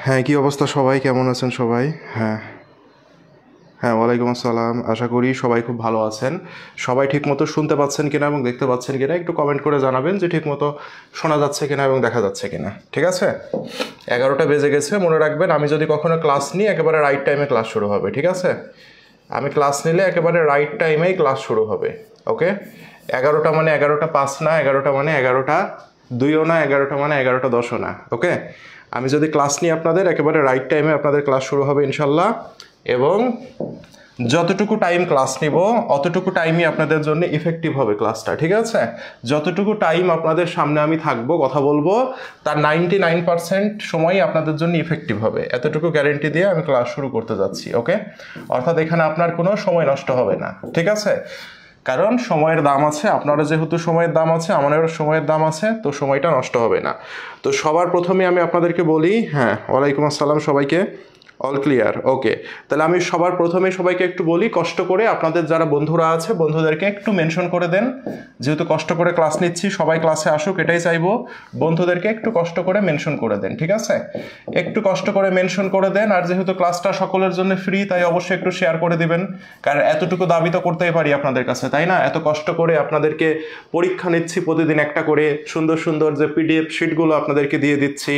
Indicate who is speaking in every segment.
Speaker 1: হ্যাঁ, কি অবস্থা সবাই? কেমন আছেন সবাই? হ্যাঁ, হ্যাঁ, ওয়ালাইকুম আসসালাম। আশা করি সবাই খুব ভালো আছেন। সবাই ঠিকমতো শুনতে পাচ্ছেন কিনা এবং দেখতে পাচ্ছেন কিনা একটু কমেন্ট করে জানাবেন যে ঠিকমতো শোনা যাচ্ছে কিনা এবং দেখা যাচ্ছে কিনা। ঠিক আছে? 11টা বেজে গেছে, মনে রাখবেন আমি যদি কখনো ক্লাস নিই একেবারে রাইট টাইমে ক্লাস শুরু হবে। ঠিক আছে? আমি ক্লাস নিলে একেবারে রাইট টাইমেই ক্লাস শুরু হবে। ওকে? 11টা মানে 11টা 5 না, 11টা মানে 11টা 2ও না, 11টা মানে 11টা 10ও না। ওকে? আমি যদি ক্লাস নিই আপনাদের একেবারে রাইট টাইমে আপনাদের ক্লাস শুরু হবে ইনশাল্লাহ। এবং যতটুকু টাইম ক্লাস নিব অতটুকু টাইমই আপনাদের জন্য ইফেক্টিভ হবে ক্লাসটা। ঠিক আছে? যতটুকু টাইম আপনাদের সামনে আমি থাকবো কথা বলবো তার 99% সময়ই আপনাদের জন্য ইফেক্টিভ হবে, এতটুকু গ্যারেন্টি দিয়ে আমি ক্লাস শুরু করতে যাচ্ছি। ওকে? অর্থাৎ এখানে আপনার কোনো সময় নষ্ট হবে না। ঠিক আছে? কারণ সময়ের দাম আছে, আপনারা যেহেতু সময়ের দাম আছে, আমাদেরও সময়ের দাম আছে, তো সময়টা নষ্ট হবে না। তো সবার প্রথমে আমি আপনাদেরকে বলি, হ্যাঁ, ওয়ালাইকুম আসসালাম সবাইকে। All clear? ওকে। তাহলে আমি সবার প্রথমে সবাইকে একটু বলি, কষ্ট করে আপনাদের যারা বন্ধুরা আছে বন্ধুদেরকে একটু মেনশন করে দেন। যেহেতু কষ্ট করে ক্লাস নিচ্ছি, সবাই ক্লাসে আসুক এটাই চাইবো। বন্ধুদেরকে একটু কষ্ট করে মেনশন করে দেন। ঠিক আছে? একটু কষ্ট করে মেনশন করে দেন। আর যেহেতু ক্লাসটা সকলের জন্য ফ্রি, তাই অবশ্যই একটু শেয়ার করে দিবেন। কারণ এতটুকু দাবি তো করতেই পারি আপনাদের কাছে, তাই না? এত কষ্ট করে আপনাদেরকে পরীক্ষা নিচ্ছি, প্রতিদিন একটা করে সুন্দর সুন্দর যে পিডিএফ শিটগুলো আপনাদেরকে দিয়ে দিচ্ছি।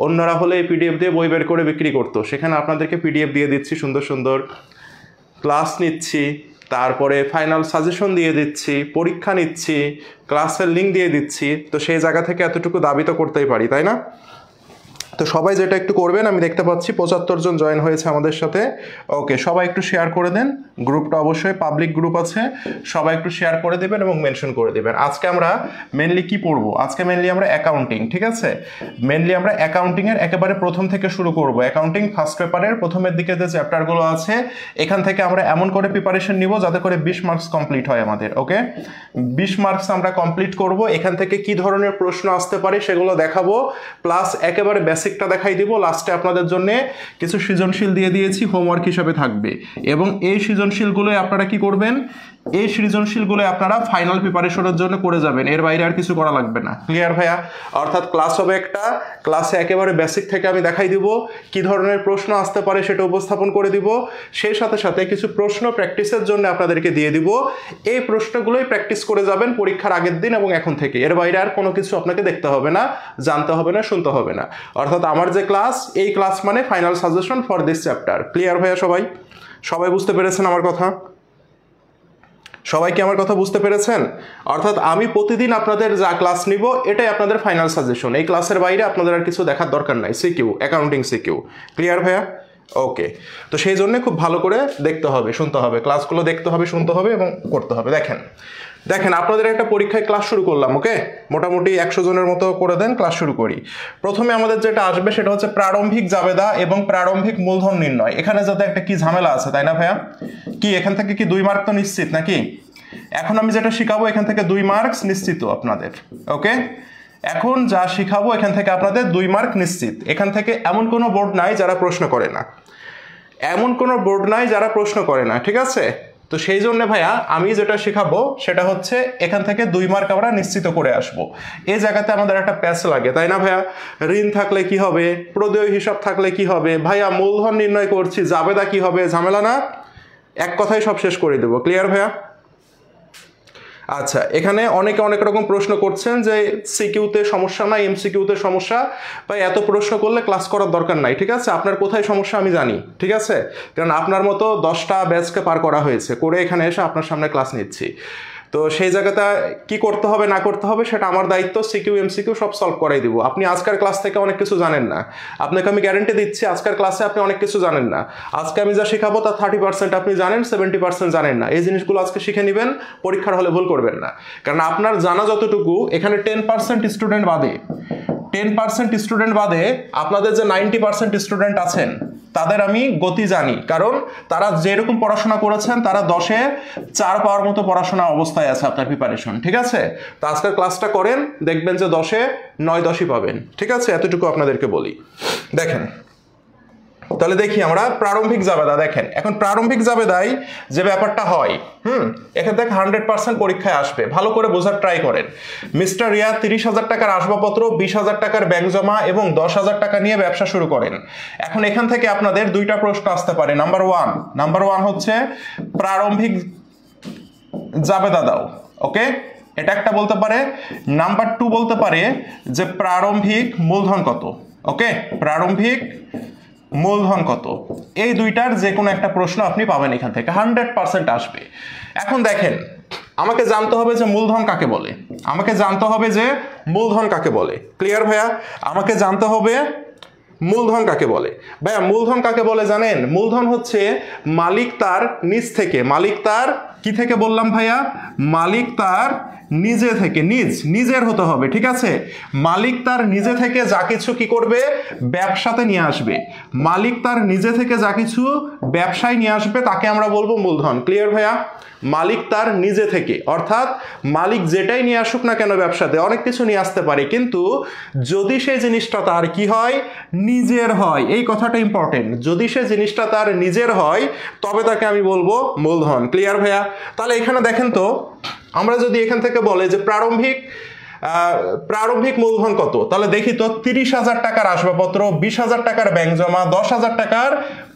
Speaker 1: অন্যরা হলে এই পিডিএফ দিয়ে বই বের করে বিক্রি করতো, সেখানে আপনাদেরকে পিডিএফ দিয়ে দিচ্ছি, সুন্দর সুন্দর ক্লাস নিচ্ছি, তারপরে ফাইনাল সাজেশন দিয়ে দিচ্ছি, পরীক্ষা নিচ্ছি, ক্লাসের লিঙ্ক দিয়ে দিচ্ছি। তো সেই জায়গা থেকে এতটুকু দাবি তো করতেই পারি, তাই না? তো সবাই যেটা একটু করবেন, আমি দেখতে পাচ্ছি 75 জন জয়েন হয়েছে আমাদের সাথে। ওকে, সবাই একটু শেয়ার করে দেন। গ্রুপটা অবশ্যই পাবলিক গ্রুপ আছে, সবাই একটু শেয়ার করে দেবেন এবং মেনশন করে দেবেন। আজকে আমরা মেনলি কি পড়বো? আজকে মেনলি আমরা অ্যাকাউন্টিং। ঠিক আছে? মেনলি আমরা অ্যাকাউন্টিং এর একেবারে প্রথম থেকে শুরু করব। অ্যাকাউন্টিং ফার্স্ট পেপারের প্রথমের দিকে যে চ্যাপ্টারগুলো আছে এখান থেকে আমরা এমন করে প্রিপারেশন নিব যাতে করে 20 মার্কস কমপ্লিট হয় আমাদের। ওকে? 20 মার্কস আমরা কমপ্লিট করব। এখান থেকে কি ধরনের প্রশ্ন আসতে পারে সেগুলো দেখাবো, প্লাস একেবারে বেসিকটা দেখাই দিব। লাস্টে আপনাদের জন্য কিছু সৃজনশীল দিয়ে দিয়েছি, হোমওয়ার্ক হিসাবে থাকবে। এবং এই সৃজনশীলগুলোই আপনারা কি করবেন? এই সৃজনশীলগুলো আপনারা ফাইনাল প্রিপারেশনের জন্য করে যাবেন, এর বাইরে আর কিছু করা লাগবে না। ক্লিয়ার ভাইয়া? অর্থাৎ ক্লাস হবে একটা, ক্লাসে একেবারে বেসিক থেকে আমি দেখাই দিব, কি ধরনের প্রশ্ন আসতে পারে সেটা উপস্থাপন করে দিব। সেই সাথে সাথে কিছু প্রশ্ন প্র্যাকটিসের জন্য আপনাদেরকে দিয়ে দিব। এই প্রশ্নগুলোই প্র্যাকটিস করে যাবেন পরীক্ষার আগের দিন এবং এখন থেকে। এর বাইরে আর কোনো কিছু আপনাকে দেখতে হবে না, জানতে হবে না, শুনতে হবে না। অর্থাৎ আমার যে ক্লাস, এই ক্লাস মানে final suggestion for this chapter. Clear ভাইয়া? সবাই সবাই বুঝতে পেরেছেন আমার কথা? সবাই কি আমার কথা বুঝতে পেরেছেন? অর্থাৎ আমি প্রতিদিন আপনাদের যা ক্লাস নিব এটাই আপনাদের ফাইনাল সাজেশন। এই ক্লাসের বাইরে আপনাদের আর কিছু দেখার দরকার নাই। CQ, accounting CQ. ক্লিয়ার ভাইয়া? ওকে। তো সেই জন্য খুব ভালো করে দেখতে হবে, শুনতে হবে, ক্লাসগুলো দেখতে হবে, শুনতে হবে এবং করতে হবে। দেখেন দেখেন আপনাদের একটা পরীক্ষায় ক্লাস শুরু করলাম। ওকে? মোটামুটি 100 জনের মতো করে দেন, ক্লাস শুরু করি। প্রথমে আমাদের যেটা আসবে সেটা হচ্ছে প্রারম্ভিক জাবেদা এবং প্রারম্ভিক মূলধন নির্ণয়। এখানে যাতে একটা কি ঝামেলা আছে, তাই না ভাইয়া? কি এখান থেকে কি 2 মার্ক তো নিশ্চিত নাকি? এখন আমি যেটা শিখাবো এখান থেকে 2 মার্কস নিশ্চিত আপনাদের। ওকে? এখন যা শিখাবো এখান থেকে আপনাদের 2 মার্ক নিশ্চিত। এখান থেকে এমন কোনো বোর্ড নাই যারা প্রশ্ন করে না, এমন কোনো বোর্ড নাই যারা প্রশ্ন করে না। ঠিক আছে? তো সেই জন্য ভাইয়া আমি যেটা শেখাবো সেটা হচ্ছে এখান থেকে 2 মার্ক আমরা নিশ্চিত করে আসব। এই জায়গাতে আমাদের একটা প্যাচ লাগে, তাই না ভাইয়া? ঋণ থাকলে কি হবে, প্রদেয় হিসাব থাকলে কি হবে, ভাইয়া মূলধন নির্ণয় করছি, জাবেদা কি হবে, ঝামেলা না? এক কথায় সব শেষ করে দেবো। ক্লিয়ার ভাইয়া? আচ্ছা, এখানে অনেকে অনেক রকম প্রশ্ন করছেন যে সিকিউতে সমস্যা না, এমসিকিউতে সমস্যা, ভাই এত প্রশ্ন করলে ক্লাস করার দরকার নাই। ঠিক আছে? আপনার কোথায় সমস্যা আমি জানি। ঠিক আছে? কারণ আপনার মতো 10টা ব্যাচকে পার করা হয়েছে, করে এখানে এসে আপনার সামনে ক্লাস নিচ্ছি। তো সেই জায়গাটা কি করতে হবে না করতে হবে সেটা আমার দায়িত্ব। সিকিউ এমসিকিউ সব সলভ করাই দিব। আপনি আজকের ক্লাস থেকে অনেক কিছু জানেন না, আপনাকে আমি গ্যারান্টি দিচ্ছি আজকের ক্লাসে আপনি অনেক কিছু জানেন না। আজকে আমি যা শেখাবো তার 30% আপনি জানেন, 70% জানেন না। এই জিনিসগুলো আজকে শিখে নেবেন, পরীক্ষার হলে ভুল করবেন না। কারণ আপনার জানা যতটুকু, এখানে 10% স্টুডেন্ট বাদে, 10% স্টুডেন্ট বাদে আপনাদের যে 90% স্টুডেন্ট আছেন তাদের আমি গতি জানি। কারণ তারা যেরকম পড়াশোনা করেছেন তারা 10-এ 4 পাওয়ার মতো পড়াশোনা অবস্থায় আছে আপনার প্রিপারেশন। ঠিক আছে? তো আজকের ক্লাসটা করেন, দেখবেন যে 10-এ 9-10ই পাবেন। ঠিক আছে? এতটুকু আপনাদেরকে বলি। দেখেন তাহলে দেখি আমরা প্রারম্ভিক জাবেদা। দেখেন এখন প্রারম্ভিক জাবেদায় যে ব্যাপারটা হয়, এখান থেকে 100% পরীক্ষায় আসবে, ভালো করে বোঝার ট্রাই করেন। মিস্টার রিয়া 30,000 টাকার আসবাবপত্র, 20,000 টাকার ব্যাংক জমা এবং 10,000 টাকা নিয়ে ব্যবসা শুরু করেন। এখন এখান থেকে আপনাদের দুইটা প্রশ্ন আসতে পারে। নাম্বার ওয়ান হচ্ছে প্রারম্ভিক জাবেদা দাও, ওকে, এটা একটা বলতে পারে। নাম্বার 2 বলতে পারে যে প্রারম্ভিক মূলধন কত, ওকে, প্রারম্ভিক মূলধন কত। এই দুইটার যে কোনো একটা প্রশ্ন আপনি পাবেন এখান থেকে, 100% আসবে। এখন দেখেন, আমাকে জানতে হবে যে মূলধন কাকে বলে, আমাকে জানতে হবে যে মূলধন কাকে বলে। ক্লিয়ার ভাইয়া? আমাকে জানতে হবে মূলধন কাকে বলে। ভাইয়া মূলধন কাকে বলে জানেন? মূলধন হচ্ছে মালিক তার নিজ থেকে, মালিক তার কি থেকে বললাম ভাইয়া? মালিক তার নিজে থেকে, নিজের হতে হবে, ঠিক আছে? মালিক তার নিজে থেকে যা কিছু কি করবে? ব্যবসাতে নিয়ে আসবে। মালিক তার নিজে থেকে যা কিছু ব্যবসায় নিয়ে আসবে তাকে আমরা বলবো মূলধন। ক্লিয়ার ভাইয়া? মালিক তার নিজে থেকে, অর্থাৎ মালিক যেটাই নিয়ে আসুক না কেন ব্যবসাতে, অনেক কিছু নিয়ে আসতে পারে, কিন্তু যদি সেই জিনিসটা তার কি হয়? নিজের হয়। এই কথাটা ইম্পর্টেন্ট। যদি সেই জিনিসটা তার নিজের হয় তবে তাকে আমি বলবো মূলধন। ক্লিয়ার ভাইয়া? তাহলে এখানে দেখেন তো, আমরা যদি এখান থেকে বলে যে প্রারম্ভিক মূলধন কত, তাহলে দেখি তো 30,000 টাকার আসবাবপত্র, 20,000 টাকার ব্যাংক জমা, 10,000 টাকার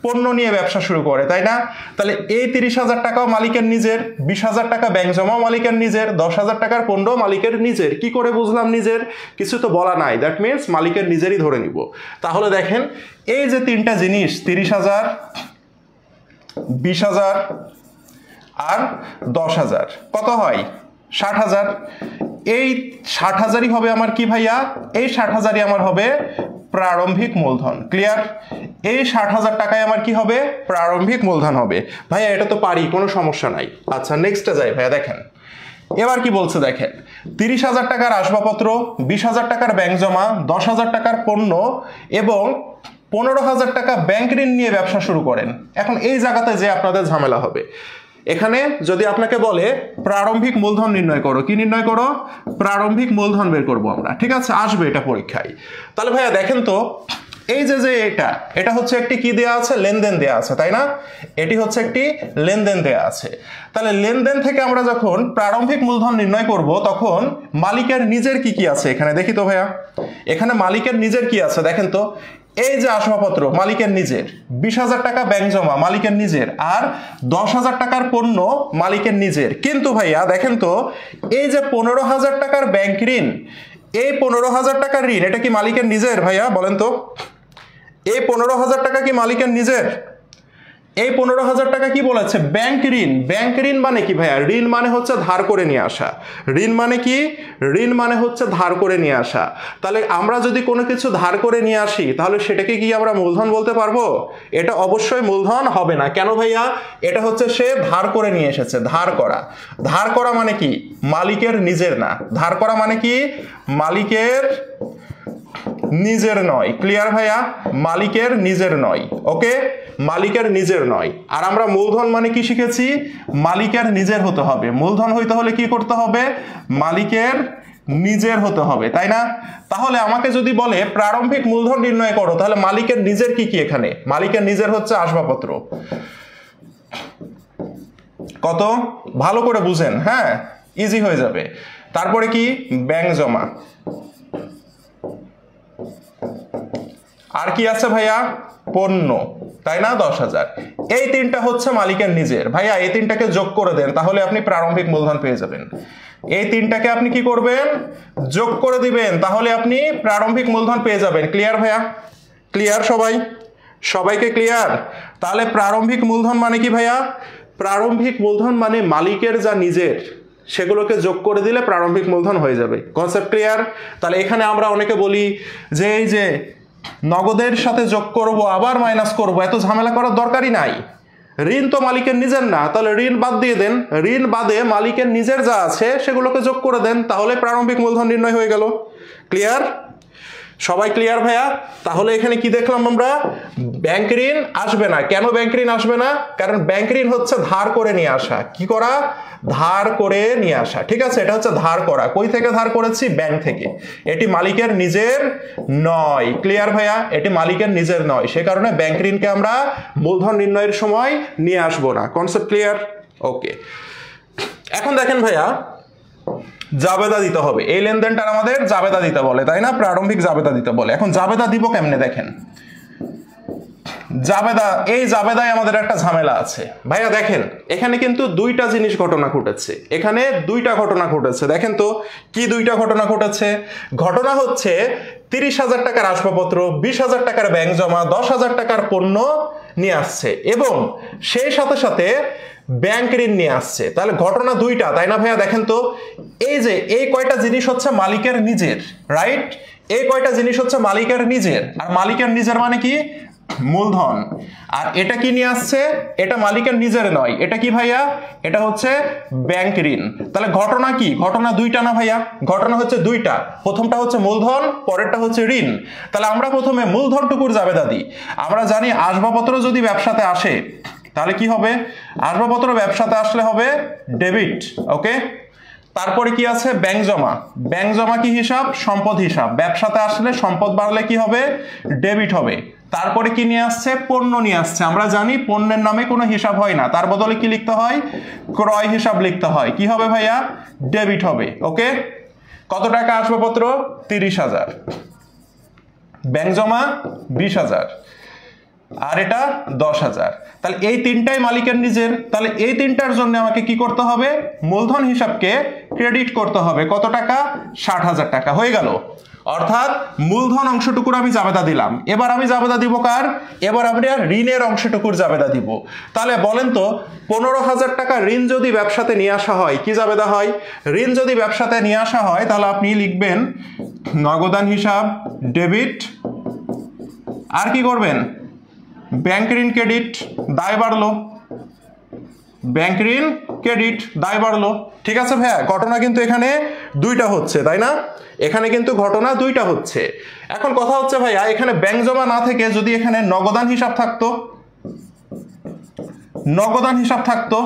Speaker 1: পণ্য নিয়ে ব্যবসা শুরু করে, তাই না? তাহলে এই 30,000 টাকাও মালিকের নিজের, 20,000 টাকা ব্যাংক জমাও মালিকের নিজের, 10,000 টাকার পণ্য মালিকের নিজের। কি করে বুঝলাম নিজের? কিছু তো বলা নাই, দ্যাট মিনস মালিকের নিজেরই ধরে নিব। তাহলে দেখেন এই যে তিনটা জিনিস, 30,000, 20,000 আর 10,000, কত হয়? 60,000। এই 60,000ই হবে আমার কি ভাইয়া? এই 60,000ই আমার হবে প্রারম্ভিক মূলধন। ক্লিয়ার? এই 60,000 টাকায় আমার কি হবে? প্রারম্ভিক মূলধন হবে। ভাইয়া এটা তো পারি, কোনো সমস্যা নাই। আচ্ছা নেক্সটে যাই ভাইয়া। দেখেন এবার কি বলছে, দেখেন 30,000 টাকার আসবাবপত্র, 20,000 টাকার ব্যাংক জমা, 10,000 টাকার পণ্য এবং 15,000 টাকা ব্যাংক ঋণ নিয়ে ব্যবসা শুরু করেন। এখন এই জায়গাতে যে আপনাদের ঝামেলা হবে, এখানে যদি আপনাকে বলে প্রারম্ভিক মূলধন নির্ণয় করো, কি নির্ণয় করো? প্রারম্ভিক মূলধন বের করবো আমরা, ঠিক আছে? আসবে এটা পরীক্ষায়। তাহলে ভাইয়া দেখেন তো, এই যে এটা হচ্ছে একটি কি দেয়া আছে? লেনদেন দেয়া আছে, তাই না? এটি হচ্ছে একটি লেনদেন দেয়া আছে। তাহলে লেনদেন থেকে আমরা যখন প্রারম্ভিক মূলধন নির্ণয় করব, তখন মালিকের নিজের কি কি আছে এখানে দেখি তো ভাইয়া। এখানে মালিকের নিজের কি আছে দেখেন তো। এই যে আসবাবপত্র মালিকের নিজের, 20,000 টাকা ব্যাংক জমা মালিকের নিজের, আর 10,000 টাকার পণ্য মালিকের নিজের। কিন্তু ভাইয়া দেখেন তো, এই যে 15,000 টাকার ব্যাংক ঋণ, এই 15,000 টাকার ঋণ এটা কি মালিকের নিজের ভাইয়া? বলেন তো, এই 15,000 টাকা কি মালিকের নিজের? এই 15,000 টাকা কি বলেছে? ব্যাংক ঋণ। ব্যাংক ঋণ মানে কি ভাইয়া? ঋণ মানে হচ্ছে ধার করে নিয়ে আসা। ঋণ মানে কি? ঋণ মানে হচ্ছে ধার করে নিয়ে আসা। তাহলে আমরা যদি কোনো কিছু ধার করে নিয়ে আসি, তাহলে সেটাকে কি আমরা মূলধন বলতে পারবো? এটা অবশ্যই মূলধন হবে না। কেন ভাইয়া? এটা হচ্ছে সে ধার করে নিয়ে এসেছে। ধার করা, ধার করা মানে কি? মালিকের নিজের না। ধার করা মানে কি? মালিকের নিজের নয়। ক্লিয়ার ভাইয়া? মালিকের নিজের নয়, ওকে, মালিকের নিজের নয়। আর আমরা মূলধন মানে কি শিখেছি? মালিকের নিজের হতে হবে। মূলধন হইতে হলে কি করতে হবে? মালিকের নিজের হতে হবে, তাই না? তাহলে আমাকে যদি বলে প্রারম্ভিক মূলধন নির্ণয় করো, তাহলে মালিকের নিজের কি কি এখানে? মালিকের নিজের হচ্ছে আসবাবপত্র। কত? ভালো করে বুঝেন, হ্যাঁ, ইজি হয়ে যাবে। তারপরে কি? ব্যাংক জমা। আর কি আছে ভাইয়া? পণ্য, তাই না? 10,000। এই তিনটা হচ্ছে মালিকের নিজের। ভাইয়া এই তিনটাকে যোগ করে দেন, তাহলে আপনি প্রারম্ভিক মূলধন পেয়ে যাবেন। এই তিনটাকে আপনি কি করবেন? যোগ করে দিবেন, তাহলে আপনি প্রারম্ভিক মূলধন পেয়ে যাবেন। ক্লিয়ার ভাইয়া? ক্লিয়ার সবাই? সবাইকে ক্লিয়ার? তাহলে প্রারম্ভিক মূলধন মানে কি ভাইয়া? প্রারম্ভিক মূলধন মানে মালিকের যা নিজের, সেগুলোকে যোগ করে দিলে প্রারম্ভিক মূলধন হয়ে যাবে। Concept clear? তাহলে এখানে আমরা অনেকে বলি যে এই যে নগদের সাথে যোগ করব আবার মাইনাস করব, এত ঝামেলা করার দরকারই নাই। ঋণ তো মালিকের নিজের না, তাহলে ঋণ বাদ দিয়ে দেন। ঋণ বাদে মালিকের নিজের যা আছে সেগুলোকে যোগ করে দেন, তাহলে প্রারম্ভিক মূলধন নির্ণয় হয়ে গেল। ক্লিয়ার? সবাই ক্লিয়ার ভাইয়া? তাহলে এখানে কি দেখলাম আমরা, ব্যাংক ঋণ আসবে না। কেন ব্যাংক ঋণ আসবে না? কারণ ব্যাংক ঋণ হচ্ছে ধার করে নিয়ে আসা। কি করা? ধার করে নিয়ে আসা। ঠিক আছে, এটা হচ্ছে ধার করা। কই থেকে ধার করেছি? ব্যাংক থেকে। এটি মালিকের নিজের নয়। ক্লিয়ার ভাইয়া? এটি মালিকের নিজের নয়, সে কারণে ব্যাংক ঋণকে আমরা মূলধন নির্ণয়ের সময় নিয়ে আসবো না। Concept clear? ওকে, এখন দেখেন ভাইয়া, জাবেদা দিতে হবে। এই লেনদেনটার আমাদের জাবেদা দিতে বলে, তাই না? প্রারম্ভিক জাবেদা দিতে বলে। এখন জাবেদা দিব কেমনে দেখেন। জাবেদা, এই জাবেদায় আমাদের একটা ঝামেলা আছে ভাইয়া। দেখেন এখানে কিন্তু দুইটা জিনিস ঘটনা ঘটেছে, এখানে দুইটা ঘটনা ঘটেছে। দেখেন তো কি দুইটা ঘটনা ঘটেছে। ঘটনা হচ্ছে 30,000 টাকার আসবাবপত্র, 20,000 টাকার ব্যাংক জমা, 10,000 টাকার পণ্য নিয়ে আসছে এবং সেই সাথে সাথে ব্যাংক ঋণ নিয়ে আসছে। তাহলে ঘটনা দুইটা, তাই না ভাইয়া? দেখেন তো এই যে এই কয়টা জিনিস হচ্ছে মালিকের নিজের, রাইট? এই কয়টা জিনিস হচ্ছে মালিকের নিজের, আর মালিকের নিজের মানে কি? মূলধন। আর এটা কি নিয়ে আসছে? এটা মালিকের নিজের নয়, এটা কি ভাইয়া? এটা হচ্ছে ব্যাংক ঋণ। তাহলে ঘটনা কি? ঘটনা দুইটা না ভাইয়া? ঘটনা হচ্ছে দুইটা। প্রথমটা হচ্ছে মূলধন, পরেরটা হচ্ছে ঋণ। তাহলে আমরা প্রথমে মূলধনটুকুর জাবেদা দিই। আমরা জানি আসবাবপত্র যদি ব্যবসাতে আসে তাহলে কি হবে? আসবাবপত্র ব্যবসাতে আসলে হবে ডেবিট। ওকে, তারপরে কি আছে? ব্যাংক জমা। ব্যাংক জমা কি হিসাব? সম্পদ হিসাব। ব্যবসাতে আসলে সম্পদ বাড়লে কি হবে? ডেবিট হবে। তারপরে কি নিয়ে আসছে? পণ্য নিয়ে আসছে। আমরা জানি পণ্যের নামে কোনো হিসাব হয় না, তার বদলে কি লিখতে হয়? ক্রয় হিসাব লিখতে হয়। কি হবে ভাইয়া? ডেবিট হবে। ওকে, কত টাকা আসবাবপত্র? 30,000। ব্যাংক জমা 20,000, আর এটা 10,000। তাহলে এই তিনটাই মালিকের নিজের। তাহলে এই তিনটার জন্য আমাকে কি করতে হবে? মূলধন হিসাবকে ক্রেডিট করতে হবে। কত টাকা? 60,000 টাকা। হয়ে গেল। অর্থাৎ মূলধন অংশটুকুর আমি জাবেদা দিলাম। এবার আমি জাবেদা দিব কার? এবার আমি আর ঋণের অংশটুকুর জাবেদা দিব। তাহলে বলেন তো 15,000 টাকা ঋণ যদি ব্যবসাতে নিয়ে আসা হয়, কি জাবেদা হয়? ঋণ যদি ব্যবসাতে নিয়ে আসা হয় তাহলে আপনি লিখবেন নগদান হিসাব ডেবিট, আর কি করবেন? ব্যাংক ঋণ ক্রেডিট, দায় বাড়লো। ব্যাংক ঋণ ক্রেডিট, দায় বাড়লো। ঠিক আছে ভাইয়া? ঘটনা কিন্তু এখানে দুইটা হচ্ছে, তাই না? এখানে কিন্তু ঘটনা দুইটা হচ্ছে। এখন কথা হচ্ছে ভাইয়া, এখানে ব্যাংক জমা না থেকে যদি এখানে নগদান হিসাব থাকতো, নগদান হিসাব থাকতো,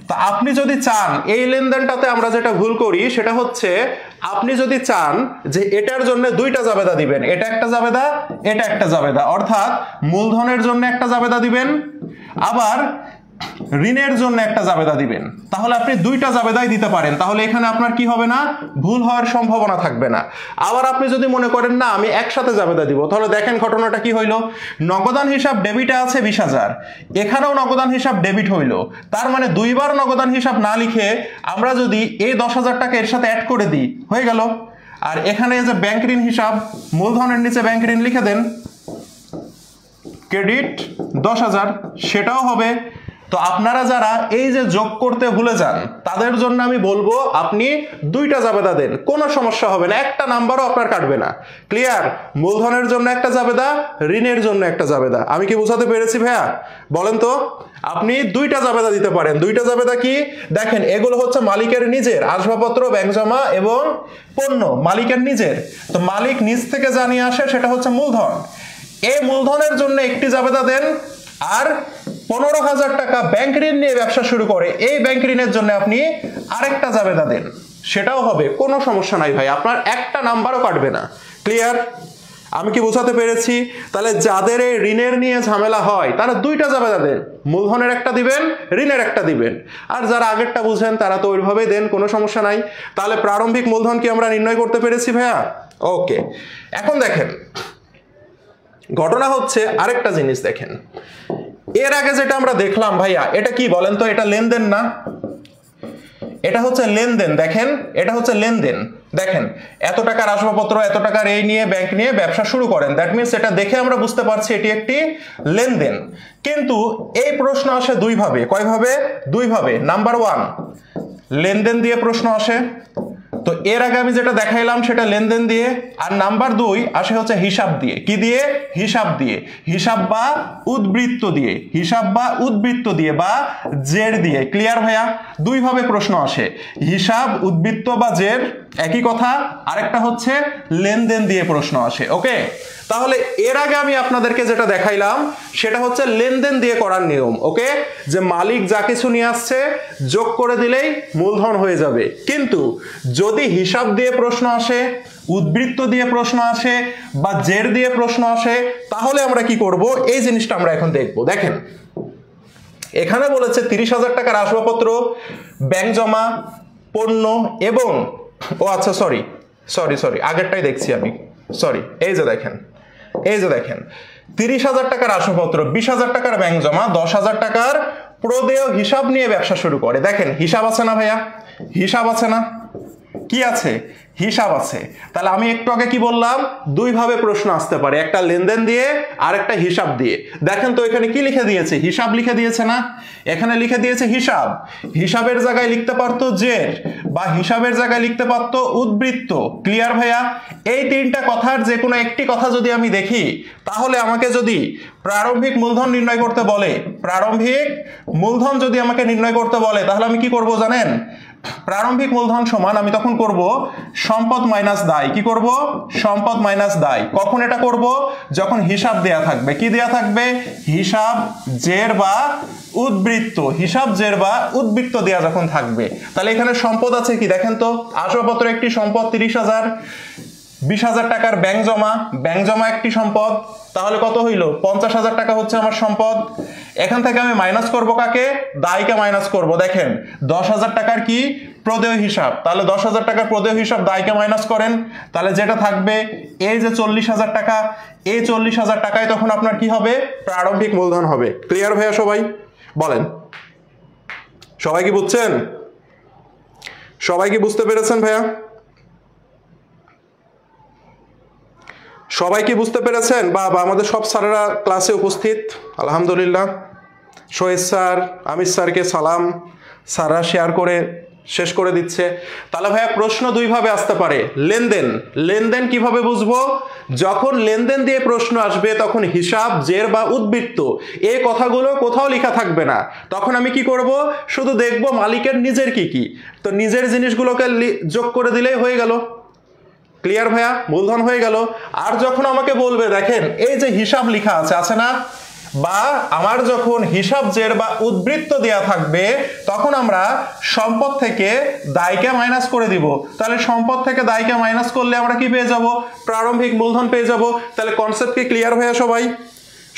Speaker 1: তা আপনি যদি চান, এই লেনদেনটাতে আমরা যেটা ভুল করি সেটা হচ্ছে আপনি যদি চান যে এটার জন্য দুইটা জাবেদা দিবেন, এটা একটা জাবেদা, এটা একটা জাবেদা, অর্থাৎ মূলধনের জন্য একটা জাবেদা দিবেন, আবার ঋণের জন্য একটা জাবেদা দিবেন, তাহলে আপনি দুইটা জাবেদাই দিতে পারেন। তাহলে এখানে আপনার কি হবে না? ভুল হওয়ার সম্ভাবনা থাকবে না। আবার আপনি যদি মনে করেন না আমি একসাথে জাবেদা দিব, তাহলে দেখেন ঘটনাটা কি হইলো। নগদান হিসাব ডেবিটে আছে 20,000, এখানেও নগদান হিসাব ডেবিট হইলো। তার মানে দুইবার নগদান হিসাব না লিখে আমরা যদি এই 10,000 টাকা এর সাথে অ্যাড করে দিই, হয়ে গেল। আর এখানে যে ব্যাংক ঋণ হিসাব, মূলধনের নিচে ব্যাংক ঋণ লিখে দেন, ক্রেডিট 10,000, সেটাও হবে। তো আপনারা যারা এই যে যোগ করতে ভুলে যান তাদের জন্য আমি বলবো আপনি দুইটা জাবেদা দেন, কোনো সমস্যা হবে না, একটা নাম্বারও আপনার কাটবে না। ক্লিয়ার? মূলধনের জন্য একটা জাবেদা, ঋণের জন্য একটা জাবেদা। আমি কি বোঝাতে পেরেছি ভাইয়া? বলেন তো, আপনি দুইটা জাবেদা দিতে পারেন। দুইটা জাবেদা কি? দেখেন এগুলো হচ্ছে মালিকের নিজের, আসবাবপত্র, ব্যাংক জমা এবং পণ্য মালিকের নিজের। তো মালিক নিজ থেকে জানিয়ে আসে সেটা হচ্ছে মূলধন। এই মূলধনের জন্য একটি জাবেদা দেন, আর 15,000 টাকা ব্যাংক ঋণ নিয়ে ব্যবসা শুরু করে এই ব্যাংক ঋণের জন্য আপনি আরেকটা জাবেদা দেন, সেটাও হবে, কোনো সমস্যা নাই ভাই, আপনার একটা নাম্বারও কাটবে না। ক্লিয়ার? আমি কি বোঝাতে পেরেছি? তাহলে যাদের এই ঋণের নিয়ে ঝামেলা হয় তারা দুইটা জাবেদা দেন, মূলধনের একটা দিবেন, ঋণের একটা দিবেন। আর যারা আগেরটা বুঝেন তারা তো ওইভাবেই দেন, কোনো সমস্যা নাই। তাহলে প্রারম্ভিক মূলধন কি আমরা নির্ণয় করতে পেরেছি ভাইয়া? ওকে, এখন দেখেন ঘটনা হচ্ছে আরেকটা জিনিস। দেখেন এর আগে যেটা আমরা দেখলাম ভাইয়া, এটা কি বলেন তো? এটা লেনদেন না? এটা হচ্ছে লেনদেন। দেখেন এটা হচ্ছে লেনদেন। দেখেন এত টাকার আসবাবপত্র, এত টাকার এই নিয়ে ব্যাংক নিয়ে ব্যবসা শুরু করেন, দ্যাট মিনস এটা দেখে আমরা বুঝতে পারছি এটি একটি লেনদেন। কিন্তু এই প্রশ্ন আসে দুইভাবে। কয়ভাবে? দুইভাবে। নাম্বার ওয়ান, লেনদেন দিয়ে প্রশ্ন আসে। তো এর আগে আমি যেটা দেখাইলাম সেটা লেনদেন দিয়ে, আর নাম্বার 2 আসে হচ্ছে হিসাব দিয়ে। কি দিয়ে? হিসাব দিয়ে, হিসাব বা উদ্বৃত্ত দিয়ে, হিসাব বা উদ্বৃত্ত দিয়ে বা জের দিয়ে। ক্লিয়ার ভাইয়া? দুই ভাবে প্রশ্ন আসে, হিসাব, উদ্বৃত্ত বা জের একই কথা, আরেকটা হচ্ছে লেনদেন দিয়ে প্রশ্ন আসে। ওকে, তাহলে এর আগে আমি আপনাদেরকে যেটা দেখাইলাম সেটা হচ্ছে লেনদেন দিয়ে করার নিয়ম। ওকে, যে মালিক যা কিছু নিয়ে আসছে যোগ করে দিলেই মূলধন হয়ে যাবে। কিন্তু যদি হিসাব দিয়ে প্রশ্ন আসে, উদ্বৃত্ত দিয়ে প্রশ্ন আসে বা জের দিয়ে প্রশ্ন আসে, তাহলে আমরা কি করব এই জিনিসটা আমরা এখন দেখব। দেখেন এখানে বলেছে 30,000 টাকার আসবাবপত্র, ব্যাংক জমা, পণ্য এবং আচ্ছা সরি আগেরটাই দেখছি আমি, সরি। এই যে দেখেন 30,000 টাকার আসবাবপত্র, 20,000 টাকার ব্যাংক জমা, 10,000 টাকার প্রদেয় হিসাব নিয়ে ব্যবসা শুরু করে। দেখেন হিসাব আছে না ভাইয়া? হিসাব আছে না? কি আছে? হিসাব আছে। তাহলে আমি একটু আগে কি বললাম, দুই ভাবে প্রশ্ন আসতে পারে, একটা লেনদেন দিয়ে আর একটা হিসাব দিয়ে। দেখেন তো এখানে কি লিখে দিয়েছে? হিসাব লিখে দিয়েছে না? এখানে লিখে দিয়েছে হিসাব, হিসাবের জায়গায় লিখতে পারতো জের বা হিসাবের জায়গায় লিখতে পারতো উদ্বৃত্ত। ক্লিয়ার ভাইয়া? এই তিনটা কথার যে কোনো একটি কথা যদি আমি দেখি, তাহলে আমাকে যদি প্রারম্ভিক মূলধন নির্ণয় করতে বলে, প্রারম্ভিক মূলধন যদি আমাকে নির্ণয় করতে বলে, তাহলে আমি কি করব জানেন? প্রারম্ভিক মূলধন সমান আমি তখন করব সম্পদ মাইনাস দায়। কি করব? সম্পদ মাইনাস দায়। কখন এটা করব? যখন হিসাব দেয়া থাকবে। কি দেয়া থাকবে? হিসাব, জের বা উদ্বৃত্ত, হিসাব, জের বা উদ্বৃত্ত দেয়া যখন থাকবে। তাহলে এখানে সম্পদ আছে কি দেখেন তো, আসবাবপত্র একটি সম্পদ 30,000, 20,000 টাকার ব্যাংক জমা একটি সম্পদ, তাহলে কত হইল? 50,000 টাকা হচ্ছে আমার সম্পদ। এখান থেকে আমি মাইনাস করব কাকে? দায়কে মাইনাস করব। দেখেন 10,000 টাকার কি? প্রদেয় হিসাব। তাহলে 10,000 টাকার প্রদেয় হিসাব দায়কে মাইনাস করেন, তাহলে যেটা থাকবে এই যে 40,000 টাকা, এই 40,000 টাকায় তখন আপনার কি হবে? প্রারম্ভিক মূলধন হবে। ক্লিয়ার ভাইয়া? সবাই বলেন, সবাই কি বুঝছেন? সবাই কি বুঝতে পেরেছেন ভাইয়া? সবাই কি বুঝতে পেরেছেন? বা আমাদের সব স্যারেরা ক্লাসে উপস্থিত, আলহামদুলিল্লাহ। শহীদ স্যার, আমির স্যারকে সালাম, স্যাররা শেয়ার করে শেষ করে দিচ্ছে। তাহলে ভাইয়া প্রশ্ন দুই ভাবে আসতে পারে। লেনদেন কিভাবে বুঝবো? যখন লেনদেন দিয়ে প্রশ্ন আসবে তখন হিসাব, জের বা উদ্বৃত্ত এই কথাগুলো কোথাও লেখা থাকবে না। তখন আমি কি করব? শুধু দেখব মালিকের নিজের কি কি, তো নিজের জিনিসগুলোকে যোগ করে দিলেই হয়ে গেল। ক্লিয়ার ভাইয়া? মূলধন হয়ে গেল। আর যখন আমাকে বলবে দেখেন এই যে হিসাব লেখা আছে না, বা আমার যখন হিসাব, জের বা উদ্বৃত্ত দেয়া থাকবে, তখন আমরা সম্পদ থেকে দায়কে মাইনাস করে দিব। তাহলে সম্পদ থেকে দায়কে মাইনাস করলে আমরা কি পেয়ে যাব? প্রারম্ভিক মূলধন পেয়ে যাব। তাহলে কনসেপ্ট কি ক্লিয়ার ভাইয়া?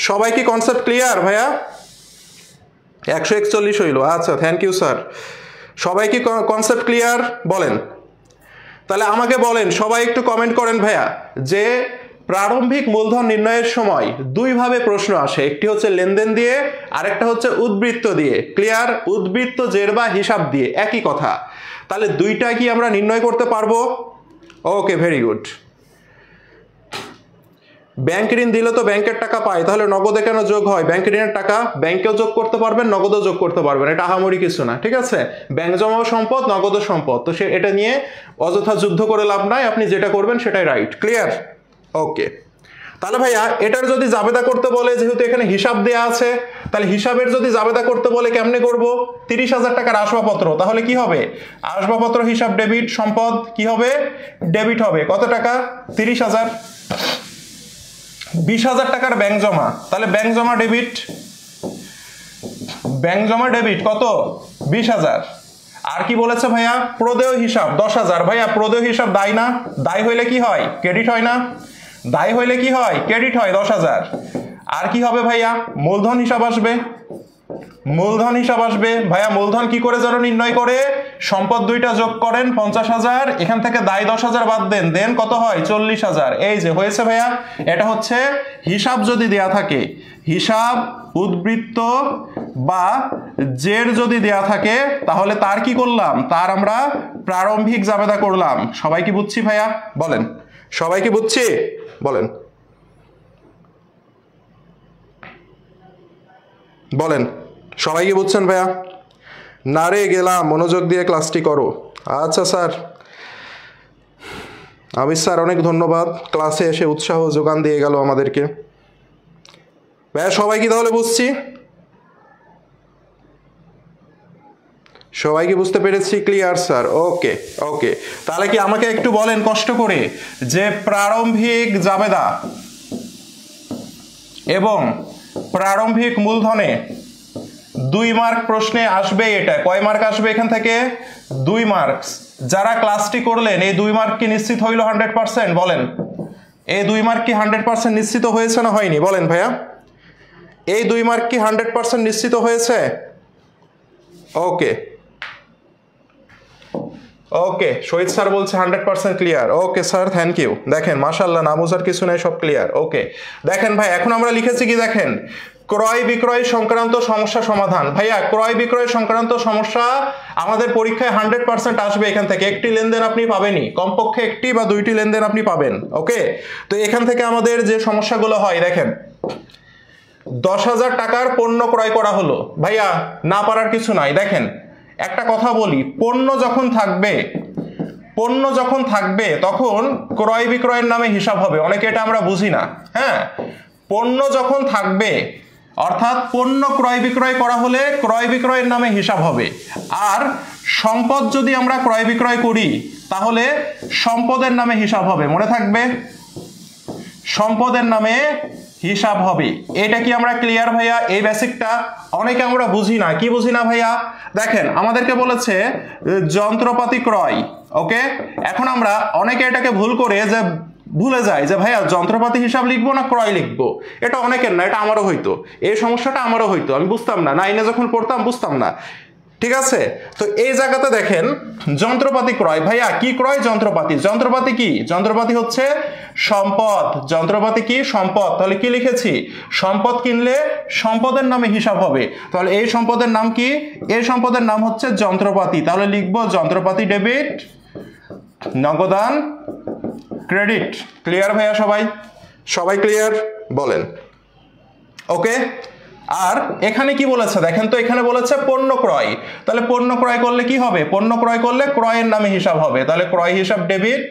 Speaker 1: সবাই কি কনসেপ্ট ক্লিয়ার ভাইয়া? 141 হইল। আচ্ছা, থ্যাংক ইউ স্যার। সবাই কি কনসেপ্ট ক্লিয়ার? বলেন। তাহলে আমাকে বলেন, সবাই একটু কমেন্ট করেন ভাইয়া, যে প্রারম্ভিক মূলধন নির্ণয়ের সময় দুই ভাবে প্রশ্ন আসে, একটি হচ্ছে লেনদেন দিয়ে, আরেকটা হচ্ছে উদ্বৃত্ত দিয়ে। ক্লিয়ার? উদ্বৃত্ত, জের বা হিসাব দিয়ে একই কথা। তাহলে দুইটা কি আমরা নির্ণয় করতে পারবো? ওকে, ভেরি গুড। ব্যাংক ঋণ দিলে তো ব্যাংকের টাকা পায়, তাহলে নগদে কেন যোগ হয়? ব্যাংক ঋণের টাকা ব্যাংকেও যোগ করতে পারবেন, নগদও যোগ করতে পারবেন, এটা আহামরি কিছু না। ঠিক আছে? ব্যাংক জমাও সম্পদ, নগদও সম্পদ, তো সে এটা নিয়ে অযথা যুদ্ধ করে লাভ নাই, আপনি যেটা করবেন সেটাই রাইট। ক্লিয়ার? ওকে। তাহলে ভাইয়া এটার যদি জাবেদা করতে বলে, যেহেতু এখানে হিসাব দেয়া আছে, তাহলে হিসাবের যদি জাবেদা করতে বলে কেমনে করব? 30,000 টাকার আসবাবপত্র, তাহলে কি হবে? আসবাবপত্র হিসাব ডেবিট, সম্পদ কি হবে? ডেবিট হবে। কত টাকা? 30,000। 20,000 টাকার ব্যাংক জমা, তাহলে ব্যাংক জমা ডেবিট, কত? 20,000। আর কি বলেছে ভাইয়া? প্রদেয় হিসাব 10,000। ভাইয়া প্রদেয় হিসাব দায় না? দায় হইলে কি হয়? ক্রেডিট হয় না? দায় হইলে কি হয়? ক্রেডিট হয় 10,000। আর কি হবে ভাইয়া? মূলধন হিসাব আসবে। ভাইয়া মূলধন কি করে যেন নির্ণয় করে? সম্পদ দুইটা যোগ করেন 50,000, এখান থেকে দায় 10,000 বাদ দেন কত হয়? 40,000। এই যে হয়েছে ভাইয়া। এটা হচ্ছে হিসাব যদি দেয়া থাকে, হিসাব, উদ্বৃত্ত বা জের যদি দেয়া থাকে, তাহলে তার কি করলাম? তার আমরা প্রারম্ভিক জাবেদা করলাম। সবাই কি বুঝছি ভাইয়া? বলেন, সবাই কি বুঝছি? বলেন সবাই কি বুঝছেন ভাইয়া? না রে গেলাম, মনোযোগ দিয়ে ক্লাসটি করো। আচ্ছা স্যার, আমির স্যার অনেক ধন্যবাদ, ক্লাসে এসে উৎসাহ যোগান দিয়ে গেল আমাদেরকে। ভাইয়া সবাই কি তাহলে বুঝছি? সবাই কি বুঝতে পেরেছি? Clear sir? ওকে ওকে, তাহলে কি আমাকে একটু বলেন কষ্ট করে যে প্রারম্ভিক জাবেদা এবং প্রারম্ভিক মূলধনে 2 মার্ক প্রশ্নে আসবে। এটা কয় মার্ক আসবে এখান থেকে? 2 মার্কস। যারা ক্লাসটি করলেন এই 2 মার্ক কি নিশ্চিত হইল 100%? বলেন, এই 2 মার্ক কি 100% নিশ্চিত হয়েছে না হয়নি? বলেন ভাইয়া, এই 2 মার্ক কি 100% নিশ্চিত হয়েছে? ওকে ওকে, শহীদ স্যার বলছে 100% clear. Okay sir, thank you. দেখেন মাশাআল্লাহ, না বোঝার কিছু নাই, সব ক্লিয়ার। ওকে দেখেন ভাই, এখন আমরা লিখেছি কি দেখেন, ক্রয় বিক্রয় সংক্রান্ত সমস্যা সমাধান। ভাইয়া ক্রয় বিক্রয় সংক্রান্ত সমস্যা আমাদের পরীক্ষায় 100% আসবে। এখান থেকে একটি লেনদেন আপনি পাবেনই, কমপক্ষে একটি বা 2টি লেনদেন আপনি পাবেন। ওকে, তো এখান থেকে আমাদের যে সমস্যাগুলো হয় দেখেন, 10,000 টাকার পণ্য ক্রয় করা হলো। ভাইয়া না পারার কিছু নাই। দেখেন একটা কথা বলি, পণ্য যখন থাকবে তখন ক্রয় বিক্রয়ের নামে হিসাব হবে। অনেকে এটা আমরা বুঝি না। হ্যাঁ, পণ্য যখন থাকবে অর্থাৎ পণ্য ক্রয় বিক্রয় করা হলে ক্রয় বিক্রয়ের নামে হিসাব হবে। আর সম্পদ যদি আমরা ক্রয় বিক্রয় করি তাহলে সম্পদের নামে হিসাব হবে। মনে থাকবে, সম্পদের নামে হিসাব হবে। এটা কি আমরা ক্লিয়ার ভাইয়া? এই বেসিকটা অনেকে আমরা বুঝি না। কি বুঝি না ভাইয়া? দেখেন আমাদেরকে বলেছে যন্ত্রপাতি ক্রয়। ওকে, এখন আমরা অনেকে এটাকে ভুলে যায় যে ভাইয়া যন্ত্রপাতি হিসাব লিখবো না ক্রয় লিখবো। এটা অনেকের না, এটা আমারও হইতো, এই সমস্যাটা আমারও হইতো। আমি বুঝতাম না, 9-এ যখন পড়তাম বুঝতাম না। ঠিক আছে, তো এই জায়গাতে দেখেন যন্ত্রপাতি ক্রয়। ভাইয়া কি ক্রয়? যন্ত্রপাতি। যন্ত্রপাতি কি? যন্ত্রপাতি হচ্ছে সম্পদ। যন্ত্রপাতি কি? সম্পদ। তাহলে কি লিখেছি? সম্পদ কিনলে সম্পদের নামে হিসাব হবে। তাহলে এই সম্পদের নাম কি? এই সম্পদের নাম হচ্ছে যন্ত্রপাতি। তাহলে লিখবো যন্ত্রপাতি ডেবিট, নগদান ক্রেডিট। ক্লিয়ার ভাইয়া? সবাই ক্লিয়ার? বলেন ওকে। আর এখানে কি বলেছে দেখেন তো, এখানে বলেছে পণ্য ক্রয়। তাহলে পণ্য ক্রয় করলে কি হবে? পণ্য ক্রয় করলে ক্রয়ের নামে হিসাব হবে। তাহলে ক্রয় হিসাব ডেবিট।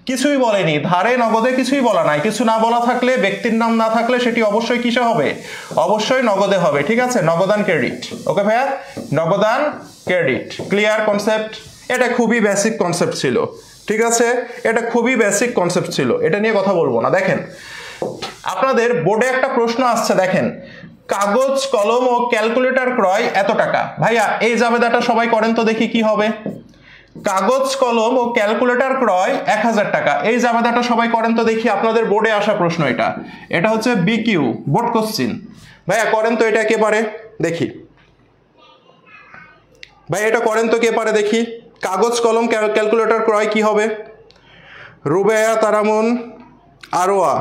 Speaker 1: কিছুই বলেনি, ধারে নগদে কিছুই বলা নাই। কিছু না বলা থাকলে, ব্যক্তির নাম না থাকলে সেটি অবশ্যই কিসে হবে? অবশ্যই নগদে হবে। ঠিক আছে, নগদান ক্রেডিট। ওকে ভাইয়া, নগদান ক্রেডিট। Clear concept? এটা খুবই বেসিক কনসেপ্ট ছিল। ঠিক আছে, এটা খুবই বেসিক কনসেপ্ট ছিল, এটা নিয়ে কথা বলবো না। দেখেন আপনাদের বোর্ডে একটা প্রশ্ন আসছে, দেখেন কাগজ কলম ও ক্যালকুলেটর ক্রয় এত টাকা। ভাইয়া এই জাবেদাটা সবাই করেন তো দেখি কি হবে। কাগজ কলম ও ক্যালকুলেটর ক্রয় 1000 টাকা। এই জাবেদাটা সবাই করেন তো দেখি। আপনাদের বোর্ডে আসা প্রশ্ন এটা হচ্ছে বিকিউ বোর্ড কোশ্চিন। ভাইয়া করেন তো, এটা কে পারে দেখি। ভাই এটা করেন তো, কে পারে দেখি। কাগজ কলম ক্যালকুলেটর ক্রয় কি হবে? রুবেয়া, তারামুন, আরোয়া,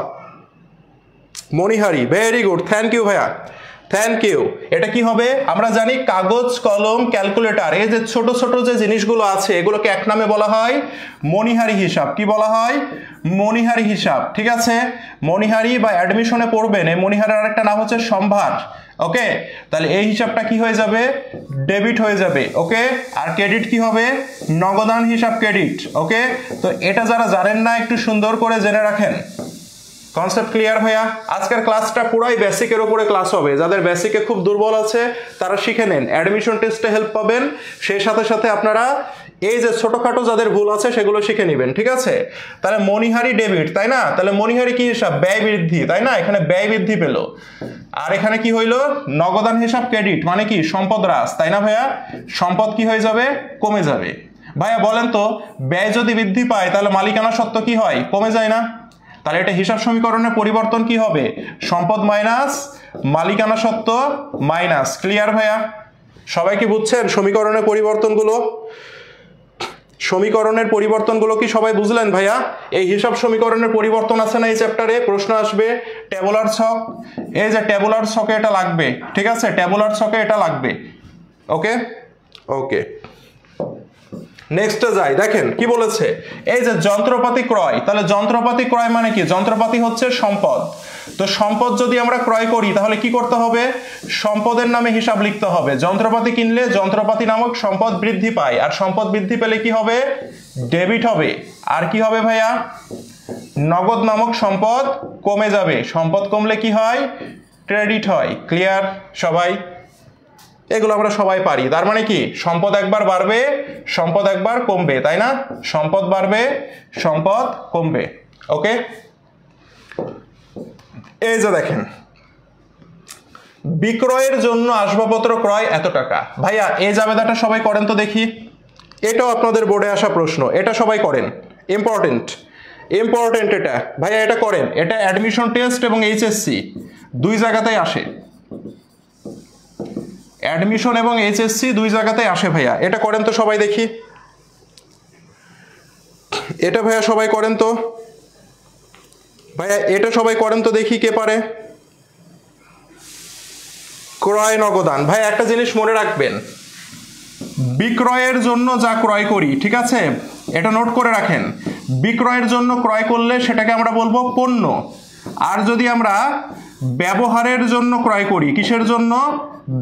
Speaker 1: মনিহারি, ভেরি গুড, থ্যাংক ইউ ভাইয়া, থ্যাংক ইউ। এটা কি হবে? আমরা জানি কাগজ কলম ক্যালকুলেটর, এই যে ছোট ছোট যে জিনিসগুলো আছে এগুলোকে এক নামে বলা হয় মনিহারি হিসাব। কি বলা হয়? মনিহারি হিসাব। ঠিক আছে, মনিহারি বা অ্যাডমিশনে পড়বেন, এই মনিহারের আরেকটা নাম হচ্ছে সম্ভার। ওকে, তাহলে এই হিসাবটা কি হয়ে যাবে? ডেবিট হয়ে যাবে। ওকে, আর ক্রেডিট কি হবে? নগদান হিসাব ক্রেডিট। ওকে, তো এটা যারা জানেন না একটু সুন্দর করে জেনে রাখেন। কনসেপ্ট ক্লিয়ার ভাইয়া? আজকের ক্লাসটা পুরাই বেসিকের উপরে ক্লাস হবে। যাদের বেসিকে খুব দুর্বল আছে তারা শিখে নেন, অ্যাডমিশন টেস্টে হেল্প পাবেন। সেই সাথে সাথে আপনারা এই যে ছোটখাটো যাদের ভুল আছে সেগুলো শিখে নেবেন। ঠিক আছে, তাহলে মনিহারি ডেবিট, তাই না? তাহলে মনিহারি কি হিসাব? ব্যয় বৃদ্ধি, তাই না? এখানে ব্যয় বৃদ্ধি পেল। আর এখানে কি হইলো? নগদান হিসাব ক্রেডিট, মানে কি? সম্পদ হ্রাস, তাই না ভাইয়া? সম্পদ কি হয়ে যাবে? কমে যাবে। ভাইয়া বলেন তো, ব্যয় যদি বৃদ্ধি পায় তাহলে মালিকানা সত্ত্ব কি হয়? কমে যায় না? তাহলে এটা হিসাব সমীকরণের পরিবর্তন কি হবে? সম্পদ মাইনাস মালিকানা সত্ত্ব মাইনাস। ক্লিয়ার ভাইয়া? সবাই কি বুঝছেন সমীকরণের পরিবর্তনগুলো? সমীকরণের পরিবর্তনগুলো কি সবাই বুঝলেন ভাইয়া? এই হিসাব সমীকরণের পরিবর্তন আছে না এই চ্যাপ্টারে? প্রশ্ন আসবে ট্যাবুলার ছক। এই যে ট্যাবুলার ছকে এটা লাগবে। ঠিক আছে, ট্যাবুলার ছকে এটা লাগবে। ওকে ওকে, নেক্সটে যাই। দেখেন কি বলেছে, এই যে যন্ত্রপাতি ক্রয়। তাহলে যন্ত্রপাতি ক্রয় মানে কি? যন্ত্রপাতি হচ্ছে সম্পদ। তো সম্পদ যদি আমরা ক্রয় করি তাহলে কি করতে হবে? সম্পদের নামে হিসাব লিখতে হবে। যন্ত্রপাতি কিনলে যন্ত্রপাতি নামক সম্পদ বৃদ্ধি পায়, আর সম্পদ বৃদ্ধি পেলে কি হবে? ডেবিট হবে। আর কি হবে ভাইয়া, নগদ নামক সম্পদ কমে যাবে। সম্পদ কমলে কি হয়, ক্রেডিট হয়। ক্লিয়ার সবাই? এগুলো আমরা সবাই পারি। তার মানে কি, সম্পদ একবার বাড়বে, সম্পদ একবার কমবে, তাই না? সম্পদ বাড়বে, সম্পদ কমবে। ওকে, এই যে দেখেন, বিক্রয়ের জন্য আসবাবপত্র ক্রয় এত টাকা। ভাইয়া এই জাবেদাটা সবাই করেন তো দেখি। এটাও আপনাদের বোর্ডে আসা প্রশ্ন, এটা সবাই করেন, ইম্পর্টেন্ট ইম্পর্টেন্ট এটা ভাইয়া, এটা করেন। এটা অ্যাডমিশন টেস্ট এবং এইচএসসি দুই জায়গাতেই আসে, অ্যাডমিশন এবং এইচএসসি দুই জায়গাতেই আসে ভাইয়া। এটা করেন তো সবাই দেখি, এটা ভাইয়া সবাই করেন তো ভাইয়া, এটা সবাই করেন তো দেখি কে পারে। ক্রয় নগদান। ভাই একটা জিনিস মনে রাখবেন, বিক্রয়ের জন্য যা ক্রয় করি, ঠিক আছে, এটা নোট করে রাখেন। বিক্রয়ের জন্য ক্রয় করলে সেটাকে আমরা বলবো পণ্য। আর যদি আমরা ব্যবহারের জন্য ক্রয় করি, কিসের জন্য,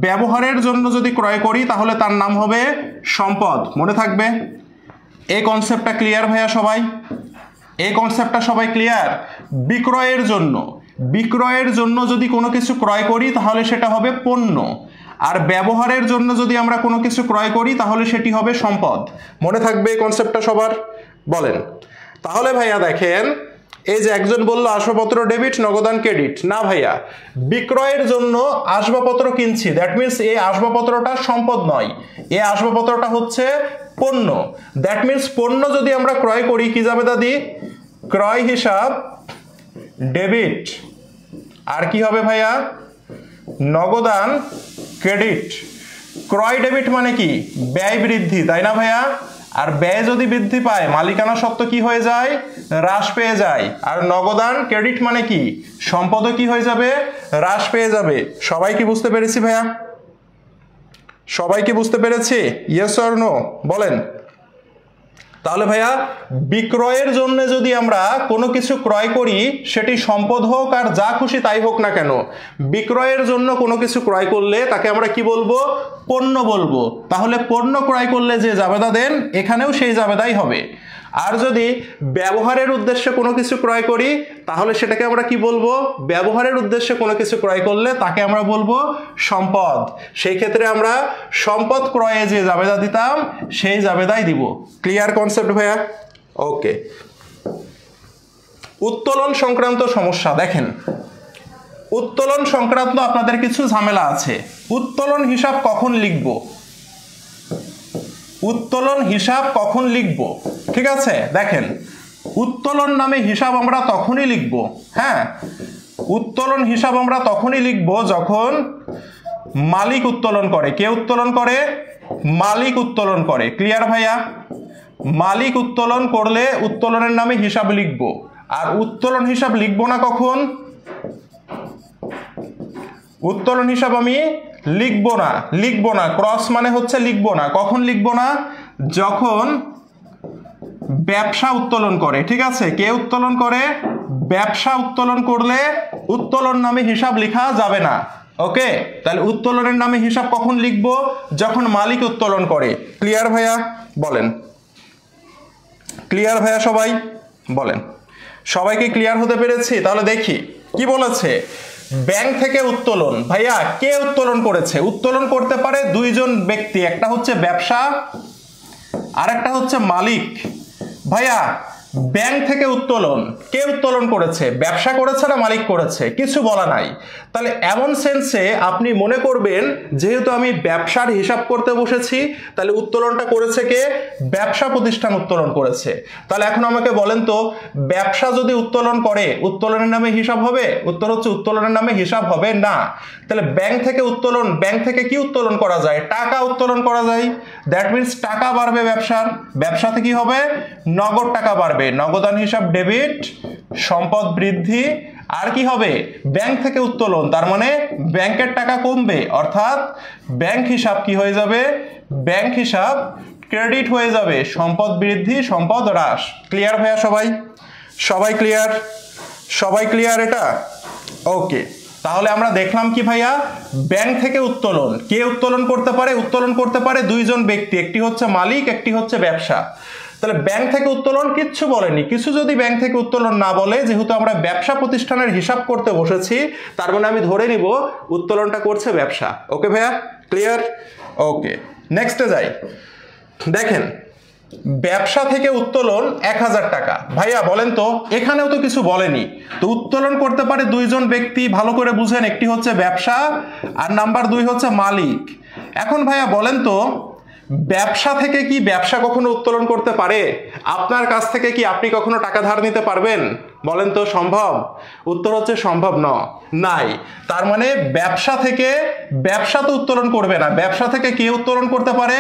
Speaker 1: ব্যবহারের জন্য যদি ক্রয় করি, তাহলে তার নাম হবে সম্পদ। মনে থাকবে এই কনসেপ্টটা। ক্লিয়ার ভাইয়া সবাই? এই কনসেপ্টটা সবাই ক্লিয়ার? বিক্রয়ের জন্য, বিক্রয়ের জন্য যদি কোনো কিছু ক্রয় করি তাহলে সেটা হবে পণ্য, আর ব্যবহারের জন্য যদি আমরা কোনো কিছু ক্রয় করি তাহলে সেটি হবে সম্পদ। মনে থাকবে এই কনসেপ্টটা সবার? বলেন। তাহলে ভাইয়া দেখেন, এই যে একজন বললো আসবাবপত্র ডেবিট, নগদান ক্রেডিট। না ভাইয়া, বিক্রয়ের জন্য আসবাবপত্র কিনছি, দ্যাট মিনস এই আসবাবপত্রটা সম্পদ নয়, এই আসবাবপত্রটা হচ্ছে পণ্য। দ্যাট মিনস পণ্য যদি আমরা ক্রয় করি, কি যাবে দাদি, ক্রয় হিসাব ডেবিট। আর কি হবে ভাইয়া, নগদান ক্রেডিট। ক্রয় ডেবিট মানে কি, ব্যয় বৃদ্ধি, তাই না ভাইয়া? আর ব্যয় যদি বৃদ্ধি পায়, মালিকানা সত্ত্ব কি হয়ে যায়, হ্রাস পেয়ে যায়। আর নগদান ক্রেডিট মানে কি, সম্পদও কি হয়ে যাবে, হ্রাস পেয়ে যাবে। সবাই কি বুঝতে পেরেছি ভাইয়া? সবাই কি বুঝতে পেরেছি? ইয়েস অর নো বলেন। তাহলে ভাইয়া বিক্রয়ের জন্য যদি আমরা কোনো কিছু ক্রয় করি, সেটি সম্পদ হোক আর যা খুশি তাই হোক না কেন, বিক্রয়ের জন্য কোনো কিছু ক্রয় করলে তাকে আমরা কি বলবো, পণ্য বলবো। তাহলে পণ্য ক্রয় করলে যে জাবেদা দেন, এখানেও সেই জাবেদাই হবে। আর যদি ব্যবহারের উদ্দেশ্যে কোনো কিছু ক্রয় করি, তাহলে সেটাকে আমরা কি বলবো, ব্যবহারের উদ্দেশ্যে কোনো কিছু ক্রয় করলে তাকে আমরা বলবো সম্পদ। সেই ক্ষেত্রে আমরা সম্পদ ক্রয়ে যে জাবেদা দিতাম, সেই জাবেদাই দিব। ক্লিয়ার কনসেপ্ট ভাইয়া? ওকে। উত্তোলন সংক্রান্ত সমস্যা দেখেন, উত্তোলন সংক্রান্ত আপনাদের কিছু ঝামেলা আছে। উত্তোলন হিসাব কখন লিখব, উত্তোলন হিসাব কখন লিখব, ঠিক আছে? দেখেন, উত্তোলন নামে হিসাব আমরা তখনই লিখব, হ্যাঁ, উত্তোলন হিসাব আমরা তখনই লিখব যখন মালিক উত্তোলন করে। কে উত্তোলন করে, মালিক উত্তোলন করে। ক্লিয়ার ভাইয়া? মালিক উত্তোলন করলে উত্তোলনের নামে হিসাব লিখব। আর উত্তোলন হিসাব লিখব না কখন, উত্তোলন হিসাব আমি লিখবো না, লিখবো না, ক্রস মানে হচ্ছে লিখবো না। কখন লিখবো না, যখন ব্যবসা উত্তোলন করে, ঠিক আছে? কে উত্তোলন করে, ব্যবসা উত্তোলন করলে উত্তোলন নামে হিসাব লেখা যাবে না। ওকে, তাহলে উত্তোলনের নামে হিসাব কখন লিখবো, যখন মালিক উত্তোলন করে। ক্লিয়ার ভাইয়া? বলেন। ক্লিয়ার ভাইয়া সবাই? বলেন। সবাইকে ক্লিয়ার হতে পেরেছি? তাহলে দেখি কি বলেছে। ব্যাংক থেকে উত্তোলন। ভাইয়া কে উত্তোলন করেছে? উত্তোলন করতে পারে দুইজন ব্যক্তি, একটা হচ্ছে ব্যবসা আর একটা হচ্ছে মালিক। ভাইয়া ব্যাংক থেকে উত্তোলন, কে উত্তোলন করেছে, ব্যবসা করেছে না মালিক করেছে? কিছু বলা নাই। তাহলে এমন সেন্সে আপনি মনে করবেন, যেহেতু আমি ব্যবসার হিসাব করতে বসেছি, তাহলে উত্তোলনটা করেছে কে, ব্যবসা প্রতিষ্ঠান উত্তোলন করেছে। তাহলে এখন আমাকে বলেন তো, ব্যবসা যদি উত্তোলন করে, উত্তোলনের নামে হিসাব হবে? উত্তর হচ্ছে উত্তোলনের নামে হিসাব হবে না। তাহলে ব্যাংক থেকে উত্তোলন, ব্যাংক থেকে কি উত্তোলন করা যায়, টাকা উত্তোলন করা যায়। দ্যাট মিনস টাকা বাড়বে ব্যবসার, ব্যবসাতে কি হবে, নগদ টাকা বাড়বে, নগদান হিসাব ডেবিট, সম্পদ বৃদ্ধি। আর কি হবে, ব্যাংক থেকে উত্তোলন, তার মানে ব্যাংকের টাকা কমবে, অর্থাৎ ব্যাংক হিসাব কি হয়ে যাবে, ব্যাংক হিসাব ক্রেডিট হয়ে যাবে, সম্পদ বৃদ্ধি, সম্পদ হ্রাস। ক্লিয়ার ভাইয়া সবাই? সবাই ক্লিয়ার? সবাই ক্লিয়ার এটা? ওকে। তাহলে আমরা দেখলাম কি ভাইয়া, ব্যাংক থেকে উত্তোলন কে উত্তোলন করতে পারে? উত্তোলন করতে পারে দুইজন ব্যক্তি, একটি হচ্ছে মালিক, একটি হচ্ছে ব্যবসা। তাহলে ব্যাংক থেকে উত্তোলন কিচ্ছু বলেনি, কিছু যদি ব্যাংক থেকে উত্তোলন না বলে, যেহেতু আমরা ব্যবসা প্রতিষ্ঠানের হিসাব করতে বসেছি, তার মানে আমি ধরে নিব উত্তোলনটা করছে ব্যবসা। ওকে ভাইয়া, ক্লিয়ার? ওকে, নেক্সটে যাই। দেখেন, ব্যবসা থেকে উত্তোলন 1000 টাকা। ভাইয়া বলেন তো, এখানেও তো কিছু বলেনি, তো উত্তোলন করতে পারে দুইজন ব্যক্তি, ভালো করে বুঝেন, একটি হচ্ছে ব্যবসা আর নাম্বার 2 হচ্ছে মালিক। এখন ভাইয়া বলেন তো, ব্যবসা থেকে কি ব্যবসা কখনো উত্তোলন করতে পারে? আপনার কাছ থেকে কি আপনি কখনো টাকা ধার নিতে পারবেন? বলেন তো, সম্ভব? উত্তর হচ্ছে সম্ভব নাই। তার মানে ব্যবসা থেকে ব্যবসা তো উত্তোলন করবে না, ব্যবসা থেকে কে উত্তোলন করতে পারে?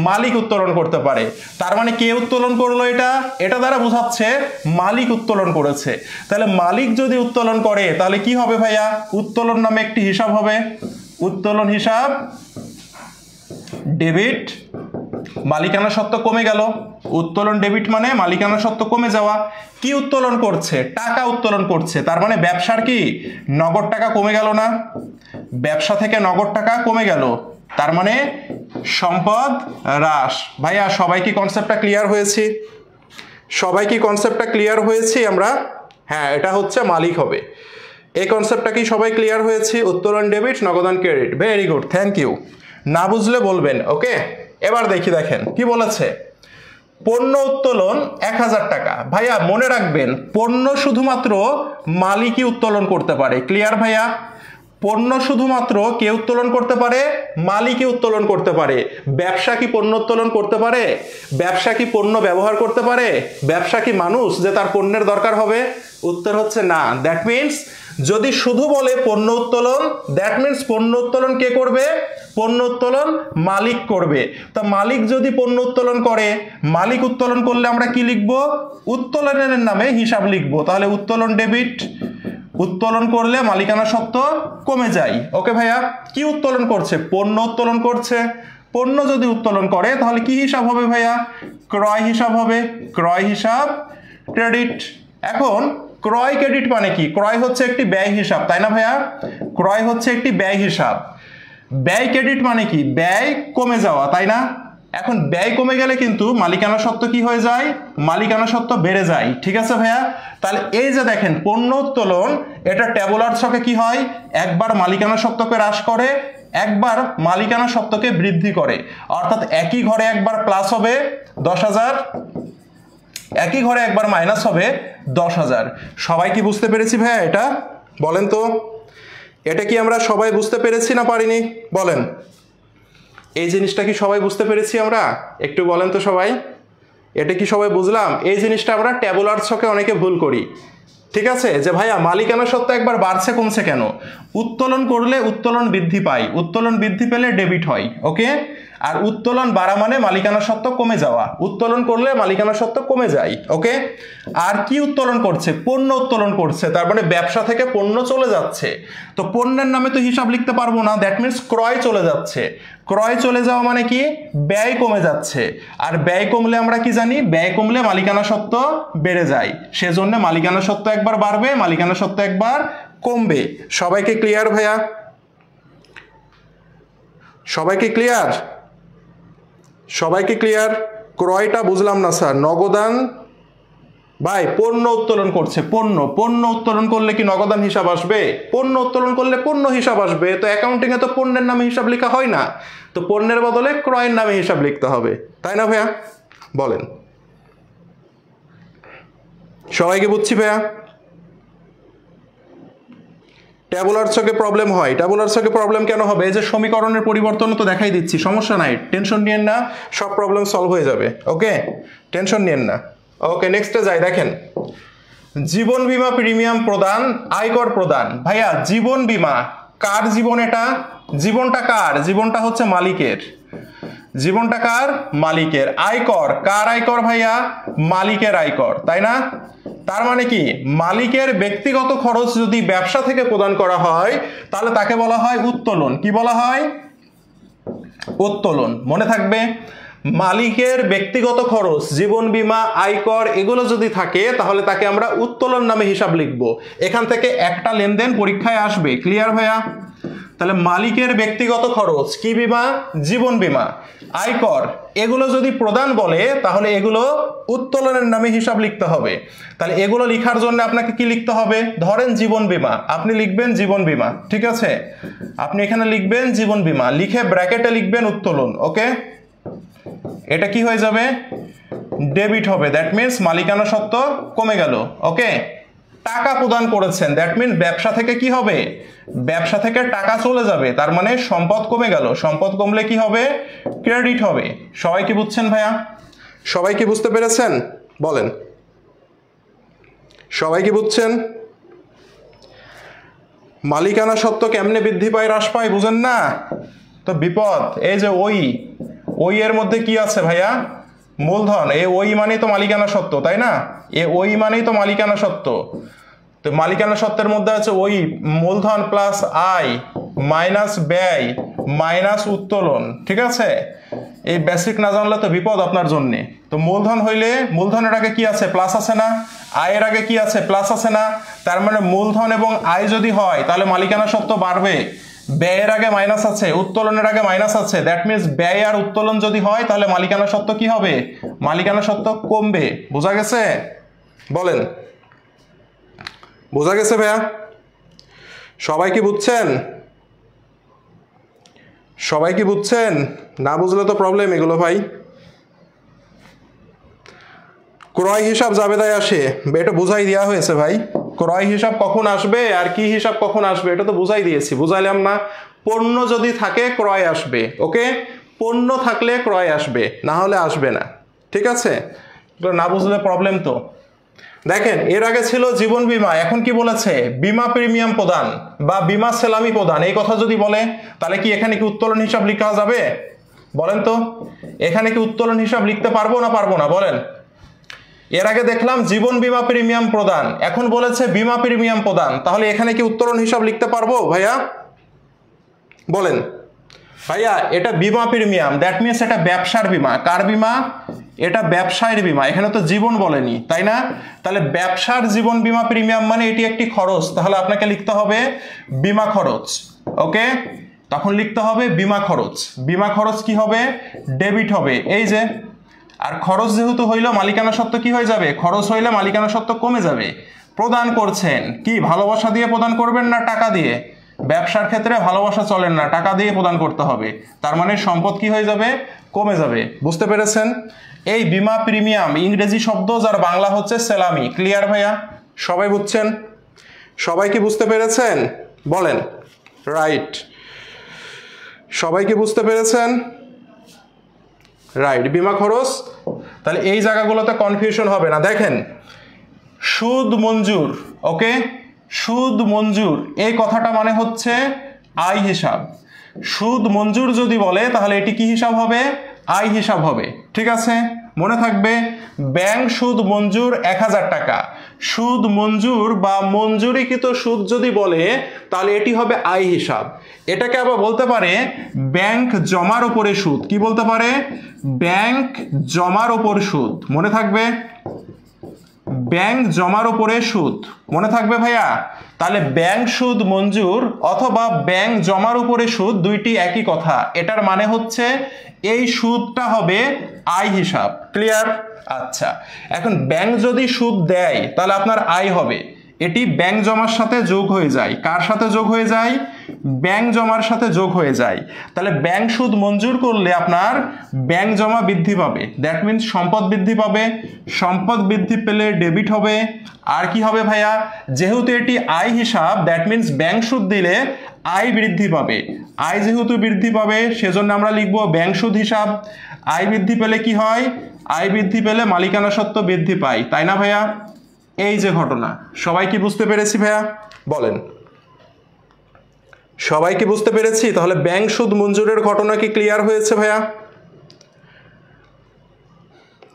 Speaker 1: মালিক উত্তোলন করতে পারে। তার মানে কে উত্তোলন করলো? এটা দ্বারা বোঝাচ্ছে মালিক উত্তোলন করেছে। তাহলে মালিক যদি উত্তোলন করে তাহলে কি হবে ভাইয়া? উত্তোলন নামে একটি হিসাব হবে, উত্তোলন হিসাব, ডেবিট, মালিকানা সত্ত্ব কমে গেল। উত্তোলন ডেবিট মানে মালিকানা সত্ত্ব কমে যাওয়া। কি উত্তোলন করছে? টাকা উত্তোলন করছে। তার মানে ব্যবসার কি নগদ টাকা কমে গেল না? ব্যবসা থেকে নগদ টাকা কমে গেল, তার মানে সম্পদ হ্রাস। ভাইয়া সবাই কি কনসেপ্টটা ক্লিয়ার হয়েছে? সবাই কি কনসেপ্টটা ক্লিয়ার হয়েছে আমরা? হ্যাঁ, এটা হচ্ছে মালিক হবে। এই কনসেপ্টটা কি সবাই ক্লিয়ার হয়েছে? উত্তোলন ডেবিট, নগদান credit. Very good, thank you. না বুঝলে বলবেন। ওকে, এবার দেখেন কি বলেছে। পণ্য উত্তোলন 1000 টাকা। ভাইয়া মনে রাখবেন, পণ্য শুধুমাত্র মালিকই উত্তোলন করতে পারে। ক্লিয়ার ভাইয়া? পণ্য শুধুমাত্র কে উত্তোলন করতে পারে? মালিকই উত্তোলন করতে পারে। ব্যবসা কি পণ্য উত্তোলন করতে পারে? ব্যবসা কি পণ্য ব্যবহার করতে পারে? ব্যবসা কি মানুষ যে তার পণ্যের দরকার হবে? উত্তর হচ্ছে না। দ্যাট মিনস যদি শুধু বলে পণ্য উত্তোলন, দ্যাট মিনস পণ্য উত্তোলন কে করবে? পণ্য উত্তোলন মালিক করবে। তো মালিক যদি পণ্য উত্তোলন করে, মালিক উত্তোলন করলে আমরা কি লিখব? উত্তোলনের নামে হিসাব লিখব। তাহলে উত্তোলন ডেবিট, উত্তোলন করলে মালিকানা সত্ত্ব কমে যায়। ওকে ভাইয়া, কি উত্তোলন করছে? পণ্য উত্তোলন করছে। পণ্য যদি উত্তোলন করে তাহলে কি হিসাব হবে ভাইয়া? ক্রয় হিসাব হবে। ক্রয় হিসাব ক্রেডিট। এখন ক্রয় ক্রেডিট মানে কি? ক্রয় হচ্ছে একটি ব্যয় হিসাব, তাই না ভাইয়া? ক্রয় হচ্ছে একটি ব্যয় হিসাব। ব্যয় ক্রেডিট মানে কি? ব্যয় কমে যাওয়া, তাই না? এখন ব্যয় কমে গেলে কিন্তু মালিকানা সত্ত্ব কি হয়ে যায়? মালিকানা সত্ত্ব বেড়ে যায়। ঠিক আছে ভাইয়া? তাহলে এই যে দেখেন, পণ্য উত্তোলন, এটা ট্যাবুলার ছকে কি হয়? একবার মালিকানা সত্ত্বকে হ্রাস করে, একবার মালিকানা সত্ত্বকে বৃদ্ধি করে। অর্থাৎ একই ঘরে একবার প্লাস হবে 10,000, একই ঘরে একবার মাইনাস হবে 10,000। সবাই কি বুঝতে পেরেছি ভাইয়া এটা? বলেন তো, এটা কি আমরা সবাই বুঝতে পেরেছি না পারিনি? বলেন, এই জিনিসটা কি সবাই বুঝতে পেরেছি আমরা? একটু বলেন তো সবাই, এটা কি সবাই বুঝলাম? এই জিনিসটা আমরা ট্যাবুলার ছকে অনেকে ভুল করি। ঠিক আছে, যে ভাইয়া মালিকানা সত্ত্ব একবার বাড়ছে কমছে কেন? উত্তোলন করলে উত্তোলন বৃদ্ধি পায়, উত্তোলন বৃদ্ধি পেলে ডেবিট হয়। ওকে, আর উত্তোলন বাড়া মানে মালিকানা সত্ত্ব কমে যাওয়া। উত্তোলন করলে মালিকানা সত্ত্ব কমে যায়। ওকে, আর কি উত্তোলন করছে? পণ্য উত্তোলন করছে, তার মানে ব্যবসা থেকে পণ্য চলে যাচ্ছে। তো পণ্যের নামে তো হিসাব লিখতে পারবো না, দ্যাট মিনস ক্রয় চলে যাচ্ছে। ক্রয় চলে যাওয়া মানে কি? ব্যয় কমে যাচ্ছে। আর ব্যয় কমলে আমরা কি জানি? ব্যয় কমলে মালিকানা সত্ত্ব বেড়ে যায়। সেজন্য মালিকানা সত্ত্ব একবার বাড়বে, মালিকানা সত্ত্ব একবার কমবে। সবাইকে ক্লিয়ার ভাইয়া? সবাইকে ক্লিয়ার? সবাইকে ক্লিয়ার? ক্রয়টা বুঝলাম না স্যার। নগদান ভাই পণ্য উত্তোলন করছে, পণ্য উত্তোলন করলে কি নগদান হিসাব আসবে? পণ্য উত্তোলন করলে পণ্য হিসাব আসবে। তো অ্যাকাউন্টিং এ তো পণ্যের নামে হিসাব লেখা হয় না, তো পণ্যের বদলে ক্রয়ের নামে হিসাব লিখতে হবে, তাই না ভাইয়া? বলেন, সবাইকে বুঝছি ভাইয়া? ট্যাবুলার ছকে প্রবলেম হয়। ট্যাবুলার ছকে প্রবলেম কেন হবে? এই যে সমীকরণের পরিবর্তন তো দেখাই দিচ্ছি, সমস্যা নাই, টেনশন নিয়েন না, সব প্রবলেম সলভ হয়ে যাবে। ওকে, টেনশন নিয়েন না। ওকে, নেক্সটে যাই। দেখেন, জীবন বীমা প্রিমিয়াম প্রদান, আয়কর প্রদান। ভাইয়া জীবন বীমা কার জীবন? এটা জীবনটা কার? জীবনটা হচ্ছে মালিকের। জীবনটা কার? মালিকের। আয়কর কার আয়কর ভাইয়া? মালিকের আয়কর, তাই না? তার মানে কি? মালিকের ব্যক্তিগত খরচ যদি ব্যবসা থেকে প্রদান করা হয় তাহলে তাকে বলা হয় উত্তোলন। কি বলা হয়? উত্তোলন। মনে থাকবে, মালিকের ব্যক্তিগত খরচ, জীবন বীমা, আয়কর এগুলো যদি থাকে তাহলে তাকে আমরা উত্তোলন নামে হিসাব লিখব। এখান থেকে একটা লেনদেন পরীক্ষায় আসবে। ক্লিয়ার ভাইয়া? তাহলে মালিকের ব্যক্তিগত খরচ, কি বীমা? জীবন বীমা, আয়কর, এগুলো যদি প্রদান বলে তাহলে এগুলো উত্তোলনের নামে হিসাব লিখতে হবে। তাহলে এগুলো লেখার জন্য আপনাকে কি লিখতে হবে? ধরেন জীবন বীমা, আপনি লিখবেন জীবন বীমা, ঠিক আছে? আপনি এখানে লিখবেন জীবন বীমা, লিখে ব্র্যাকেটে লিখবেন উত্তোলন। ওকে, এটা কি হয়ে যাবে? ডেবিট হবে। দ্যাট মিনস মালিকানা সত্ত্ব কমে গেল। ওকে, টাকা প্রদান করেছেন, দ্যাট মিনস ব্যবসা থেকে কি হবে? ব্যবসা থেকে টাকা চলে যাবে, তার মানে সম্পদ কমে গেল। সম্পদ কমলে কি হবে? ক্রেডিট হবে। সবাই কি বুঝছেন ভাইয়া? সবাই কি বুঝতে পেরেছেন? বলেন, সবাই কি বুঝছেন? মালিকানা সত্ত্ব কেমনে বৃদ্ধি পায় হ্রাস পায় বুঝেন না? তো বিপদ। এই যে ওই এর মধ্যে কি আছে ভাইয়া? মূলধন। ওই মানেই তো মালিকানা সত্ত্ব, তাই না? ওই মানেই তো মালিকানা সত্ত্ব। তো মালিকানা সত্ত্বের মধ্যে আছে ওই মূলধন প্লাস আয় মাইনাস ব্যয় মাইনাস উত্তোলন, ঠিক আছে? এই বেসিক না জানলে তো বিপদ আপনার জন্যে। তো মূলধন হইলে মূলধনের আগে কি আছে? প্লাস আছে না? আয়ের আগে কি আছে? প্লাস আছে না? তার মানে মূলধন এবং আয় যদি হয় তাহলে মালিকানা সত্ত্ব বাড়বে। ব্যয়ের আগে মাইনাস আছে, উত্তোলনের আগে মাইনাস আছে, দ্যাট মিনস ব্যয় আর উত্তোলন যদি হয় তাহলে মালিকানা সত্ত্ব কি হবে? মালিকানা সত্ত্ব কমবে। বোঝা গেছে? বলেন, বোঝা গেছে ভাইয়া? সবাই কি বুঝছেন? সবাই কি বুঝছেন? না বুঝলে তো প্রবলেম এগুলো ভাই। ক্রয় হিসাব জাবেদায় আসে, এটা বুঝাই দেওয়া হয়েছে ভাই। ক্রয় হিসাব কখন আসবে আর কি হিসাব কখন আসবে এটা তো বুঝাই দিয়েছি, বুঝাইলাম না? পণ্য যদি থাকে ক্রয় আসবে। ওকে, পণ্য থাকলে ক্রয় আসবে, না হলে আসবে না, ঠিক আছে? না বুঝলে প্রবলেম তো। দেখেন, এর আগে ছিল জীবন বীমা, এখন কি বলেছে? বীমা প্রিমিয়াম প্রদান বা বীমা সেলামি প্রদান। এই কথা যদি বলে তাহলে কি এখানে কি উত্তোলন হিসাব লেখা যাবে? বলেন তো, এখানে কি উত্তোলন হিসাব লিখতে পারবো না পারবো না? বলেন। এর আগে দেখলাম জীবন বীমা প্রিমিয়াম প্রদান, এখন বলেছে বীমা প্রিমিয়াম প্রদান, তাহলে এখানে কি উত্তোলন হিসাব লিখতে পারবো ভাইয়া? বলেন। ভাইয়া এটা বীমা প্রিমিয়াম, দ্যাট মিনস এটা ব্যবসার বীমা। কার বীমা? এটা ব্যবসায়ের বীমা, এখানে তো জীবন বলেনি, তাই না? তাহলে ব্যবসার জীবন বীমা প্রিমিয়াম মানে এটি একটি খরচ, তাহলে আপনাকে লিখতে হবে বীমা খরচ। ওকে, তখন লিখতে হবে বীমা খরচ। বীমা খরচ কি হবে? ডেবিট হবে। এই যে, আর খরচ যেহেতু হইলো মালিকানা সত্ত্ব কি হয়ে যাবে? খরচ হইলে মালিকানা সত্ত্ব কমে যাবে। প্রদান করছেন কি ভালোবাসা দিয়ে প্রদান করবেন না টাকা দিয়ে? ব্যবসার ক্ষেত্রে ভালোবাসা চলেন না, টাকা দিয়ে প্রদান করতে হবে। তার মানে সম্পদ কি হয়ে যাবে? কমে যাবে। বুঝতে পেরেছেন? এই বীমা প্রিমিয়াম ইংরেজি শব্দ, যার বাংলা হচ্ছে সেলামি। ক্লিয়ার ভাইয়া? সবাই বুঝছেন? সবাই কি বুঝতে পেরেছেন? বলেন। রাইট, সবাই কি বুঝতে পেরেছেন? রাইট, বীমা খরচ। তাহলে এই জায়গাগুলোতে কনফিউশন হবে না। দেখেন, সুদ মঞ্জুর। ওকে, সুদ মঞ্জুর এই কথাটা মানে হচ্ছে আয় হিসাব। সুদ মঞ্জুর যদি বলে তাহলে এটি কি হিসাব হবে? আয় হিসাব হবে, ঠিক আছে? মনে থাকবে, ব্যাংক সুদ মঞ্জুর 1000 টাকা। সুদ মঞ্জুর বা মঞ্জুরিকৃত সুদ যদি বলে তাহলে এটি হবে আয় হিসাব। এটাকে আবার বলতে পারে ব্যাংক জমার উপরে সুদ। কি বলতে পারে? ব্যাংক জমার উপর সুদ। মনে থাকবে, ব্যাংক জমার উপরে সুদ। মনে থাকবে ভাইয়া? তাহলে ব্যাংক সুদ মঞ্জুর অথবা ব্যাংক জমার উপরে সুদ দুইটি একই কথা। এটার মানে হচ্ছে এই সুদটা হবে আয় হিসাব। ক্লিয়ার? আচ্ছা, এখন ব্যাংক যদি সুদ দেয় তাহলে আপনার আয় হবে। এটি ব্যাংক জমার সাথে যোগ হয়ে যায়। কার সাথে যোগ হয়ে যায়? ব্যাংক জমার সাথে যোগ হয়ে যায়। তাহলে ব্যাংক সুদ মঞ্জুর করলে আপনার ব্যাংক জমা বৃদ্ধি পাবে, দ্যাট মিনস সম্পদ বৃদ্ধি পাবে। সম্পদ বৃদ্ধি পেলে ডেবিট হবে। আর কি হবে ভাইয়া? যেহেতু এটি আয় হিসাব, দ্যাট মিনস ব্যাংক সুদ দিলে আয় বৃদ্ধি পাবে। আয় যেহেতু বৃদ্ধি পাবে সেজন্য আমরা লিখবো ব্যাংক সুদ হিসাব। আয় বৃদ্ধি পেলে কি হয়? আয় বৃদ্ধি পেলে মালিকানা সত্ত্ব বৃদ্ধি পায়, তাই না ভাইয়া? এই যে ঘটনা, সবাই কি বুঝতে পেরেছি ভাইয়া? বলেন। সবাই কি বুঝতে পেরেছি? তাহলে ব্যাংক সুদ মঞ্জুরের ঘটনা কি ক্লিয়ার হয়েছে ভাইয়া?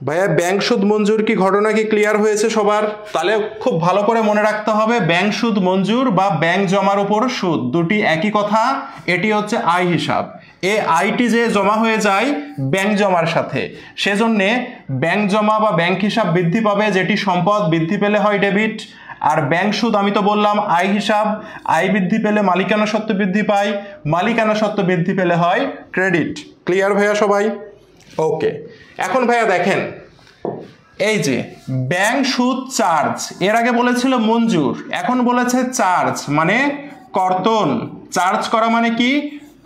Speaker 1: ভাইয়া ব্যাংক সুদ মঞ্জুর কি ঘটনা কি ক্লিয়ার হয়েছে সবার? তাহলে খুব ভালো করে মনে রাখতে হবে, ব্যাংক সুদ মঞ্জুর বা ব্যাংক জমার উপর সুদ দুটি একই কথা। এটি হচ্ছে আয় হিসাব। এই আইটি যে জমা হয়ে যায় ব্যাংক জমার সাথে, সেজন্যে ব্যাংক জমা বা ব্যাংক হিসাব বৃদ্ধি পাবে, যেটি সম্পদ বৃদ্ধি পেলে হয় ডেবিট। আর ব্যাংক সুদ আমি তো বললাম আয় হিসাব, আয় বৃদ্ধি পেলে মালিকানা সত্ত্ব বৃদ্ধি পায়, মালিকানা সত্ত্ব বৃদ্ধি পেলে হয় ক্রেডিট। ক্লিয়ার ভাইয়া সবাই? ওকে, এখন ভাইয়া দেখেন এই যে ব্যাংক সুদ চার্জ, এর আগে বলেছিল মঞ্জুর, এখন বলেছে চার্জ মানে কর্তন। চার্জ করা মানে কি?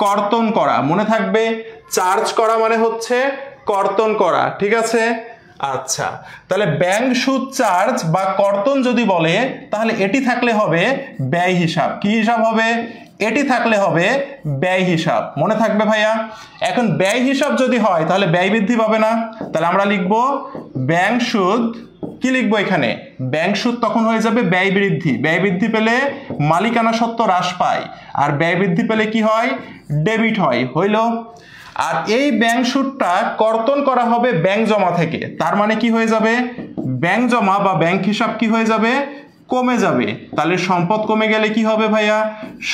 Speaker 1: কর্তন করা। মনে থাকবে, চার্জ করা মানে হচ্ছে কর্তন করা, ঠিক আছে? আচ্ছা, তাহলে ব্যাংক সুদ চার্জ বা কর্তন যদি বলে তাহলে এটি থাকলে হবে ব্যয় হিসাব। কি হিসাব হবে? এটি থাকলে হবে ব্যয় হিসাব। মনে থাকবে ভাইয়া? এখন ব্যয় হিসাব যদি হয় তাহলে ব্যয় বৃদ্ধি পাবে না, তাহলে আমরা লিখব ব্যাংক সুদ। কি লিখবো এখানে? ব্যাংক সুদ তখন হয়ে যাবে ব্যয় বৃদ্ধি। ব্যয় বৃদ্ধি পেলে মালিকানা সত্ত্ব হ্রাস পায়, আর ব্যয় বৃদ্ধি পেলে কি হয়? ডেবিট হয়। হইল? আর এই ব্যাংক সুদটা কর্তন করা হবে ব্যাংক জমা থেকে, তার মানে কি হয়ে যাবে? ব্যাংক জমা বা ব্যাংক হিসাব কি হয়ে যাবে? কমে যাবে। তাহলে সম্পদ কমে গেলে কি হবে ভাইয়া?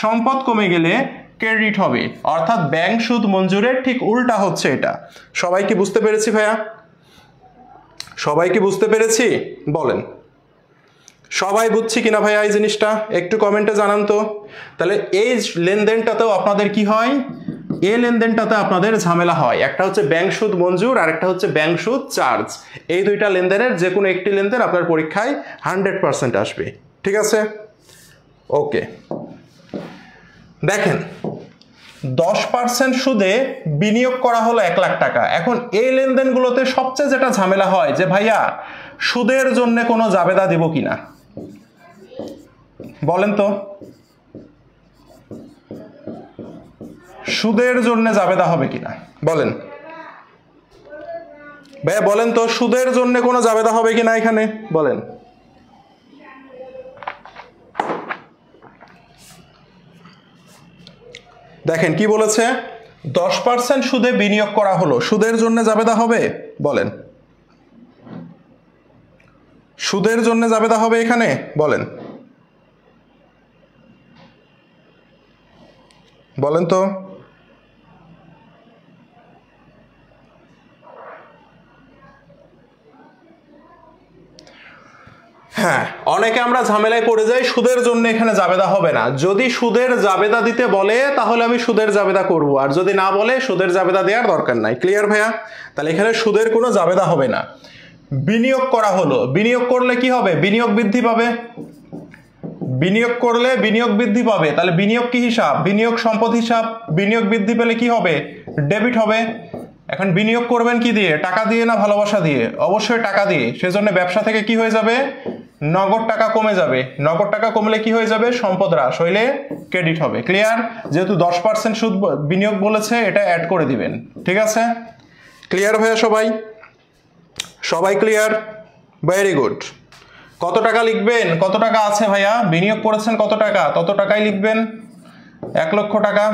Speaker 1: সম্পদ কমে গেলে ক্রেডিট হবে। অর্থাৎ ব্যাংক সুদ মঞ্জুরের ঠিক উল্টা হচ্ছে এটা। সবাই কি বুঝতে পেরেছি ভাইয়া? সবাই কি বুঝতে পেরেছি? বলেন সবাই বুঝছি কিনা ভাইয়া এই জিনিসটা? একটু কমেন্টে জানান তো। তাহলে এই লেনদেনটাতেও আপনাদের কি হয়? এই লেনদেনটাতে আপনাদের ঝামেলা হয়। একটা হচ্ছে ব্যাংক সুদ মঞ্জুর আর একটা হচ্ছে ব্যাংক সুদ চার্জ। এই দুইটা লেনদেনের যে কোনো একটি লেনদেন আপনার পরীক্ষায় 100% আসবে, ঠিক আছে? ওকে, দেখেন 10% সুদে বিনিয়োগ করা হলো 1 লাখ টাকা। এখন এই লেনদেনগুলোতে সবচেয়ে যেটা ঝামেলা হয় যে ভাইয়া সুদের জন্য কোনো জাবেদা দিব কিনা, বলেন তো? সুদের জন্য জাবেদা হবে কিনা বলেন ভাইয়া, বলেন তো সুদের জন্য কোনো জাবেদা হবে কিনা এখানে বলেন। দেখেন কি বলেছে, 10% সুদে বিনিয়োগ করা হলো, সুদের জন্য জাবেদা হবে? বলেন সুদের জন্য জাবেদা হবে এখানে? বলেন বলেন তো। হ্যাঁ, অনেকে আমরা ঝামেলায় পড়ে যাই, সুদের জন্য এখানে জাবেদা হবে না। যদি সুদের জাবেদা দিতে বলে তাহলে আমি সুদের জাবেদা করব, আর যদি না বলে সুদের জাবেদা দেওয়ার দরকার নাই। ক্লিয়ার ভাইয়া? তাহলে এখানে সুদের কোনো জাবেদা হবে না। বিনিয়োগ করা হলো, বিনিয়োগ করলে কি হবে? বিনিয়োগ বৃদ্ধি পাবে। বিনিয়োগ করলে বিনিয়োগ বৃদ্ধি পাবে, তাহলে বিনিয়োগ কি হিসাব? বিনিয়োগ সম্পদ হিসাব। বিনিয়োগ বৃদ্ধি পেলে কি হবে? ডেবিট হবে। এখন বিনিয়োগ করবেন কি দিয়ে? টাকা দিয়ে না ভালোবাসা দিয়ে? অবশ্যই টাকা দিয়ে। সেজন্য ব্যবসা থেকে কি হয়ে যাবে? নগদ টাকা কমে যাবে। নগদ টাকা কমলে কি হয়ে যাবে? সম্পদ হ্রাস হইলে ক্রেডিট হবে। ক্লিয়ার? যেহেতু 10% সুদ বিনিয়োগ বলেছে, এটা অ্যাড করে দিবেন, ঠিক আছে? ক্লিয়ার ভাইয়া সবাই? সবাই ক্লিয়ার? Very good. কত টাকা লিখবেন? কত টাকা আছে ভাইয়া? বিনিয়োগ করেছেন কত টাকা? তত টাকাই লিখবেন। 1 লক্ষ টাকা।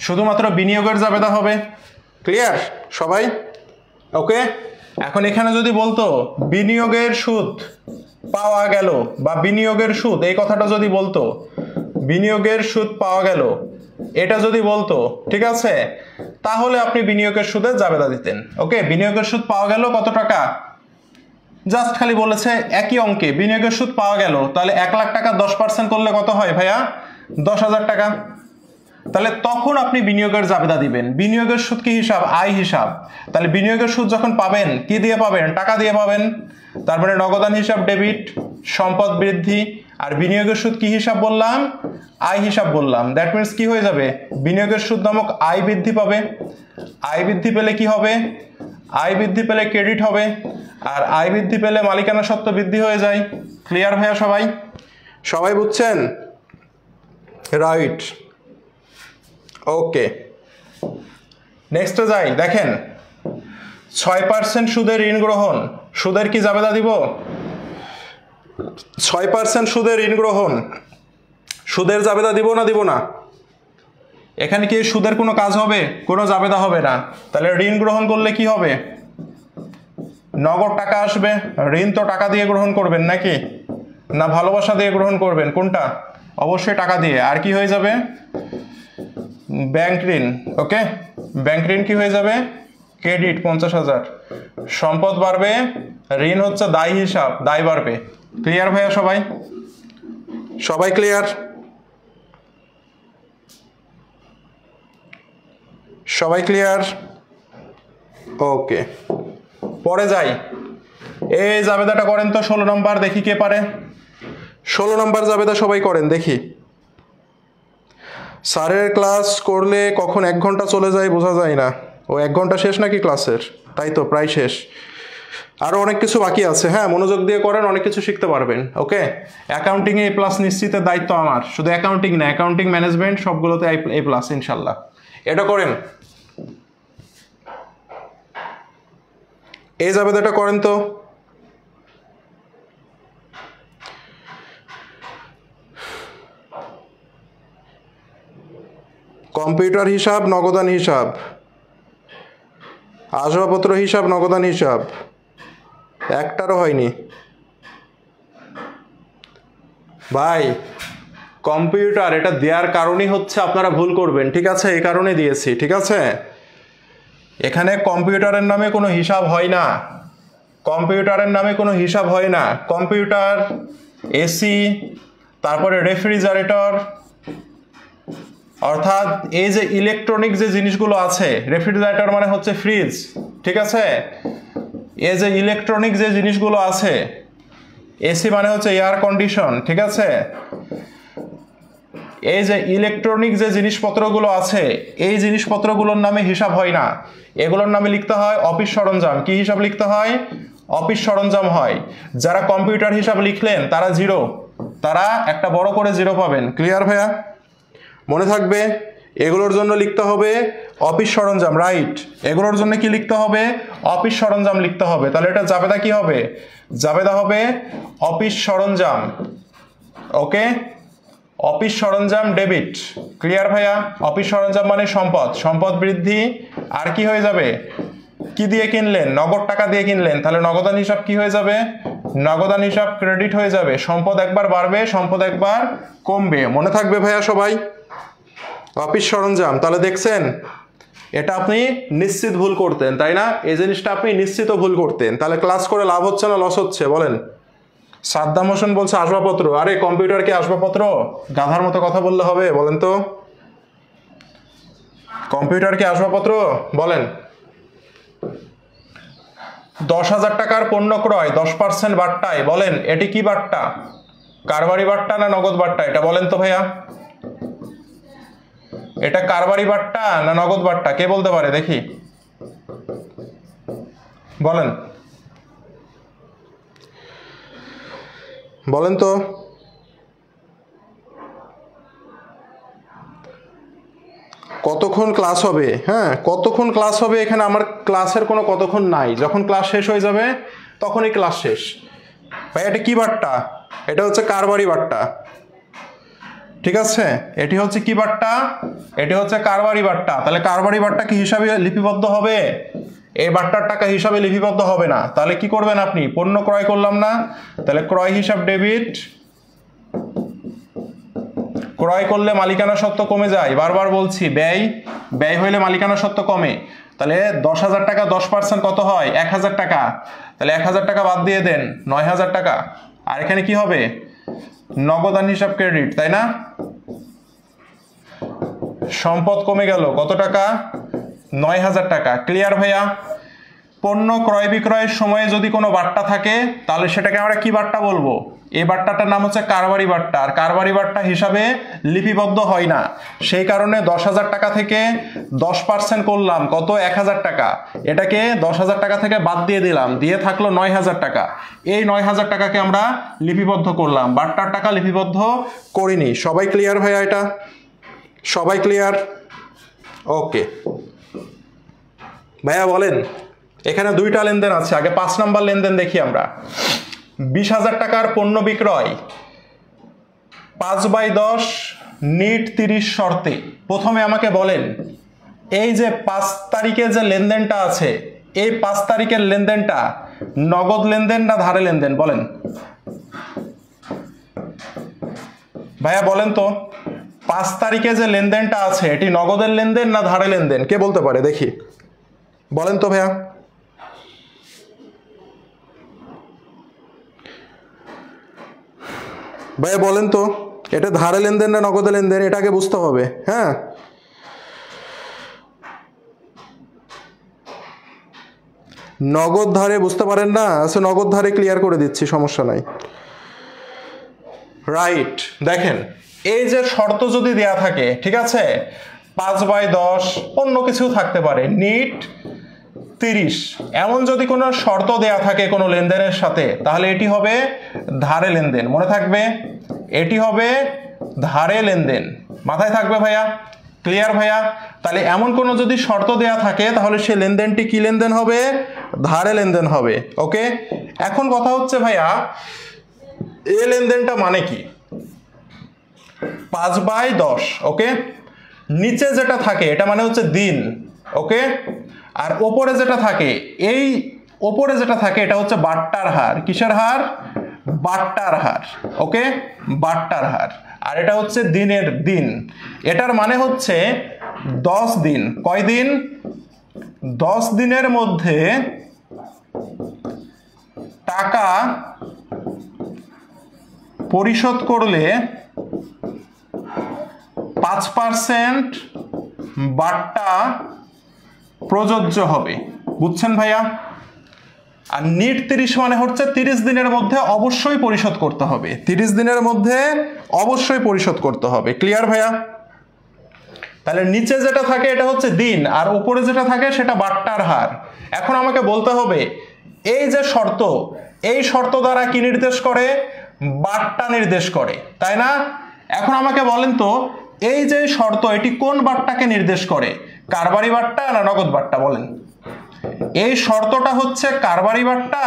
Speaker 1: শুধুমাত্র বিনিয়োগের জাবেদা হবে। ক্লিয়ার সবাই? ওকে, এখন এখানে যদি বলতো বিনিয়োগের সুদ পাওয়া গেল বা বিনিয়োগের সুদ, এই কথাটা যদি বলতো বিনিয়োগের সুদ পাওয়া গেল, এটা যদি বলতো, ঠিক আছে, তাহলে আপনি বিনিয়োগের সুদের জাবেদা দিতেন। ওকে, বিনিয়োগের সুদ পাওয়া গেল কত টাকা? জাস্ট খালি বলেছে একই অঙ্কে বিনিয়োগের সুদ পাওয়া গেল, তাহলে 1 লাখ টাকা 10% করলে কত হয় ভাইয়া? 10,000 টাকা। তাহলে তখন আপনি বিনিয়োগের জাবেদা দিবেন। বিনিয়োগের সুদ কি হিসাব? আয় হিসাব। তাহলে বিনিয়োগের সুদ যখন পাবেন কি দিয়ে পাবেন? টাকা দিয়ে পাবেন। তারপরে নগদান হিসাব ডেবিট, সম্পদ বৃদ্ধি। আর বিনিয়োগের সুদ কি হিসাব বললাম? আয় হিসাব বললাম। দ্যাট মিনস কি হয়ে যাবে? বিনিয়োগের সুদ নামক আয় বৃদ্ধি পাবে। আয় বৃদ্ধি পেলে কি হবে? আয় বৃদ্ধি পেলে ক্রেডিট হবে। আর আয় বৃদ্ধি পেলে মালিকানা সত্ত্ব বৃদ্ধি হয়ে যায়। ক্লিয়ার ভাইয়া সবাই? সবাই বুঝছেন? রাইট। ওকে, নেক্সটে যাই। দেখেন 6% সুদের ঋণ গ্রহণ, সুদের কি জাবেদা দিব? 6% সুদের ঋণ গ্রহণ, সুদের জাবেদা দিব না দিব না? এখানে কি সুদের কোনো কাজ হবে? কোনো জাবেদা হবে না। তাহলে ঋণ গ্রহণ করলে কি হবে? নগদ টাকা আসবে। ঋণ তো টাকা দিয়ে গ্রহণ করবেন নাকি? না ভালোবাসা দিয়ে গ্রহণ করবেন? কোনটা? অবশ্যই টাকা দিয়ে। আর কি হয়ে যাবে? ব্যাংক ঋণ, ওকে, ব্যাংক ঋণ কি হয়ে যাবে, ক্রেডিট 50,000, সম্পদ বাড়বে, ঋণ হচ্ছে দায় হিসাব, দায় বাড়বে। ক্লিয়ার ভাইয়া সবাই? সবাই ক্লিয়ার? সবাই ক্লিয়ার? ওকে, পরে যাই। এই জাবেদাটা করেন তো 16 নম্বর, দেখি কে পারে। 16 নম্বর জাবেদা সবাই করেন দেখি। স্যারের ক্লাস করলে কখন 1 ঘন্টা চলে যায় বোঝা যায় না। ও 1 ঘন্টা শেষ নাকি ক্লাসের? তাই তো, প্রায় শেষ। আরও অনেক কিছু বাকি আছে, হ্যাঁ মনোযোগ দিয়ে করেন, অনেক কিছু শিখতে পারবেন। ওকে, অ্যাকাউন্টিংয়ে A+ নিশ্চিতের দায়িত্ব আমার, শুধু অ্যাকাউন্টিং না, অ্যাকাউন্টিং ম্যানেজমেন্ট সবগুলোতে A+ ইনশাল্লাহ। এটা করেন, এই জাবেদাটা করেন তো। কম্পিউটার হিসাব, নগদান হিসাব, আসবাবপত্র হিসাব, নগদান হিসাব, একটারও হয়নি ভাই। কম্পিউটার এটা দেওয়ার কারণই হচ্ছে আপনারা ভুল করবেন, ঠিক আছে, এই কারণে দিয়েছি, ঠিক আছে। এখানে কম্পিউটারের নামে কোনো হিসাব হয় না, কম্পিউটারের নামে কোনো হিসাব হয় না। কম্পিউটার, এসি, তারপরে রেফ্রিজারেটর, অর্থাৎ এই যে ইলেকট্রনিক যে জিনিসগুলো আছে, রেফ্রিজারেটর মানে হচ্ছে ফ্রিজ, ঠিক আছে, এই যে ইলেকট্রনিক যে জিনিসগুলো আছে, এসি মানে হচ্ছে এয়ার কন্ডিশন, ঠিক আছে, এই যে ইলেকট্রনিক যে জিনিসপত্রগুলো আছে, এই জিনিসপত্রগুলোর নামে হিসাব হয় না, এগুলোর নামে লিখতে হয় অফিস সরঞ্জাম। কি হিসাব লিখতে হয়? অফিস সরঞ্জাম হয়। যারা কম্পিউটার হিসাব লিখলেন তারা 0, তারা একটা বড় করে 0 পাবেন। ক্লিয়ার ভাইয়া? মনে থাকবে, এগুলোর জন্য লিখতে হবে অফিস সরঞ্জাম, রাইট, এগুলোর জন্য কি লিখতে হবে? অফিস সরঞ্জাম লিখতে হবে। তাহলে এটা জাবেদা কি হবে? জাবেদা হবে অফিস সরঞ্জাম, ওকে, অফিস সরঞ্জাম ডেবিট। ক্লিয়ার ভাইয়া? অফিস সরঞ্জাম মানে সম্পদ, সম্পদ বৃদ্ধি, আর কি হয়ে যাবে? কি দিয়ে কিনলেন? নগদ টাকা দিয়ে কিনলেন, তাহলে নগদান হিসাব কি হয়ে যাবে? নগদান হিসাব ক্রেডিট হয়ে যাবে। সম্পদ একবার বাড়বে, সম্পদ একবার কমবে। মনে থাকবে ভাইয়া সবাই? অফিস সরঞ্জাম। তাহলে দেখছেন, এটা আপনি নিশ্চিত ভুল করতেন, তাই না? এই জিনিসটা আপনি নিশ্চিত ভুল করতেন। তাহলে ক্লাস করে লাভ হচ্ছে না লস হচ্ছে বলেন? সাদ্দাম হোসেন বলছে আসবাবপত্র। আরে কম্পিউটার কি আসবাবপত্র? গাধার মতো কথা বললে হবে? বলেন তো, কম্পিউটার কি আসবাবপত্র? বলেন। 10,000 টাকার পণ্য ক্রয় 10% বাট্টায়, বলেন এটি কি বাট্টা? কারবারি বাট্টা না নগদ বাট্টা? এটা বলেন তো ভাইয়া, এটা কারবারি বাট্টা না নগদ বাট্টা? কে বলতে পারে দেখি, বলেন, বলেন তো। কতক্ষণ ক্লাস হবে? হ্যাঁ, কতক্ষণ ক্লাস হবে? এখানে আমার ক্লাসের কোনো কতক্ষণ নাই, যখন ক্লাস শেষ হয়ে যাবে তখনই ক্লাস শেষ। ভাই এটা কি বাট্টা? এটা হচ্ছে কারবারি বাট্টা, ঠিক আছে। এটি হচ্ছে কি বাট্টা? এটি হচ্ছে কারবারি বাট্টা। তাহলে কারবারি বাট্টা কি হিসাবে লিপিবদ্ধ হবে? এই বাট্টার টাকা হিসাবে লিপিবদ্ধ হবে না। তাহলে কি করবেন আপনি? পণ্য ক্রয় করলাম না, তাহলে ক্রয় হিসাব ডেবিট। ক্রয় করলে মালিকানা সত্ত্ব কমে যায়, বারবার বলছি, ব্যয়, ব্যয় হইলে মালিকানা সত্ত্ব কমে। তাহলে 10,000 টাকা 10% কত হয়? 1,000 টাকা। তাহলে 1,000 টাকা বাদ দিয়ে দেন, 9,000 টাকা। আর এখানে কি হবে? নগদান হিসাব ক্রেডিট, তাই না? সম্পদ কমে গেল কত টাকা? 9,000 টাকা। ক্লিয়ার ভাইয়া? পণ্য ক্রয় বিক্রয়ের সময়ে যদি কোনো বাট্টা থাকে তাহলে সেটাকে আমরা কি বাট্টা বলবো? এই বাট্টাটার নাম হচ্ছে কারবারি বাট্টা। আর কারবারি বাট্টা হিসাবে লিপিবদ্ধ হয় না, সেই কারণে 10,000 টাকা থেকে 10% করলাম কত? 1,000 টাকা। এটাকে 10,000 টাকা থেকে বাদ দিয়ে দিলাম, দিয়ে থাকলো 9,000 টাকা। এই 9,000 টাকাকে আমরা লিপিবদ্ধ করলাম, বাট্টার টাকা লিপিবদ্ধ করিনি। সবাই ক্লিয়ার ভাইয়া? এটা সবাই ক্লিয়ার? ওকে ভাইয়া বলেন, এখানে 2টা লেনদেন আছে। আগে 5 নাম্বার লেনদেন দেখি আমরা। 20,000 টাকার পণ্য বিক্রয় 5/10 নিট 30 শর্তে। প্রথমে আমাকে বলেন, এই যে 5 তারিখে যে লেনদেনটা আছে, এই 5 তারিখের লেনদেনটা নগদ লেনদেন না ধারে লেনদেন? বলেন ভাইয়া, বলেন তো। 5 তারিখে যে লেনদেনটা আছে এটি নগদের লেনদেন না ধারে লেনদেন, কে বলতে পারে দেখি, বলেন তো ভাইয়া। ভাইয়া বলেন তো, এটা ধারে লেনদেন না নগদে লেনদেন, এটাকে বুঝতে হবে। হ্যাঁ, নগদ ধারে বুঝতে পারেন না, আচ্ছা নগদ ধারে ক্লিয়ার করে দিচ্ছি, সমস্যা নাই। রাইট, দেখেন এই যে শর্ত যদি দেয়া থাকে, ঠিক আছে, 5/10 অন্য কিছু থাকতে পারে, নিট 30, এমন যদি কোনো শর্ত দেয়া থাকে কোনো লেনদেনের সাথে, তাহলে এটি হবে ধারে লেনদেন, মনে থাকবে, এটি হবে ধারে লেনদেন, মাথায় থাকবে ভাইয়া, ক্লিয়ার ভাইয়া। তাহলে এমন কোনো যদি শর্ত দেয়া থাকে তাহলে সেই লেনদেনটি কি লেনদেন হবে, ধারে লেনদেন হবে। ওকে, এখন কথা হচ্ছে ভাইয়া এই লেনদেনটা মানে কি, 5/10, ওকে, নিচে যেটা থাকে এটা মানে হচ্ছে দিন, ওকে, আর ওপরে যেটা থাকে, এই ওপরে যেটা থাকে এটা হচ্ছে বাট্টার হার, কিসের হার, বাট্টার হার, ওকে, বাট্টার হার, আর এটা হচ্ছে দিনের দিন, এটার মানে হচ্ছে 10 দিন, কয় দিন, 10 দিনের মধ্যে টাকা পরিশোধ করলে 5% বাট্টা প্রযোজ্য হবে, বুঝছেন ভাইয়া। আর নিট 30 মানে হচ্ছে 30 দিনের মধ্যে অবশ্যই পরিশোধ করতে হবে, 30 দিনের মধ্যে অবশ্যই পরিশোধ করতে হবে, ক্লিয়ার ভাইয়া। তাহলে নিচে যেটা থাকে এটা হচ্ছে দিন, আর উপরে যেটা থাকে সেটা বাট্টার হার। এখন আমাকে বলতে হবে এই যে শর্ত, এই শর্ত দ্বারা কি নির্দেশ করে, বাট্টা নির্দেশ করে, তাই না। এখন আমাকে বলেন তো এই যে শর্ত এটি কোন বাট্টাকে নির্দেশ করে, কারবারি বাট্টা না নগদ বাট্টা, বলেন। এই শর্তটা হচ্ছে কারবারি বাট্টা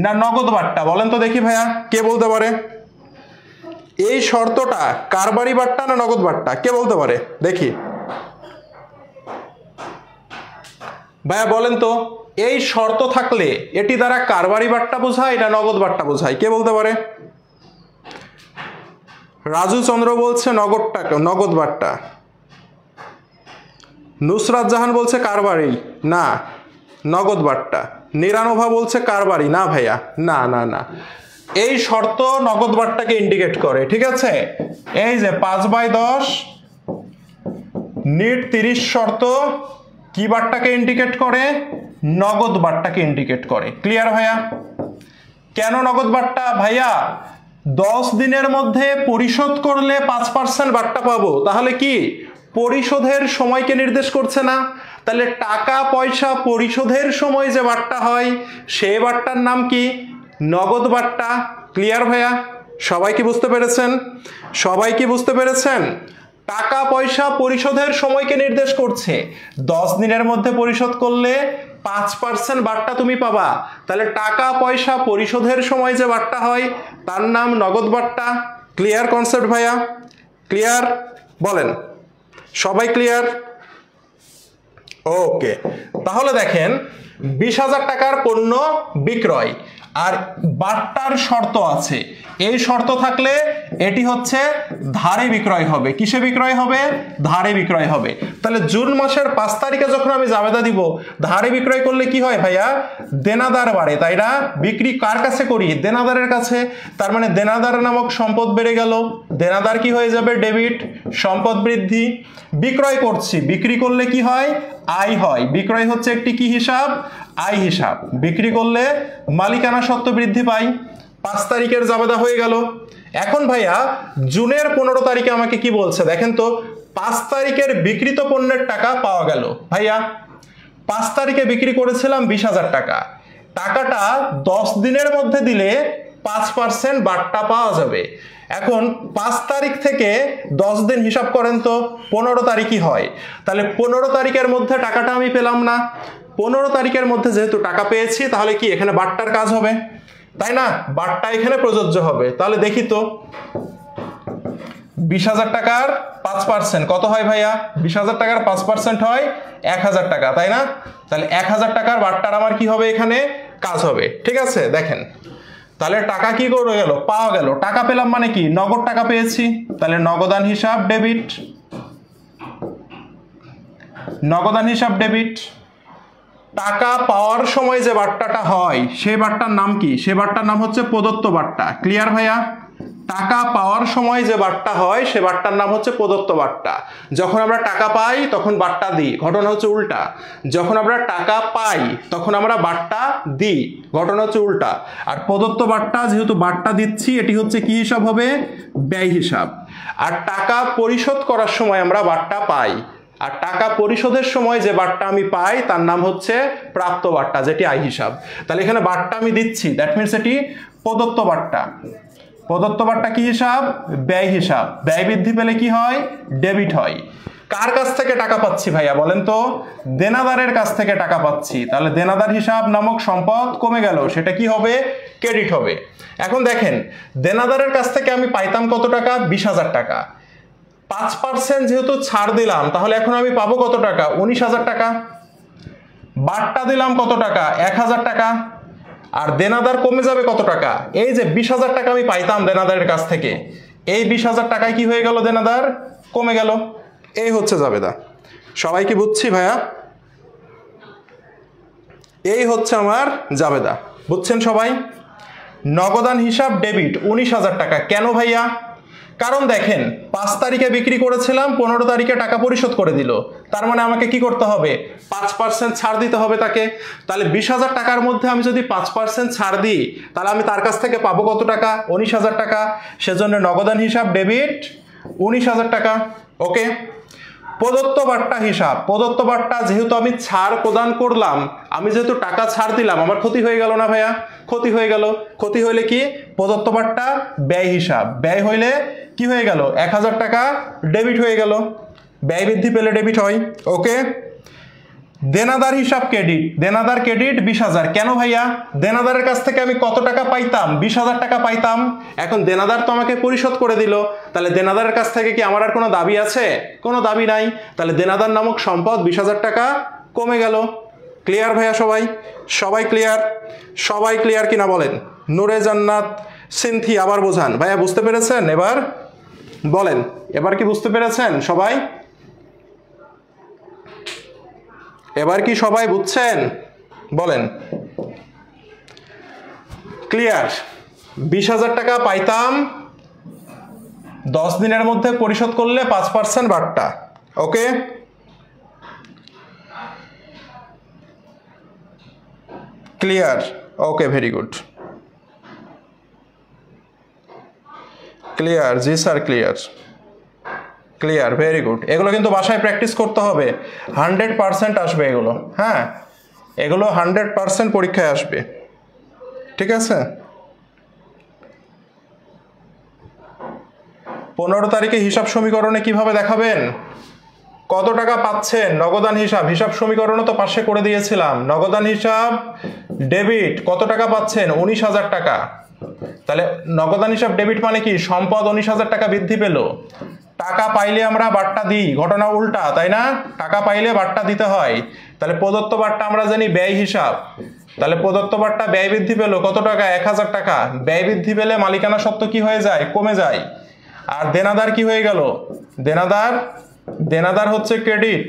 Speaker 1: না নগদ বাট্টা, বলেন তো দেখি ভাইয়া, কে বলতে পারে, এই শর্তটা কারবারি বাট্টা না নগদ বাট্টা, কে বলতে পারে দেখি ভাইয়া, বলেন তো এই শর্ত থাকলে এটি দ্বারা কারবারি বাট্টা বোঝায় না নগদ বাট্টা বোঝায়, কে বলতে পারে। রাজু চন্দ্র বলছে নগদ টাকা, নগদ বাট্টা। নুসরাত জাহান বলছে কারবারি, না নগদ বাট্টা। নিরানভা বলছে কারবারি, না ভাইয়া, না না না, এই শর্ত নগদ বাট্টাকে ইন্ডিকেট করে, ঠিক আছে। এই যে 5/10 নিট 30 শর্ত কি বাট্টাকে ইন্ডিকেট করে, নগদ বাট্টাকে ইন্ডিকেট করে, ক্লিয়ার ভাইয়া। কেন নগদ বাট্টা ভাইয়া, 10 দিনের মধ্যে পরিশোধ করলে 5% বাট্টা পাবো, তাহলে কি পরিশোধের সময়কে নির্দেশ করছে না, তাহলে টাকা পয়সা পরিশোধের সময় যে বাট্টা হয় সেই বাট্টার নাম কি, নগদ বাট্টা, ক্লিয়ার ভাইয়া। সবাই কি বুঝতে পেরেছেন, সবাই কি বুঝতে পেরেছেন, টাকা পয়সা পরিশোধের সময়কে নির্দেশ করছে, 10 দিনের মধ্যে পরিশোধ করলে 5% বাট্টা তুমি পাবা, তাহলে টাকা পয়সা পরিশোধের সময় যে বাট্টা হয় তার নাম নগদ বাট্টা, ক্লিয়ার কনসেপ্ট ভাইয়া, ক্লিয়ার, বলেন সবাই ক্লিয়ার। ওকে, তাহলে দেখেন 20,000 টাকার পণ্য বিক্রয় আর বাট্টার শর্ত আছে, এই শর্ত থাকলে এটি হচ্ছে ধারে বিক্রয় হবে, কিসে বিক্রয় হবে, ধারে বিক্রয় হবে। তাহলে জুন মাসের 5 তারিখে যখন আমি জাবেদা দিব, ধারে বিক্রয় করলে কি হয় ভাইয়া, দেনাদার বাড়ে, তাই না, বিক্রি কার কাছে করি, দেনাদারের কাছে, তার মানে দেনাদার নামক সম্পদ বেড়ে গেল, দেনাদার কি হয়ে যাবে, ডেবিট, সম্পদ বৃদ্ধি, বিক্রয় করছি, বিক্রি করলে কি হয়, আয় হয়, বিক্রয় হচ্ছে একটি কি হিসাব, আয় হিসাব, বিক্রি করলে মালিকানা সত্ত্ব বৃদ্ধি পাই। 5 তারিখের জাবেদা হয়ে গেল। এখন ভাইয়া জুনের 15 তারিখে আমাকে কি বলছে দেখেন তো, 5 তারিখের বিক্রিত পণ্যের টাকা পাওয়া গেল। ভাইয়া 5 তারিখে বিক্রি করেছিলাম 20,000 টাকা, টাকাটা 10 দিনের মধ্যে দিলে 5% বাট্টা পাওয়া যাবে। এখন 5 তারিখ থেকে 10 দিন হিসাব করেন তো 15 তারিখই হয়, তাহলে 15 তারিখের মধ্যে টাকাটা আমি পেলাম না, 15 তারিখের মধ্যে যেহেতু টাকা পেয়েছি তাহলে কি এখানে বাট্টার কাজ হবে, তাই না, বাট্টা এখানে প্রযোজ্য হবে। তাহলে দেখি তো 20,000 টাকার 5% কত হয় ভাইয়া, 20,000 টাকার 5% হয় 1,000 টাকা, তাই না, তাহলে 1,000 টাকার বাট্টার আমার কি হবে, এখানে কাজ হবে, ঠিক আছে। দেখেন তাহলে টাকা কি করে গেল, পাওয়া গেল। টাকা পেলাম মানে কি, নগদ টাকা পেয়েছি, তাহলে নগদান হিসাব ডেবিট, নগদান হিসাব ডেবিট। টাকা পাওয়ার সময় যে বার্তাটা হয় সেই বার্তার নাম কি, সে বার্তার নাম হচ্ছে প্রদত্ত বার্তা। ক্লিয়ার ভাইয়া? টাকা পাওয়ার সময় যে বার্তা হয় সে বার্তার নাম হচ্ছে প্রদত্ত বার্তা। যখন আমরা টাকা পাই তখন বার্তা দিই, ঘটনা হচ্ছে উল্টা। যখন আমরা টাকা পাই তখন আমরা বার্তা দিই, ঘটনা হচ্ছে উল্টা। আর প্রদত্ত বার্তা, যেহেতু বার্তা দিচ্ছি, এটি হচ্ছে কি হিসাব হবে, ব্যয় হিসাব। আর টাকা পরিশোধ করার সময় আমরা বার্তা পাই, আর টাকা পরিশোধের সময় যে বার্তা আমি পাই তার নাম হচ্ছে প্রাপ্ত বার্তা, যেটি আয় হিসাব। তাহলে এখানে বার্তা আমি দিচ্ছি, দ্যাট মিনস এটি প্রদত্ত বার্তা। প্রদত্ত বার্তা কি হিসাব, ব্যয় হিসাব। ব্যয় বৃদ্ধি পেলে কি হয়, ডেবিট হয়। কার কাছ থেকে টাকা পাচ্ছি ভাইয়া বলেন তো, দেনাদারের কাছ থেকে টাকা পাচ্ছি, তাহলে দেনাদার হিসাব নামক সম্পদ কমে গেল, সেটা কি হবে, ক্রেডিট হবে। এখন দেখেন, দেনাদারের কাছ থেকে আমি পাইতাম কত টাকা, 20,000 টাকা। 5% যেহেতু ছাড় দিলাম, তাহলে এখন আমি পাবো কত টাকা, 19,000 টাকা। বার্তা দিলাম কত টাকা, 1,000 টাকা। আর দেনাদার কমে যাবে কত টাকা, এই যে 20,000 টাকা আমি পাইতাম দেনাদারের কাছ থেকে, এই 20,000 টাকায় কি হয়ে গেল, দেনাদার কমে গেল। এই হচ্ছে জাবেদা। সবাই কি বুঝছি ভাইয়া? এই হচ্ছে আমার জাবেদা, বুঝছেন সবাই? নগদান হিসাব ডেবিট 19,000 টাকা। কেন ভাইয়া? কারণ দেখেন, 5 তারিখে বিক্রি করেছিলাম, 15 তারিখে টাকা পরিশোধ করে দিল, তার মানে আমাকে কি করতে হবে, 5% ছাড় দিতে হবে তাকে। তাহলে 20,000 টাকার মধ্যে আমি যদি 5% ছাড় দিই, তাহলে আমি তার কাছ থেকে পাবো কত টাকা, 19,000 টাকা। সেজন্য নগদান হিসাব ডেবিট 19,000 টাকা। ওকে। প্রদত্ত বার্তা হিসাব, প্রদত্ত বার্তা যেহেতু আমি ছাড় প্রদান করলাম, আমি যেহেতু টাকা ছাড় দিলাম, আমার ক্ষতি হয়ে গেল না ভাইয়া, ক্ষতি হয়ে গেল। ক্ষতি হইলে কি, প্রদত্ত বার্তা ব্যয় হিসাব, ব্যয় হইলে কি হয়ে গেল, 1,000 টাকা ডেবিট হয়ে গেল। ব্যয় বৃদ্ধি পেলে ডেবিট হয়। ওকে। দেনাদার হিসাব ক্রেডিট, দেনাদার ক্রেডিট 20,000। কেন ভাইয়া? দেনাদারের কাছ থেকে আমি কত টাকা পাইতাম, 20,000 টাকা পাইতাম। এখন দেনাদার তো আমাকে পরিশোধ করে দিল, তাহলে দেনাদারের কাছ থেকে কি আমার আর কোনো দাবি আছে, কোনো দাবি নাই। তাহলে দেনাদার নামক সম্পদ 20,000 টাকা কমে গেল। ক্লিয়ার ভাইয়া? সবাই সবাই ক্লিয়ার? সবাই ক্লিয়ার কিনা বলেন? নূরে জান্নাত সিনথি আবার বোঝান। ভাইয়া বুঝতে পেরেছেন? এবার বলেন, এবার কি বুঝতে পেরেছেন সবাই? এবার কি সবাই বুঝছেন? বলেন। ক্লিয়ার? 20,000 টাকা পাইতাম, 10 দিনের মধ্যে পরিশোধ করলে 5% বার্তা। Okay. Clear? Okay, very good. Clear? জি sir, clear. Clear, very good. এগুলো কিন্তু বাসায় প্র্যাকটিস করতে হবে, 100% আসবে এগুলো। হ্যাঁ, এগুলো 100% পরীক্ষায় আসবে, ঠিক আছে? 15 তারিখে হিসাব সমীকরণে কিভাবে দেখাবেন, কত টাকা পাচ্ছেন, নগদান হিসাব, হিসাব সমীকরণও তো পাশে করে দিয়েছিলাম। নগদান হিসাব ডেবিট, কত টাকা পাচ্ছেন, 19,000 টাকা। তাহলে নগদান হিসাব ডেবিট মানে কি, সম্পদ 19,000 টাকা বৃদ্ধি পেল। টাকা পাইলে আমরা বার্তা দিই, ঘটনা উল্টা, তাই না? টাকা পাইলে বার্তা দিতে হয়। তাহলে প্রদত্ত বার্তা আমরা জানি ব্যয় হিসাব, তাহলে প্রদত্ত বার্তা ব্যয় বৃদ্ধি পেল কত টাকা, 1,000 টাকা। ব্যয় বৃদ্ধি পেলে মালিকানা সত্ত্ব কি হয়ে যায়, কমে যায়। আর দেনাদার কি হয়ে গেল, দেনাদার, দেনাদার হচ্ছে ক্রেডিট।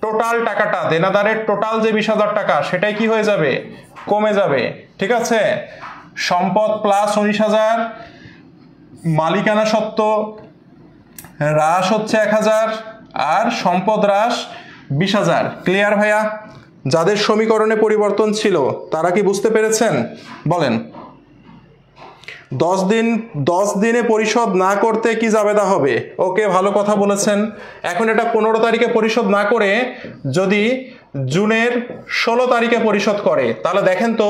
Speaker 1: টোটাল টাকাটা, দেনাদারের টোটাল যে 20,000 টাকা, সেটাই কি হয়ে যাবে, কমে যাবে। ঠিক আছে? সম্পদ প্লাস 19,000, মালিকানা সত্ত্ব হ্রাস হচ্ছে 1,000, আর সম্পদ হ্রাস 20,000। ক্লিয়ার ভাইয়া? যাদের সমীকরণে পরিবর্তন ছিল তারা কি বুঝতে পেরেছেন? বলেন। 10 দিনে পরিশোধ না করতে কি জাবেদা হবে? ওকে, ভালো কথা বলেছেন। এখন এটা 15 তারিখে পরিশোধ না করে যদি জুনের 16 তারিখে পরিশোধ করে, তাহলে দেখেন তো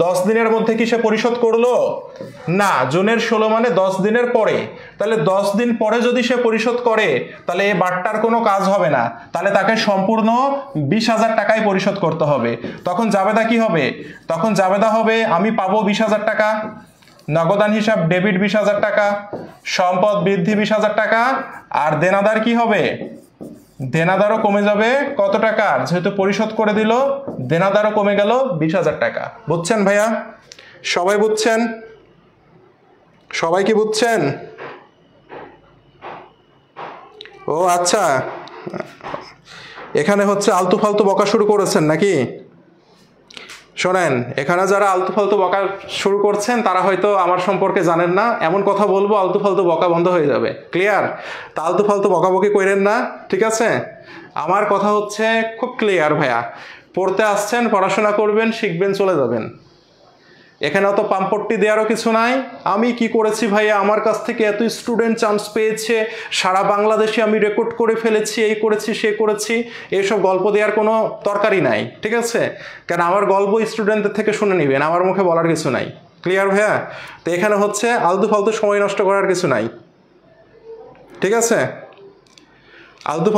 Speaker 1: 10 দিনের মধ্যে কি সে পরিশোধ করলো? না, জুনের 16 মানে 10 দিনের পরে। তাহলে 10 দিন পরে যদি সে পরিশোধ করে, তাহলে এই বার্তার কোনো কাজ হবে না, তাহলে তাকে সম্পূর্ণ 20,000 টাকায় পরিশোধ করতে হবে। তখন জাবেদা কি হবে? তখন জাবেদা হবে আমি পাবো 20,000 টাকা, নগদান হিসাব ডেবিট 20,000 টাকা, সম্পদ বৃদ্ধি 20,000 টাকা, আর দেনাদার কি হবে, দেনাদারও কমে যাবে কত টাকা, যেহেতু পরিশোধ করে দিল, দেনাদারও কমে গেল 20,000 টাকা। বুঝছেন ভাইয়া? সবাই বুঝছেন? সবাই কি বুঝছেন? ও আচ্ছা, এখানে হচ্ছে আলতু ফালতু বকা শুরু করেছেন নাকি? শোনেন, এখানে যারা আলতু ফালতু বকা শুরু করছেন তারা হয়তো আমার সম্পর্কে জানেন না। এমন কথা বলবো আলতু ফালতু বকা বন্ধ হয়ে যাবে। ক্লিয়ার? তা আলতু ফালতু বকাবকি করেন না, ঠিক আছে? আমার কথা হচ্ছে খুব ক্লিয়ার ভাইয়া। পড়তে আসছেন, পড়াশোনা করবেন, শিখবেন, চলে যাবেন। এখানে অত পাম্পট্টি দেওয়ারও কিছু নাই। আমি কি করেছি ভাইয়া, আমার কাছ থেকে এত স্টুডেন্ট চান্স পেয়েছে, সারা বাংলাদেশে আমি রেকর্ড করে ফেলেছি, এই করেছি সে করেছি, এইসব গল্প দেওয়ার কোনো দরকারই নাই, ঠিক আছে? কারণ আমার গল্প স্টুডেন্টদের থেকে শুনে নেবেন, আমার মুখে বলার কিছু নাই। ক্লিয়ার ভাইয়া? তো এখানে হচ্ছে আলতু ফালতু সময় নষ্ট করার কিছু নাই, ঠিক আছে? আলতু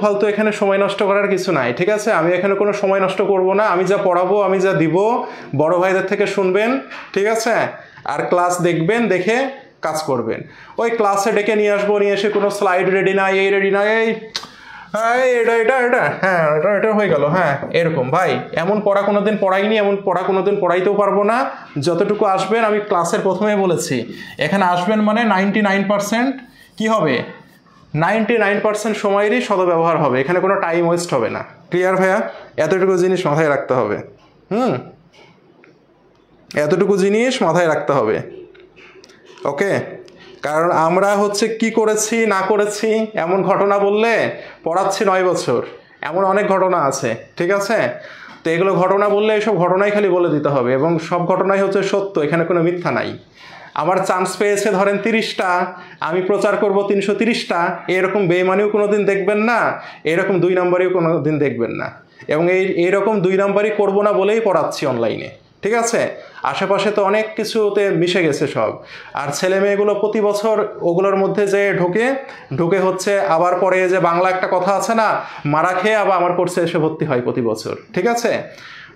Speaker 1: ফালতু এখানে সময় নষ্ট করার কিছু নাই, ঠিক আছে? আমি এখানে কোনো সময় নষ্ট করব না। আমি যা পড়াবো, আমি যা দিব, বড় ভাইদের থেকে শুনবেন, ঠিক আছে? আর ক্লাস দেখবেন, দেখে কাজ করবেন। ওই ক্লাসে ডেকে নিয়ে আসবো, নিয়ে এসে কোনো স্লাইড রেডি নাই, এই রেডি নাই, এই এটা হয়ে গেল, হ্যাঁ এরকম। ভাই এমন পড়া কোনোদিন পড়াইনি, এমন পড়া কোনোদিন পড়াইতেও পারবো না। যতটুকু আসবেন, আমি ক্লাসের প্রথমেই বলেছি, এখানে আসবেন মানে 99% কি হবে, 99% সময়েরই সদ্ব্যবহার হবে। এখানে কোনো টাইম ওয়েস্ট হবে না। ক্লিয়ার ভাইয়া? এতটুকু জিনিস মাথায় রাখতে হবে। এতটুকু জিনিস মাথায় রাখতে হবে, ওকে? কারণ আমরা হচ্ছে কি করেছি না করেছি এমন ঘটনা বললে পড়াচ্ছি 9 বছর, এমন অনেক ঘটনা আছে, ঠিক আছে? তো এগুলো ঘটনা বললে এসব ঘটনাই খালি বলে দিতে হবে, এবং সব ঘটনাই হচ্ছে সত্য, এখানে কোনো মিথ্যা নাই। আমার চান্স পেয়েছে ধরেন 30টা, আমি প্রচার করব 330টা, এরকম বেইমানিও কোনোদিন দেখবেন না, এরকম 2 নম্বরেও কোনোদিন দেখবেন না। এবং এইরকম 2 নম্বরই করবো না বলেই পড়াচ্ছি অনলাইনে, ঠিক আছে? আশেপাশে তো অনেক কিছুতে মিশে গেছে সব। আর ছেলে মেয়েগুলো প্রতি বছর ওগুলোর মধ্যে যে ঢুকে হচ্ছে আবার পরে যে বাংলা একটা কথা আছে না, মারা খেয়ে আবার আমার কোর্সে এসে ভর্তি হয় প্রতি বছর, ঠিক আছে?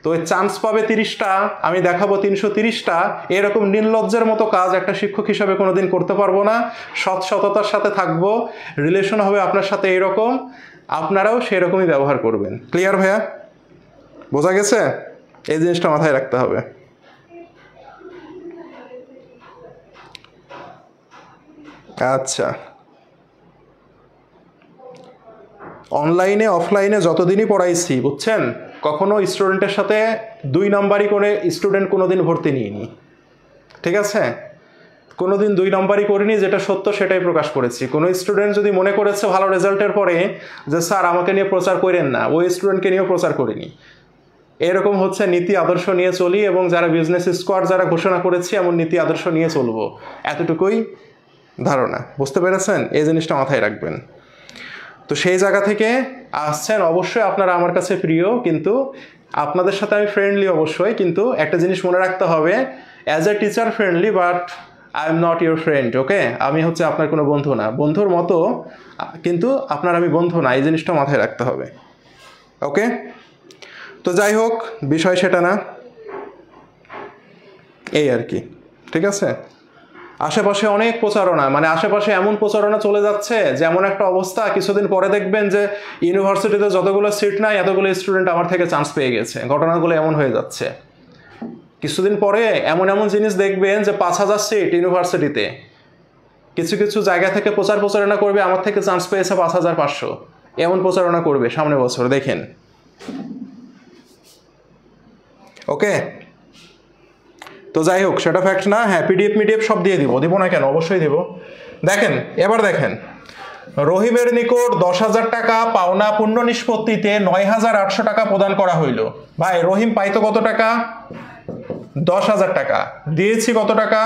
Speaker 1: তো ওই চান্স পাবে 30টা, আমি দেখাবো 330টা। এরকম নির্লজ্জের মতো কাজ একটা শিক্ষক হিসাবে কোনোদিন করতে পারবো না। সততার সাথে থাকবো, রিলেশন হবে আপনার সাথে এরকম, আপনারাও সেরকমই ব্যবহার করবেন। ক্লিয়ার ভাইয়া? বোঝা গেছে? এই জিনিসটা মাথায় রাখতে হবে। আচ্ছা, অনলাইনে অফলাইনে যতদিনই পড়াইছি, বুঝছেন, কখনো স্টুডেন্টের সাথে 2 নম্বরই করে স্টুডেন্ট কোনোদিন ভর্তি নিইনি, ঠিক আছে? কোনোদিন 2 নম্বরই করিনি, যেটা সত্য সেটাই প্রকাশ করেছি। কোনো স্টুডেন্ট যদি মনে করেছে ভালো রেজাল্টের পরে যে স্যার আমাকে নিয়ে প্রচার করেন না, ওই স্টুডেন্টকে নিয়েও প্রচার করিনি। এরকম হচ্ছে নীতি আদর্শ নিয়ে চলি, এবং যারা বিজনেস স্কোয়াড যারা ঘোষণা করেছি এমন নীতি আদর্শ নিয়ে চলবো, এতটুকুই ধারণা। বুঝতে পেরেছেন? এই জিনিসটা মাথায় রাখবেন। তো সেই জায়গা থেকে আসছেন, অবশ্যই আপনারা আমার কাছে প্রিয়, কিন্তু আপনাদের সাথে আমি ফ্রেন্ডলি অবশ্যই, কিন্তু একটা জিনিস মনে রাখতে হবে, as a teacher friendly, but I am not your friend, okay? আমি হচ্ছে আপনার কোনো বন্ধু না, বন্ধুর মতো, কিন্তু আপনার আমি বন্ধু না, এই জিনিসটা মাথায় রাখতে হবে, ওকে? তো যাই হোক, বিষয় সেটা না, এই আর কি, ঠিক আছে? আশেপাশে অনেক প্রচারণা, মানে আশেপাশে এমন প্রচারণা চলে যাচ্ছে, যেমন একটা অবস্থা, কিছুদিন পরে দেখবেন যে ইউনিভার্সিটিতে যতগুলো সিট নাই এতগুলো স্টুডেন্ট আমার থেকে চান্স পেয়ে গেছে। ঘটনাগুলো এমন হয়ে যাচ্ছে। কিছুদিন পরে এমন জিনিস দেখবেন যে 5000 সিট ইউনিভার্সিটিতে, কিছু কিছু জায়গা থেকে প্রচারণা করবে আমার থেকে চান্স পেয়েছে 5500, এমন প্রচারণা করবে সামনে বছর, দেখেন, ওকে? তো যাই হোক, সেটা ফ্যাক্ট না। হ্যাঁ, পিডিএফ সব দিয়ে দিব না কেন, অবশ্যই দিব। দেখেন, এবার দেখেন, রহিমের নিকট 10,000 টাকা পাওনা পূর্ণ নিষ্পত্তিতে 9,800 টাকা প্রদান করা হইল। ভাই রহিম পাইতো কত টাকা? 10,000 টাকা। দিয়েছি কত টাকা?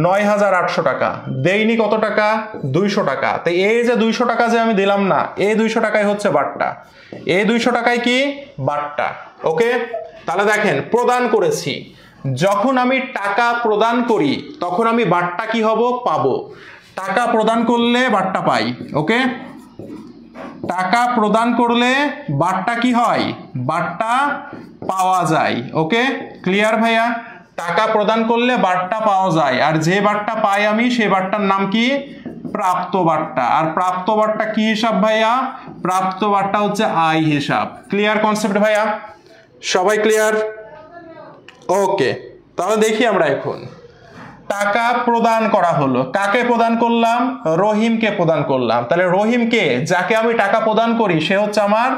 Speaker 1: 9,800 টাকা। দেইনি কত টাকা? 200 টাকা। তো এই যে 200 টাকা যে আমি দিলাম না, এই 200 টাকাই হচ্ছে বাট্টা। এই 200 টাকায় কি? বাট্টা, ওকে? তাহলে দেখেন, প্রদান করেছি, যখন আমি টাকা প্রদান করি তখন আমি বাট্টা কি হব? পাবো। টাকা প্রদান করলে বাট্টা পাই, ওকে? টাকা প্রদান করলে বাট্টা কি হয়? বাট্টা পাওয়া যায়, ওকে? ক্লিয়ার ভাইয়া? টাকা প্রদান করলে বাট্টা পাওয়া যায়, আর যে বাট্টা পাই আমি সেই বাট্টার নাম কি? প্রাপ্ত বাট্টা। আর প্রাপ্ত বাট্টা কি হিসাব ভাইয়া? প্রাপ্ত বাট্টা হচ্ছে আয় হিসাব। ক্লিয়ার কনসেপ্ট ভাইয়া? সবাই ক্লিয়ার? ওকে, তাহলে দেখি আমরা এখন টাকা প্রদান করা হলো, কাকে প্রদান করলাম? রহিমকে প্রদান করলাম। তাহলে রহিমকে, যাকে আমি টাকা প্রদান করি, সে হচ্ছে আমার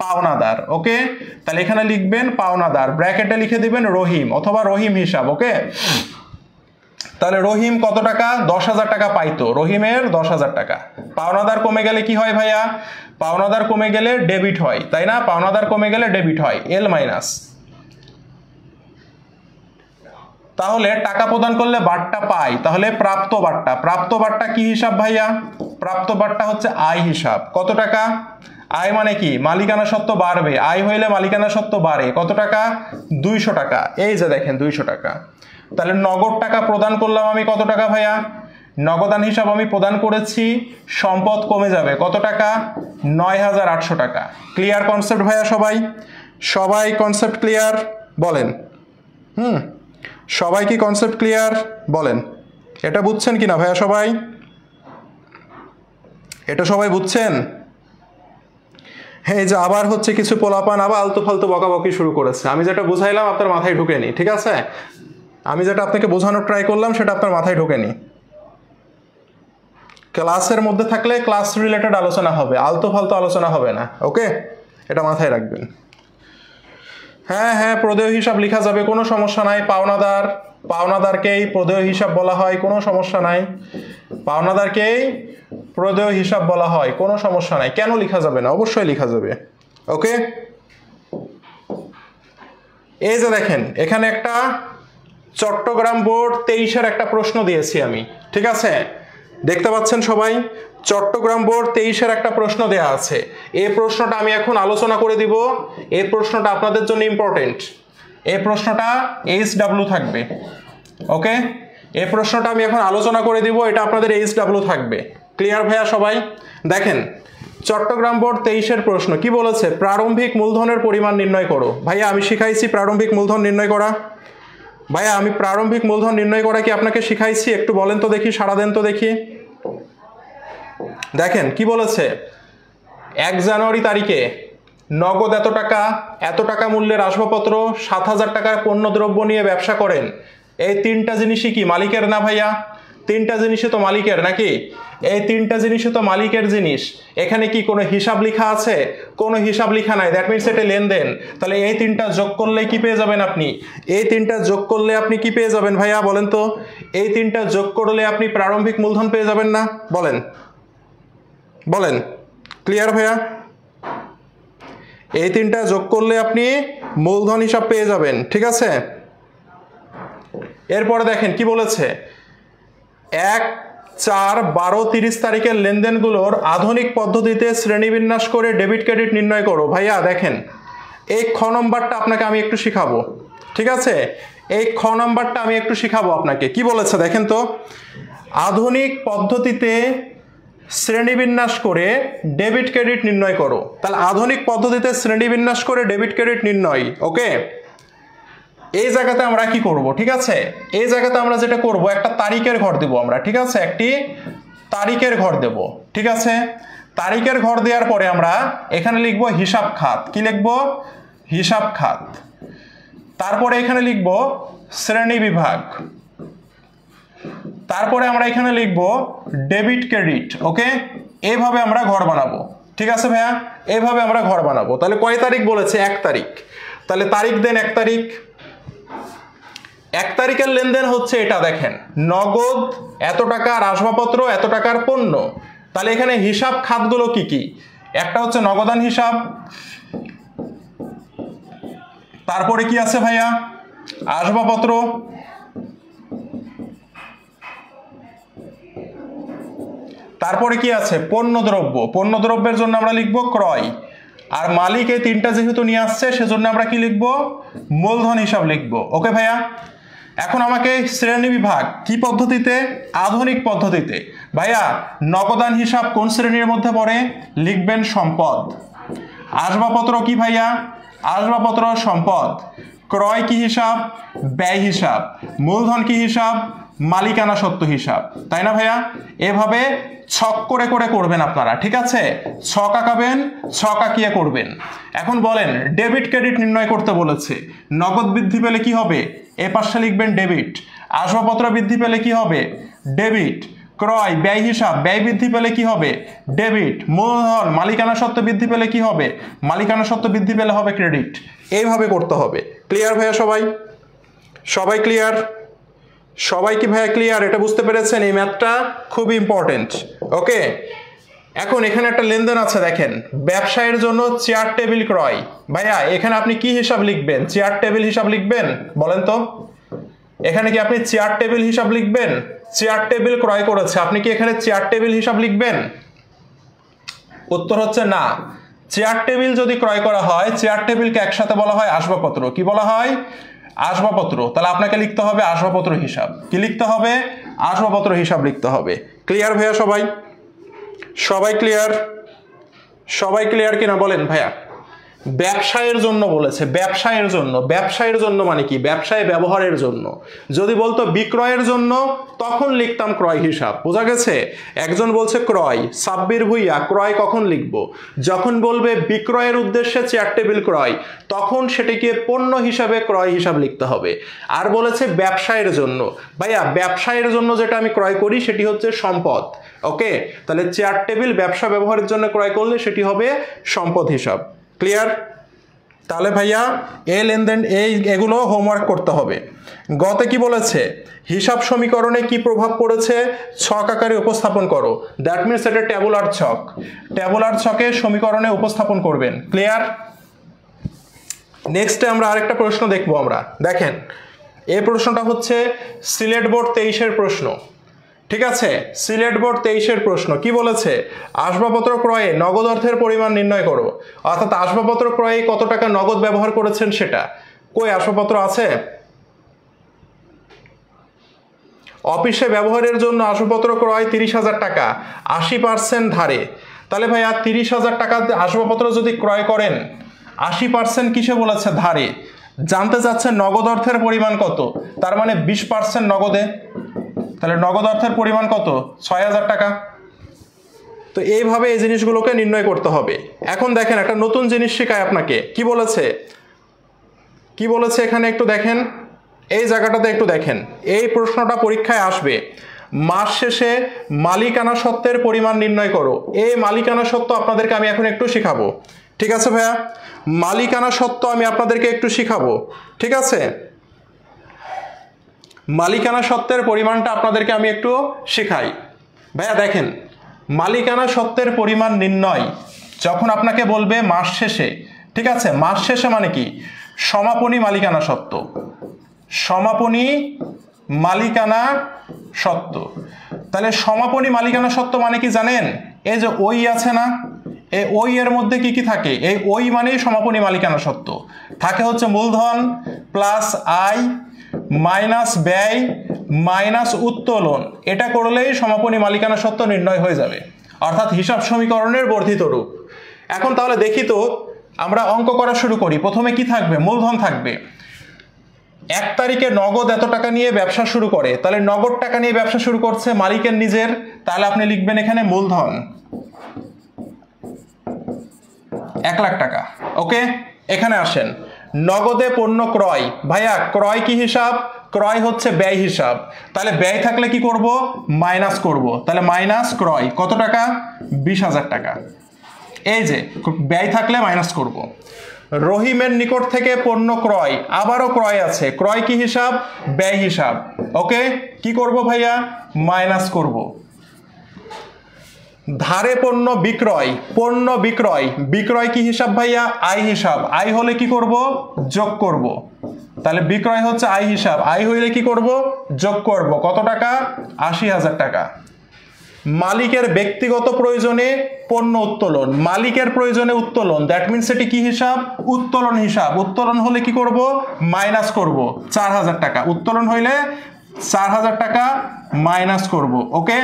Speaker 1: পাওনাদার। ওকে, তাহলে এখানে লিখবেন পাওনাদার, ব্র্যাকেটে লিখে দিবেন রহিম অথবা রহিম হিসাব। ওকে, তাহলে রহিম কত টাকা? 10,000 টাকা পাইতো, রহিমের 10,000 টাকা। পাওনাদার কমে গেলে কি হয় ভাইয়া? পাওনাদার কমে গেলে ডেবিট হয়, তাই না? পাওনাদার কমে গেলে ডেবিট হয়, এল মাইনাস। তাহলে টাকা প্রদান করলে বারটা পাই, তাহলে প্রাপ্ত বারটা, প্রাপ্ত বারটা কি হিসাব ভাইয়া? প্রাপ্ত বারটা হচ্ছে আয় হিসাব। কত টাকা? আয় মানে কি? মালিকানা সত্ত্ব বাড়বে, আয় হইলে মালিকানা সত্ত্ব বাড়ে। কত টাকা? 200 টাকা। এই যে দেখেন 200 টাকা। তাহলে নগদ টাকা প্রদান করলাম আমি কত টাকা ভাইয়া? নগদান হিসাব আমি প্রদান করেছি, সম্পদ কমে যাবে কত টাকা? 9,800 টাকা। ক্লিয়ার কনসেপ্ট ভাইয়া? সবাই সবাই কনসেপ্ট ক্লিয়ার বলেন? সবাই কি কনসেপ্ট ক্লিয়ার বলেন? এটা বুঝছেন কিনা ভাইয়া সবাই? এটা সবাই বুঝছেন? হ্যাঁ, এই যে আবার হচ্ছে কিছু পোলাপান আবার আলতু ফালতু বকাবকি শুরু করেছে। আমি যেটা বুঝাইলাম আপনার মাথায় ঢুকেনি, ঠিক আছে? আমি যেটা আপনাকে বোঝানোর ট্রাই করলাম সেটা আপনার মাথায় ঢোকেনি। ক্লাসের মধ্যে থাকলে ক্লাস রিলেটেড আলোচনা হবে, আলতু ফালতু আলোচনা হবে না। ওকে, এটা মাথায় রাখবেন। হ্যাঁ হ্যাঁ, প্রদেয় হিসাব লেখা যাবে, কোনো সমস্যা নাই। পাওনাদার, পাওনাদারকেই প্রদেয় হিসাব বলা হয়, কোনো সমস্যা নাই। পাওনাদারকেই প্রদেয় হিসাব বলা হয়, কোনো সমস্যা নাই। কেন লেখা যাবে না? অবশ্যই লেখা যাবে। ওকে, এই যে দেখেন এখানে একটা চট্টগ্রাম বোর্ড 23-এর একটা প্রশ্ন দিয়েছি আমি, ঠিক আছে? দেখতে পাচ্ছেন সবাই? চট্টগ্রাম বোর্ড 23-এর একটা প্রশ্ন দেয়া আছে। এই প্রশ্নটা আমি এখন আলোচনা করে দিব। এই প্রশ্নটা আপনাদের জন্য ইম্পর্টেন্ট। এই প্রশ্নটা HW থাকবে। ওকে, এই প্রশ্নটা আমি এখন আলোচনা করে দিব, এটা আপনাদের HW থাকবে। ক্লিয়ার ভাইয়া সবাই? দেখেন চট্টগ্রাম বোর্ড 23-এর প্রশ্ন কি বলেছে? প্রারম্ভিক মূলধনের পরিমাণ নির্ণয় করো। ভাইয়া আমি শিখাইছি প্রারম্ভিক মূলধন নির্ণয় করা? ভাইয়া আমি প্রারম্ভিক মূলধন নির্ণয় করা কি আপনাকে শিখাইছি? একটু বলেন তো দেখি, সাড়া দেন তো দেখি। দেখেন কি বলেছে, 1 জানুয়ারি তারিখে নগদ এত টাকা মূল্যের আসবাবপত্র, 7,000 টাকার পণ্য দ্রব্য নিয়ে ব্যবসা করেন। এই তিনটা জিনিসই কি মালিকের না ভাইয়া? তিনটা জিনিসই তো মালিকের নাকি? এই তিনটা জিনিসই তো মালিকের জিনিস। এখানে কি কোনো হিসাব লেখা আছে? কোনো হিসাব লেখা নাই, দ্যাট মিনস এটা লেনদেন। তাহলে এই তিনটা যোগ করলে কি পেয়ে যাবেন আপনি? এই তিনটা যোগ করলে আপনি কি পেয়ে যাবেন ভাইয়া বলেন তো? এই তিনটা যোগ করলে আপনি প্রারম্ভিক মূলধন পেয়ে যাবেন না? বলেন বলেন, ক্লিয়ার ভাইয়া? এই তিনটা যোগ করলে আপনি মূলধন হিসাব পেয়ে যাবেন, ঠিক আছে? এরপরে দেখেন কি বলেছে, 1, 4, 12, 30 তারিখের লেনদেনগুলোর আধুনিক পদ্ধতিতে শ্রেণীবিন্যাস করে ডেবিট ক্রেডিট নির্ণয় করো। ভাইয়া দেখেন এই খ নম্বরটা আপনাকে আমি একটু শিখাবো, ঠিক আছে? এই খ নম্বরটা আমি একটু শিখাবো আপনাকে। কি বলেছে দেখেন তো, আধুনিক পদ্ধতিতে শ্রেণীবিন্যাস করে ডেবিট ক্রেডিট নির্ণয় করো। তাহলে আধুনিক পদ্ধতিতে শ্রেণীবিন্যাস করে ডেবিট ক্রেডিট নির্ণয়। ওকে, এই জায়গাতে আমরা কি করব? ঠিক আছে, এই জায়গাতে আমরা যেটা করব, একটা তারিখের ঘর দেব আমরা, ঠিক আছে? একটি তারিখের ঘর দেব, ঠিক আছে? তারিখের ঘর দেওয়ার পরে আমরা এখানে লিখব হিসাব খাত। কি লিখব? হিসাব খাত। তারপরে এখানে লিখব শ্রেণী বিভাগ। তারপরে আমরা এখানে লিখব ডেবিট ক্রেডিট। ওকে, এইভাবে আমরা ঘর বানাবো, ঠিক আছে ভাইয়া? এইভাবে আমরা ঘর বানাবো। তাহলে কয় তারিখ বলেছে? 1 তারিখ। তাহলে তারিখ দেন 1 তারিখ। 1 তারিখের লেনদেন হচ্ছে এটা, দেখেন নগদ এত টাকার আসবাবপত্র, এত টাকার পণ্য। তাহলে এখানে হিসাব খাতগুলো কি কি? একটা হচ্ছে নগদান হিসাব, তারপরে কি আছে ভাইয়া? আসবাবপত্র, তারপরে কি আছে? পণ্যদ্রব্য। পণ্যদ্রব্যের জন্য আমরা লিখব ক্রয়। আর মালিক এই তিনটা যেহেতু নিয়ে আসছে সেজন্য আমরা কি লিখব? মূলধন হিসাব লিখব। ওকে ভাইয়া, এখন আমাকে শ্রেণী বিভাগ কি পদ্ধতিতে? আধুনিক পদ্ধতিতে। ভাইয়া নগদান হিসাব কোন শ্রেণীর মধ্যে পড়ে? লিখবেন সম্পদ। আসবাবপত্র কি ভাইয়া? আসবাবপত্র সম্পদ। ক্রয় কি হিসাব? ব্যয় হিসাব। মূলধন কি হিসাব? মালিকানা সত্ত্ব হিসাব, তাই না ভাইয়া? এভাবে ছক করে করে করবেন আপনারা, ঠিক আছে? ছক আঁকাবেন, ছক আঁকিয়ে করবেন। এখন বলেন ডেবিট ক্রেডিট নির্ণয় করতে বলেছে, নগদ বৃদ্ধি পেলে কি হবে? এই পাশে লিখবেন ডেবিট। আসবাবপত্র বৃদ্ধি পেলে কি হবে? ডেবিট। ক্রয় ব্যয় হিসাব, ব্যয় বৃদ্ধি পেলে কি হবে? ডেবিট। মূলধন মালিকানা সত্ত্ব বৃদ্ধি পেলে কি হবে? মালিকানা সত্ত্ব বৃদ্ধি পেলে হবে ক্রেডিট। এইভাবে করতে হবে। ক্লিয়ার ভাইয়া সবাই? সবাই ক্লিয়ার? সবাই কি ভাইয়া ক্লিয়ার? এটা বুঝতে পেরেছেন? এই ম্যাথটা খুব ইম্পর্টেন্ট। ওকে, এখন এখানে একটা লেনদেন আছে দেখেন, ব্যবসায়ের জন্য চেয়ার টেবিল ক্রয়। ভাইয়া এখানে আপনি কি হিসাব লিখবেন? চেয়ার টেবিল হিসাব লিখবেন? বলেন তো, এখানে কি আপনি চেয়ার টেবিল হিসাব লিখবেন? চেয়ার টেবিল ক্রয় করেছে, আপনি কি এখানে চেয়ার টেবিল হিসাব লিখবেন? উত্তর হচ্ছে না। চেয়ার টেবিল যদি ক্রয় করা হয়, চেয়ার টেবিলকে একসাথে বলা হয় আসবাবপত্র। কি বলা হয়? আসবাবপত্র। তাহলে আপনাকে লিখতে হবে আসবাবপত্র হিসাব। কি লিখতে হবে? আসবাবপত্র হিসাব লিখতে হবে। ক্লিয়ার ভাইয়া সবাই? সবাই ক্লিয়ার? সবাই ক্লিয়ার কিনা বলেন ভাইয়া? ব্যবসায়ের জন্য বলেছে, ব্যবসায়ের জন্য। ব্যবসায়ের জন্য মানে কি? ব্যবসায় ব্যবহারের জন্য। যদি বলতো বিক্রয়ের জন্য, তখন লিখতাম ক্রয় হিসাব। বোঝা গেছে? একজন বলছে ক্রয়, সাব্বির ভুইয়া ক্রয় কখন লিখব? যখন বলবে বিক্রয়ের উদ্দেশ্যে চেয়ার টেবিল ক্রয়, তখন সেটিকে পণ্য হিসাবে ক্রয় হিসাব লিখতে হবে। আর বলেছে ব্যবসায়ের জন্য, ভাইয়া ব্যবসায়ের জন্য যেটা আমি ক্রয় করি সেটি হচ্ছে সম্পদ। ওকে, তাহলে চেয়ার টেবিল ব্যবসা ব্যবহারের জন্য ক্রয় করলে সেটি হবে সম্পদ হিসাব। ক্লিয়ার? তাহলে ভাইয়া এই লেনদেন এগুলো হোমওয়ার্ক করতে হবে। গতে কি বলেছে? হিসাব সমীকরণে কি প্রভাব পড়েছে ছক আকারে উপস্থাপন করো। দ্যাট মিনস এটা ট্যাবুলার ছক। ট্যাবুলার ছকে সমীকরণে উপস্থাপন করবেন। ক্লিয়ার? নেক্সটে আমরা আরেকটা প্রশ্ন দেখবো আমরা। দেখেন, এই প্রশ্নটা হচ্ছে সিলেট বোর্ড 23-এর প্রশ্ন। ঠিক আছে, সিলেট বোর্ড 23-এর প্রশ্ন। কি বলেছে? আসবাবপত্র ক্রয়ে নগদ অর্থের পরিমাণ নির্ণয় করো। অর্থাৎ আসবাবপত্র ক্রয়ে কত টাকা নগদ ব্যবহার করেছেন সেটা। কই আসবাবপত্র আছে? অফিসে ব্যবহারের জন্য আসবাবপত্র ক্রয় 30,000 টাকা, 80% ধারে। তাহলে ভাইয়া 30,000 টাকা আসবাবপত্র যদি ক্রয় করেন, 80% কিসে বলেছে? ধারে। জানতে চাচ্ছে নগদ অর্থের পরিমাণ কত, তার মানে 20% নগদে। তাহলে নগদ অর্থের পরিমাণ কত? 6,000 টাকা। তো এইভাবে এই জিনিসগুলোকে নির্ণয় করতে হবে। এখন দেখেন একটা নতুন জিনিস শেখায় আপনাকে। কি বলেছে? কি বলেছে এখানে একটু দেখেন, এই জায়গাটাতে একটু দেখেন। এই প্রশ্নটা পরীক্ষায় আসবে। মাস শেষে মালিকানা সত্ত্বের পরিমাণ নির্ণয় করো। এই মালিকানা সত্ত্ব আপনাদেরকে আমি এখন একটু শিখাবো। ঠিক আছে ভাইয়া? মালিকানা সত্ত্ব আমি আপনাদেরকে একটু শিখাবো। ঠিক আছে, মালিকানা সত্ত্বের পরিমাণটা আপনাদেরকে আমি একটু শেখাই। ভাইয়া দেখেন, মালিকানা সত্ত্বের পরিমাণ নির্ণয় যখন আপনাকে বলবে মাস শেষে, ঠিক আছে, মাস শেষে মানে কি? সমাপনী মালিকানা সত্ত্ব। সমাপনী মালিকানা সত্ত্ব। তাহলে সমাপনী মালিকানা সত্ত্ব মানে কি জানেন? এই যে ওই আছে না, এই ওই এর মধ্যে কি কি থাকে? এই ওই মানেই সমাপনী মালিকানা সত্ত্ব। থাকে হচ্ছে মূলধন প্লাস আয় মাইনাস ব্যয় মাইনাস উত্তোলন। এটা করলেই সমাপনী মালিকানা সত্ত্ব নির্ণয় হয়ে যাবে, অর্থাৎ হিসাব সমীকরণের বর্ধিত রূপ। এখন তাহলে দেখি তো, আমরা অঙ্ক করা শুরু করি। প্রথমে কি থাকবে? মূলধন থাকবে। 1 তারিখে নগদ এত টাকা নিয়ে ব্যবসা শুরু করে, তাহলে নগদ টাকা নিয়ে ব্যবসা শুরু করছে মালিকের নিজের, তাহলে আপনি লিখবেন এখানে মূলধন 1 লাখ টাকা। ওকে, এখানে আসেন, নগদে পণ্য ক্রয়। ভাইয়া ক্রয় কি হিসাব? ক্রয় হচ্ছে ব্যয় হিসাব। তাহলে ব্যয় থাকলে কি করব? মাইনাস করব। তাহলে মাইনাস ক্রয় কত টাকা? 20,000 টাকা। এই যে ব্যয় থাকলে মাইনাস করব। রহিমের নিকট থেকে পণ্য ক্রয়, আবারও ক্রয় আছে। ক্রয় কি হিসাব? ব্যয় হিসাব। ওকে, কি করব ভাইয়া? মাইনাস করব। ধারে পণ্য বিক্রয়, পণ্য বিক্রয়, বিক্রয় কি হিসাব ভাইয়া? আয় হিসাব। আয় হলে কি করব? যোগ করব। তাহলে বিক্রয় হচ্ছে আয় হিসাব, আয় হইলে কি করব? যোগ করব। কত টাকা? 80,000 টাকা। মালিকের ব্যক্তিগত প্রয়োজনে পণ্য উত্তোলন, মালিকের প্রয়োজনে উত্তোলন, দ্যাট মিনস এটি কি হিসাব? উত্তোলন হিসাব। উত্তোলন হলে কি করব? মাইনাস করব 4,000 টাকা। উত্তোলন হইলে 4,000 টাকা মাইনাস করব। ওকে,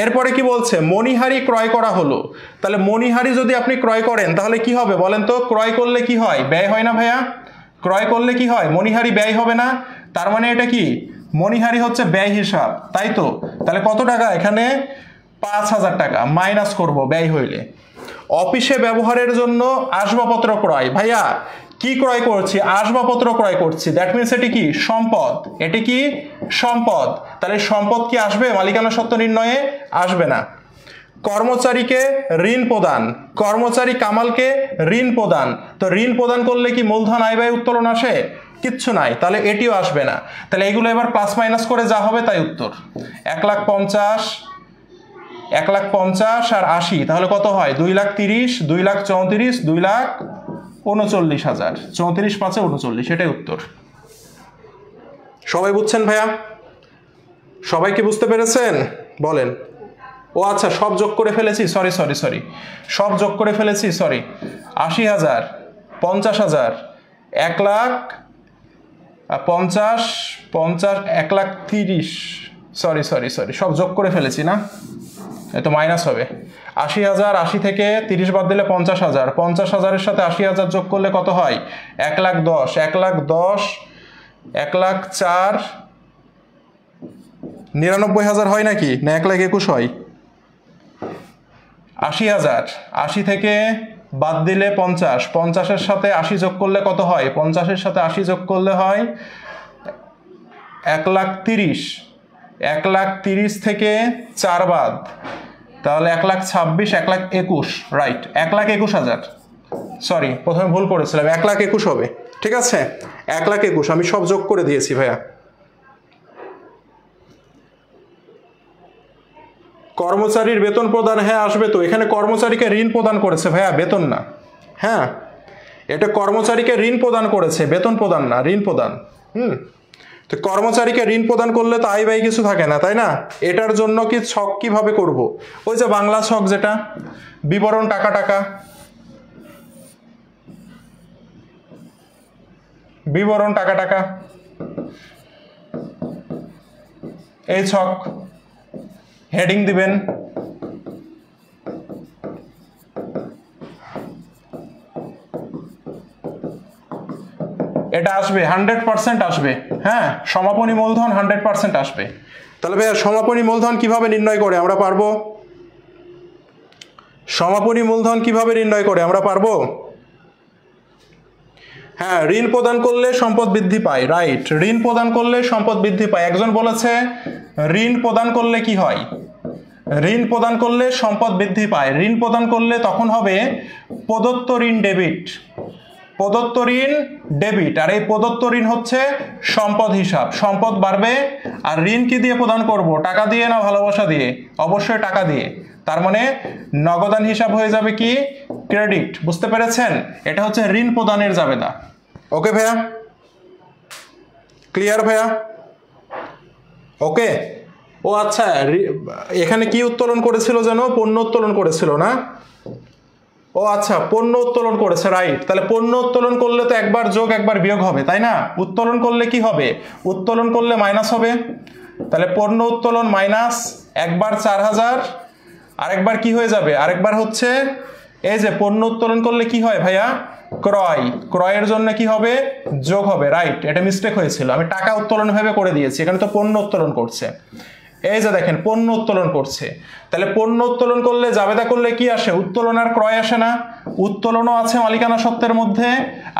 Speaker 1: এরপরে কি বলছে? মণিহারি ক্রয় করা হলো। তাহলে মণিহারি যদি আপনি ক্রয় করেন তাহলে কি হবে বলেন তো? ক্রয় করলে কি হয়? ব্যয় হয় না ভাইয়া? ক্রয় করলে কি হয়? মণিহারি ব্যয় হবে না? তার মানে এটা কি? মণিহারি হচ্ছে ব্যয় হিসাব, তাই তো? তাহলে কত টাকা? এখানে 5,000 টাকা মাইনাস করব ব্যয় হইলে। অফিসে ব্যবহারের জন্য আসবাবপত্র ক্রয়। ভাইয়া কি ক্রয় করছি? আসবাবপত্র ক্রয় করছি, দ্যাট মিনস এটি কি সম্পদ, এটি কি সম্পদ। তাহলে সম্পদ কি আসবে মালিকানা সত্ত্ব নির্ণয়ে? আসবে না। কর্মচারীকে ঋণ প্রদান, কর্মচারী কামালকে ঋণ প্রদান, তো ঋণ প্রদান করলে কি মূলধন আয় ব্যয় উত্তোলন আসে? কিচ্ছু নাই, তাহলে এটিও আসবে না। তাহলে এগুলো এবার প্লাস মাইনাস করে যা হবে তাই উত্তর। 1,50,000, 1,50,000 আর 80, তাহলে কত হয়? 2,30,000, 2,34,000, 2,39,000, 34 5 39, এটাই উত্তর। সবাই বুঝছেন ভাইয়া? সবাই কি বুঝতে পেরেছেন? বলেন। ও আচ্ছা, সব যোগ করে ফেলেছি, সরি, সব যোগ করে ফেলেছি, সরি। 80,000, 50,000, 1,50,000, 1,30,000, সরি, সব যোগ করে ফেলেছি না, এত মাইনাস হবে। 80,000, 80 থেকে 30 বাদ দিলে 50,000, 50,000-এর সাথে 80,000 যোগ করলে কত হয়? 1,10,000, 1,10,000, 1,04,000, 99,000 হয় নাকি? না 1,21,000 হয়? 80,000, 80 থেকে বাদ দিলে 50, 50-এর সাথে 80 যোগ করলে কত হয়? 50-এর সাথে 80 যোগ করলে হয় 1,30,000, 1,30,000 থেকে 4 বাদ, তাহলে 1,26,000, 1,21,000, রাইট, 1,21,000, সরি প্রথমে ভুল করেছিলাম, 1,21,000 হবে, ঠিক আছে? 1,21,000 আমি সব যোগ করে দিয়েছি ভাইয়া। কর্মচারীর বেতন প্রদান, হ্যাঁ আসবে তো, এখানে কর্মচারীকে ঋণ প্রদান করেছে ভাইয়া, বেতন না। হ্যাঁ, এটা কর্মচারীকে ঋণ প্রদান করেছে, বেতন প্রদান না, ঋণ প্রদান। তো কর্মচারীকে ঋণ প্রদান করলে তো আয় ব্যয় কিছু থাকে না, তাই না? এটার জন্য কি ছক কিভাবে করব? ওই যে বাংলা ছক, যেটা বিবরণ টাকা টাকা, বিবরণ টাকা টাকা, এই ছক, হেডিং দিবেন, এটা আসবে 100% আসবে। হ্যাঁ, সমাপনী মূলধন 100% আসবে। তাহলে ভাইয়া সমাপনী মূলধন কিভাবে নির্ণয় করে আমরা পারবো? সমাপনী মূলধন কিভাবে নির্ণয় করে আমরা পারবো? হ্যাঁ, ঋণ প্রদান করলে সম্পদ বৃদ্ধি পায়, রাইট, ঋণ প্রদান করলে সম্পদ বৃদ্ধি পায়। একজন বলেছে ঋণ প্রদান করলে কি হয়? ঋণ প্রদান করলে সম্পদ বৃদ্ধি পায়। ঋণ প্রদান করলে তখন হবে প্রদত্ত ঋণ ডেবিট, প্রদত্ত ঋণ ডেবিট, আর এই প্রদত্ত ঋণ হচ্ছে সম্পদ হিসাব, সম্পদ বাড়বে। আর ঋণ কি দিয়ে প্রদান করব? টাকা দিয়ে না ভালোবাসা দিয়ে? অবশ্যই টাকা দিয়ে। তার মানে নগদান হিসাব হয়ে যাবে কি? ক্রেডিট। বুঝতে পেরেছেন? এটা হচ্ছে ঋণ প্রদানের জাবেদা। ওকে ভাইয়া, ক্লিয়ার ভাইয়া? ওকে। ও আচ্ছা, এখানে কি উত্তোলন করেছিল যেন? পণ্য উত্তোলন করেছিল না? ও আচ্ছা, পণ্য উত্তোলন করেছে, রাইট। তাহলে পণ্য উত্তোলন করলে তো একবার যোগ একবার বিয়োগ হবে, তাই না? উত্তোলন করলে কি হবে? উত্তোলন করলে মাইনাস হবে। তাহলে পণ্য উত্তোলন মাইনাস, একবার 4,000, আরেকবার কি হয়ে যাবে? আরেকবার হচ্ছে এই যে পণ্য উত্তোলন করলে কি হয় ভাইয়া? ক্রয়, ক্রয়ের জন্য কি হবে? যোগ হবে, রাইট। এটা মিস্টেক হয়েছিল, আমি টাকা উত্তোলন ভাবে করে দিয়েছি, এখানে তো পণ্য উত্তোলন করছে। এই যে দেখেন পণ্য উত্তোলন করছে, তাহলে পণ্য উত্তোলন করলে জাবেদা করলে কি আসে? উত্তোলন আর ক্রয় আসে না? উত্তোলনও আছে মালিকানা সত্ত্বের মধ্যে,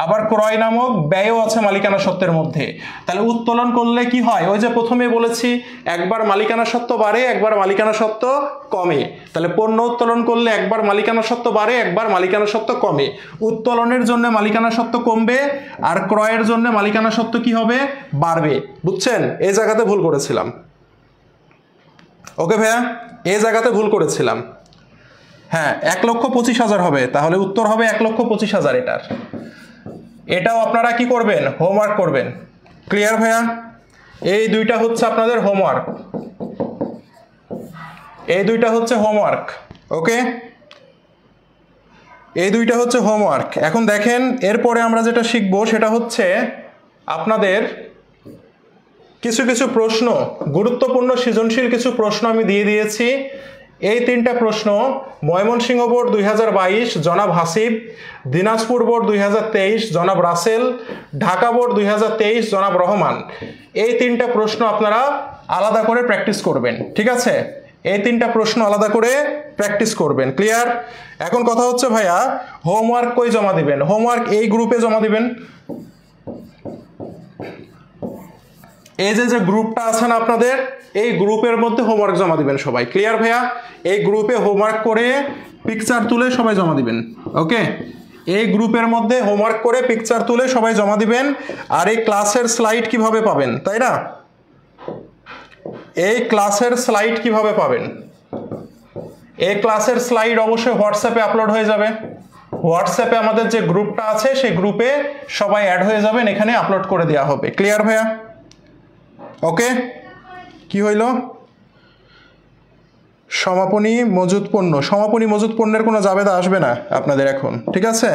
Speaker 1: আবার ক্রয় নামক ব্যয়ও আছে মালিকানা সত্ত্বের মধ্যে। তাহলে উত্তোলন করলে কি হয়? ওই যে প্রথমে বলেছি, একবার মালিকানা সত্ত্ব বাড়ে, একবার মালিকানা সত্ত্ব কমে। তাহলে পণ্য উত্তোলন করলে একবার মালিকানা সত্ত্ব বাড়ে, একবার মালিকানা সত্ত্ব কমে। উত্তোলনের জন্য মালিকানা সত্ত্ব কমবে, আর ক্রয়ের জন্য মালিকানা সত্ত্ব কি হবে? বাড়বে। বুঝছেন? এই জায়গাতে ভুল করেছিলাম। ওকে ভাইয়া, এই জায়গাতে ভুল করেছিলাম। হ্যাঁ, 1,25,000 হবে, তাহলে উত্তর হবে 1,25,000 এটার। এটাও আপনারা কি করবেন? হোমওয়ার্ক করবেন। ক্লিয়ার ভাইয়া? এই দুইটা হচ্ছে আপনাদের হোমওয়ার্ক, এই দুইটা হচ্ছে হোমওয়ার্ক। ওকে, এই দুইটা হচ্ছে হোমওয়ার্ক। এখন দেখেন, এরপরে আমরা যেটা শিখবো সেটা হচ্ছে আপনাদের কিছু কিছু প্রশ্ন, গুরুত্বপূর্ণ সৃজনশীল কিছু প্রশ্ন আমি দিয়ে দিয়েছি। এই 3টা প্রশ্ন ময়মনসিংহ বোর্ড 2022 জনাব হাসিব, দিনাজপুর বোর্ড 2023 জনাব রাসেল, ঢাকা বোর্ড 2023 জনাব রহমান। এই 3টা প্রশ্ন আপনারা আলাদা করে প্র্যাকটিস করবেন, ঠিক আছে? এই 3টা প্রশ্ন আলাদা করে প্র্যাকটিস করবেন। ক্লিয়ার? এখন কথা হচ্ছে ভাইয়া হোমওয়ার্ক কই জমা দিবেন? হোমওয়ার্ক এই গ্রুপে জমা দিবেন। এই যে গ্রুপটা আছে না আপনাদের, এই গ্রুপের মধ্যে হোমওয়ার্ক জমা দিবেন সবাই। ক্লিয়ার ভাইয়া? এই গ্রুপে হোমওয়ার্ক করে পিকচার তুলে সবাই জমা দিবেন। ওকে, এই গ্রুপের মধ্যে হোমওয়ার্ক করে পিকচার তুলে সবাই জমা দিবেন। আর এই ক্লাসের স্লাইড কিভাবে পাবেন, তাই না? এই ক্লাসের স্লাইড কিভাবে পাবেন? এই ক্লাসের স্লাইড অবশ্যই হোয়াটসঅ্যাপে আপলোড হয়ে যাবে। হোয়াটসঅ্যাপে আমাদের যে গ্রুপটা আছে সেই গ্রুপে সবাই অ্যাড হয়ে যাবেন, এখানে আপলোড করে দেওয়া হবে। ক্লিয়ার ভাইয়া? ওকে, কি হইল? সমাপনী মজুদ পণ্য, সমাপনী মজুদ পণ্যের কোনো জাবেদা আসবে না আপনাদের এখন, ঠিক আছে?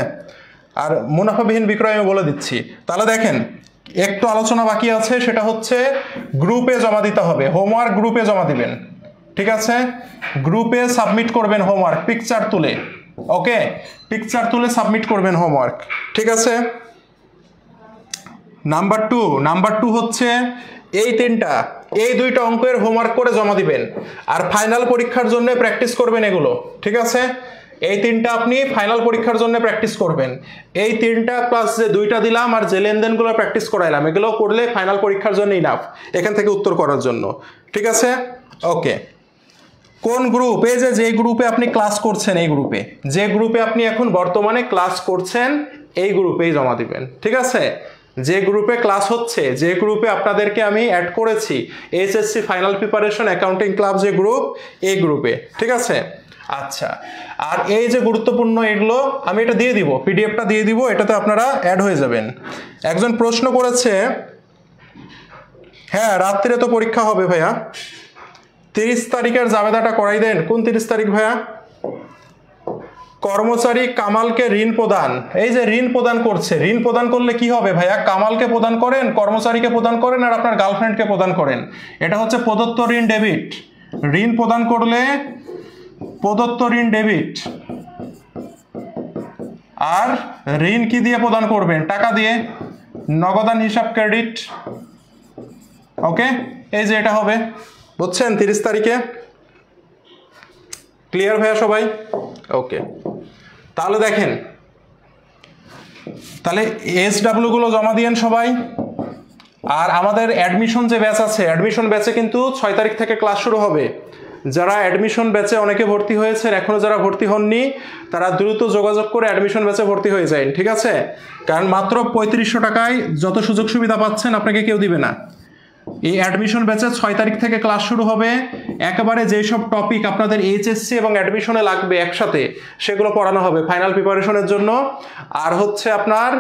Speaker 1: আর মুনাফাবিহীন বিক্রয় আমি বলে দিচ্ছি। তাহলে দেখেন একটু আলোচনা বাকি আছে, সেটা হচ্ছে গ্রুপে জমা দিতে হবে। হোমওয়ার্ক গ্রুপে জমা দিবেন, ঠিক আছে? গ্রুপে সাবমিট করবেন হোমওয়ার্ক পিকচার তুলে। ওকে, পিকচার তুলে সাবমিট করবেন হোমওয়ার্ক, ঠিক আছে? নাম্বার টু হচ্ছে এই 2টা অঙ্কের হোমওয়ার্ক করে জমা দিবেন। আর ফাইনাল পরীক্ষার জন্য প্র্যাকটিস করবেন এগুলো, ঠিক আছে? এই 3টা আপনি ফাইনাল পরীক্ষার জন্য প্র্যাকটিস করবেন। এই 3টা প্লাস যে 2টা দিলাম আর যে লেনদেনগুলো প্র্যাকটিস করাইলাম, এগুলো করলে ফাইনাল পরীক্ষার জন্য ইনাফ, এখান থেকে উত্তর করার জন্য, ঠিক আছে? ওকে, কোন গ্রুপ? এই যে গ্রুপে আপনি ক্লাস করছেন, এই গ্রুপে যে গ্রুপে আপনি এখন বর্তমানে ক্লাস করছেন এই গ্রুপেই জমা দিবেন, ঠিক আছে? যে গ্রুপে ক্লাস হচ্ছে, যে গ্রুপে আপনাদেরকে আমি অ্যাড করেছি, HSC final preparation accounting club যে গ্রুপ, এই গ্রুপে, ঠিক আছে? আচ্ছা, আর এই যে গুরুত্বপূর্ণ এগুলো আমি এটা দিয়ে দিব, পিডিএফটা দিয়ে দিব, এটাতে আপনারা অ্যাড হয়ে যাবেন। একজন প্রশ্ন করেছে, হ্যাঁ রাত্রে তো পরীক্ষা হবে ভাইয়া, 30 তারিখের জাবেদাটা করাই দেন। কোন 30 তারিখ ভাইয়া? কর্মচারী কামালকে ঋণ প্রদান, এই যে ঋণ প্রদান করছে, ঋণ প্রদান করলে কি হবে ভাইয়া? কামালকে প্রদান করেন, কর্মচারীকে প্রদান করেন, আর আপনার গার্লফ্রেন্ডকে প্রদান করেন। এটা হচ্ছে প্রদত্ত ঋণ ডেবিট। ঋণ প্রদান করলে প্রদত্ত ঋণ ডেবিট, আর ঋণ কি দিয়ে প্রদান করবেন? টাকা দিয়ে, নগদান হিসাব ক্রেডিট। ওকে, এই যে এটা হবে, বুঝছেন? 30 তারিখে। ক্লিয়ার ভাইয়া সবাই? ওকে, তাহলে দেখেন, তাহলে SW গুলো জমা দিয়েন সবাই। আর আমাদের অ্যাডমিশন যে ব্যাচ আছে, অ্যাডমিশন ব্যাচে কিন্তু 6 তারিখ থেকে ক্লাস শুরু হবে। যারা অ্যাডমিশন ব্যাচে অনেকে ভর্তি হয়েছেন, এখনো যারা ভর্তি হননি তারা দ্রুত যোগাযোগ করে অ্যাডমিশন ব্যাচে ভর্তি হয়ে যায়, ঠিক আছে? কারণ মাত্র 3500 টাকায় যত সুযোগ সুবিধা পাচ্ছেন আপনাকে কেউ দিবে না। এই অ্যাডমিশন ব্যাচে 6 তারিখ থেকে ক্লাস শুরু হবে। একেবারে যেসব টপিক আপনাদের এইচএসসি এবং অ্যাডমিশনে লাগবে একসাথে, সেগুলো পড়ানো হবে ফাইনাল প্রিপারেশনের জন্য। আর হচ্ছে আপনার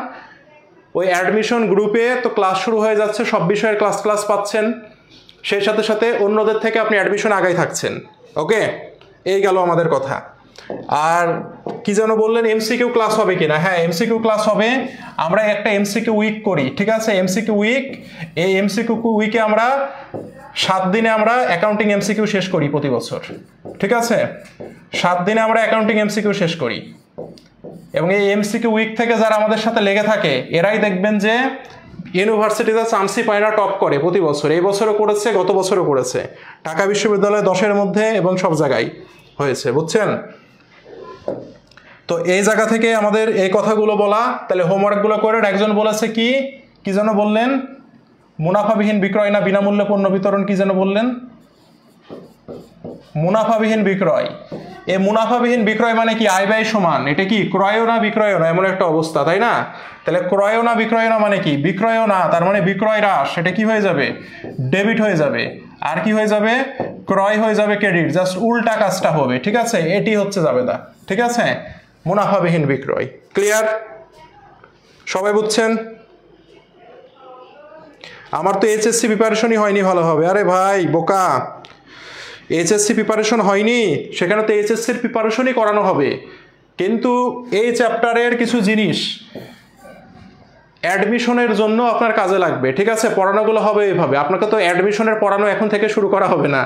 Speaker 1: ওই অ্যাডমিশন গ্রুপে তো ক্লাস শুরু হয়ে যাচ্ছে, সব বিষয়ের ক্লাস পাচ্ছেন, সেই সাথে সাথে অন্যদের থেকে আপনি অ্যাডমিশন আগাই থাকছেন। ওকে, এই গেল আমাদের কথা। আর কি যেন বললেন, এমসিকিউ ক্লাস হবে কিনা? হ্যাঁ, এমসিকিউ ক্লাস হবে। আমরা একটা এমসিকিউ উইক করি, ঠিক আছে? এমসিকিউ উইক, এই এমসিকিউ উইকে আমরা 7 দিনে আমরা অ্যাকাউন্টিং এমসিকিউ শেষ করি প্রতি বছর, ঠিক আছে? 7 দিনে আমরা অ্যাকাউন্টিং এমসিকিউ শেষ করি। এবং এই এমসিকিউ উইক থেকে যারা আমাদের সাথে লেগে থাকে, এরাই দেখবেন যে ইউনিভার্সিটিতে চান্সই পায় না, টপ করে প্রতি বছর। এই বছরও করেছে, গত বছরও করেছে, ঢাকা বিশ্ববিদ্যালয়ে 10-এর মধ্যে এবং সব জায়গায় হয়েছে, বুঝছেন? তো এই জায়গা থেকে আমাদের এই কথাগুলো বলা। তাহলে হোমওয়ার্কগুলো করেন। একজন বলেছে কি যেন বললেন? মুনাফাবিহীন বিক্রয় না বিনামূল্যে পণ্য বিতরণ, কি যেন বললেন? মুনাফাবিহীন বিক্রয়। এই মুনাফাবিহীন বিক্রয় মানে কি? আয় ব্যয় সমান। এটা কি ক্রয়ও না বিক্রয়ও না, এমন একটা অবস্থা, তাই না? তাহলে ক্রয়ও না বিক্রয় না মানে কি? বিক্রয়ও না, তার মানে বিক্রয় হ্রাস, সেটা কি হয়ে যাবে? ডেবিট হয়ে যাবে। আর কি হয়ে যাবে? ক্রয় হয়ে যাবে ক্রেডিট। জাস্ট উল্টা কাজটা হবে, ঠিক আছে? এটি হচ্ছে জাবেদা, ঠিক আছে? মুনাফাবিহীন বিক্রয়। ক্লিয়ার? সবাই বুঝছেন? আমার তো এইচএসসি প্রিপারেশনই হয়নি ভালোভাবে। আরে ভাই বোকা, এইচএসসি প্রিপারেশন হয়নি, সেখানে তো এইচএসসির প্রিপারেশনই করানো হবে, কিন্তু এই চ্যাপ্টারের কিছু জিনিস অ্যাডমিশনের জন্য আপনার কাজে লাগবে, ঠিক আছে? পড়ানোগুলো হবে এইভাবে। আপনাকে তো অ্যাডমিশনের পড়ানো এখন থেকে শুরু করা হবে না,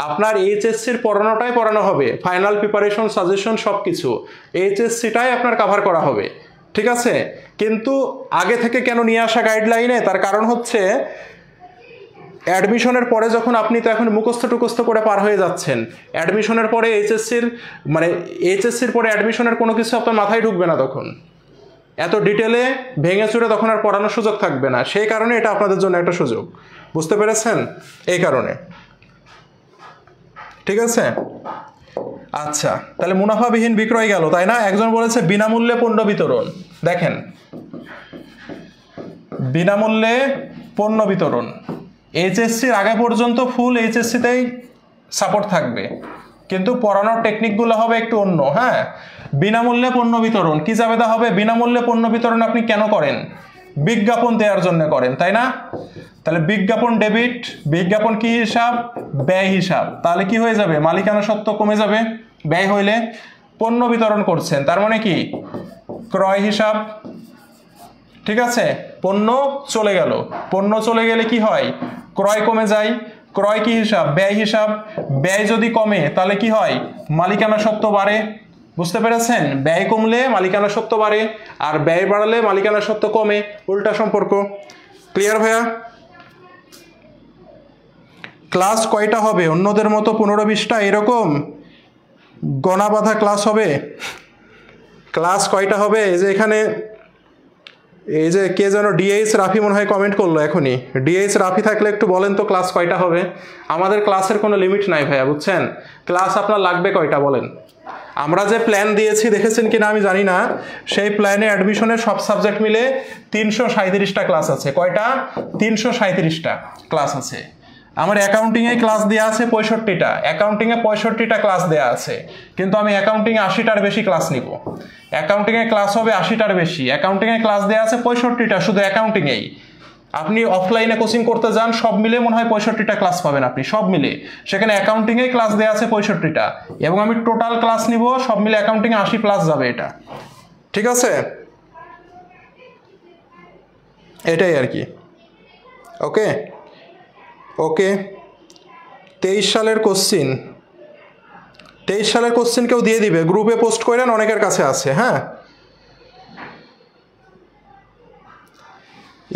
Speaker 1: আপনার এইচএসসির পড়ানোটাই পড়ানো হবে। ফাইনাল প্রিপারেশন, সাজেশন সব কিছু এইচএসসিটাই আপনার কভার করা হবে, ঠিক আছে? কিন্তু আগে থেকে কেন নিয়ে আসা গাইডলাইনে? তার কারণ হচ্ছে অ্যাডমিশনের পরে যখন আপনি তো এখন মুখস্থ টুকস্থ করে পার হয়ে যাচ্ছেন, অ্যাডমিশনের পরে এইচএসসির পরে অ্যাডমিশনের কোনো কিছু আপনার মাথায় ঢুকবে না, তখন এত ডিটেলে ভেঙে চুরে তখন আর পড়ানোর সুযোগ থাকবে না। সেই কারণে এটা আপনাদের জন্য একটা সুযোগ, বুঝতে পেরেছেন? এই কারণে, ঠিক আছে? আচ্ছা, তাহলে মুনাফাবিহীন বিক্রয় গেল, তাই না? একজন বলেছে বিনামূল্যে পণ্য বিতরণ। দেখেন, বিনামূল্যে পণ্য বিতরণ এইচএসসির আগে পর্যন্ত ফুল এইচএসসিতেই সাপোর্ট থাকবে, কিন্তু পড়ানোর টেকনিকগুলো হবে একটু অন্য। হ্যাঁ, বিনামূল্যে পণ্য বিতরণ কি জাবেদা হবে? বিনামূল্যে পণ্য বিতরণ আপনি কেন করেন? বিজ্ঞাপন দেওয়ার জন্য করেন, তাই না? তাহলে বিজ্ঞাপন ডেবিট, বিজ্ঞাপন কি হিসাব? ব্যয় হিসাব। তাহলে কি হয়ে যাবে? মালিকানা সত্ত্ব কমে যাবে ব্যয় হইলে। পণ্য বিতরণ করছেন, তার মানে কি? ক্রয় হিসাব, ঠিক আছে? পণ্য চলে গেল, পণ্য চলে গেলে কি হয়? ক্রয় কমে যায়। ক্রয় কি হিসাব? ব্যয় হিসাব। ব্যয় যদি কমে তাহলে কি হয়? মালিকানা সত্ত্ব বাড়ে, বুঝতে পেরেছেন? ব্যয় কমলে মালিকানা সত্ত্ব বাড়ে, আর ব্যয় বাড়ালে মালিকানা সত্ত্ব কমে, উল্টা সম্পর্ক। ক্লিয়ার ভাইয়া? ক্লাস কয়টা হবে? অন্যদের মতো 15-20টা এরকম গণা বাঁধা ক্লাস হবে? ক্লাস কয়টা হবে? এই যে এখানে এই যে কে যেন ডিএইচ রাফি মনে হয় কমেন্ট করলো এখনই। ডিএইচ রাফি থাকলে একটু বলেন তো ক্লাস কয়টা হবে? আমাদের ক্লাসের কোনো লিমিট নাই ভাইয়া, বুঝছেন? ক্লাস আপনার লাগবে কয়টা বলেন? আমরা যে প্ল্যান দিয়েছি দেখেছেন কিনা আমি জানি না, সেই প্ল্যানে অ্যাডমিশনের সব সাবজেক্ট মিলে 337টা ক্লাস আছে। কয়টা? 337টা ক্লাস আছে। আমার অ্যাকাউন্টিংয়ে ক্লাস দেওয়া আছে 65টা, অ্যাকাউন্টিংয়ে 65টা ক্লাস দেওয়া আছে, কিন্তু আমি অ্যাকাউন্টিংয়ে 80টার বেশি ক্লাস নিব। অ্যাকাউন্টিংয়ে ক্লাস হবে 80টার বেশি, অ্যাকাউন্টিংয়ে ক্লাস দেওয়া আছে 65টা শুধু অ্যাকাউন্টিংয়েই। আপনি অফলাইনে কোচিং করতে যান, সব মিলে মনে হয় 65টা ক্লাস পাবেন আপনি, সব মিলে। সেখানে অ্যাকাউন্টিংয়ে ক্লাস দেওয়া আছে 65টা, এবং আমি টোটাল ক্লাস নিব সব মিলে অ্যাকাউন্টিংয়ে 80+ যাবে এটা, ঠিক আছে? এটাই আর কি। ওকে ওকে 23 সালের কোশ্চিন, 23 সালের কোশ্চিন কেউ দিয়ে দিবে, গ্রুপে পোস্ট করেন, অনেকের কাছে আছে। হ্যাঁ,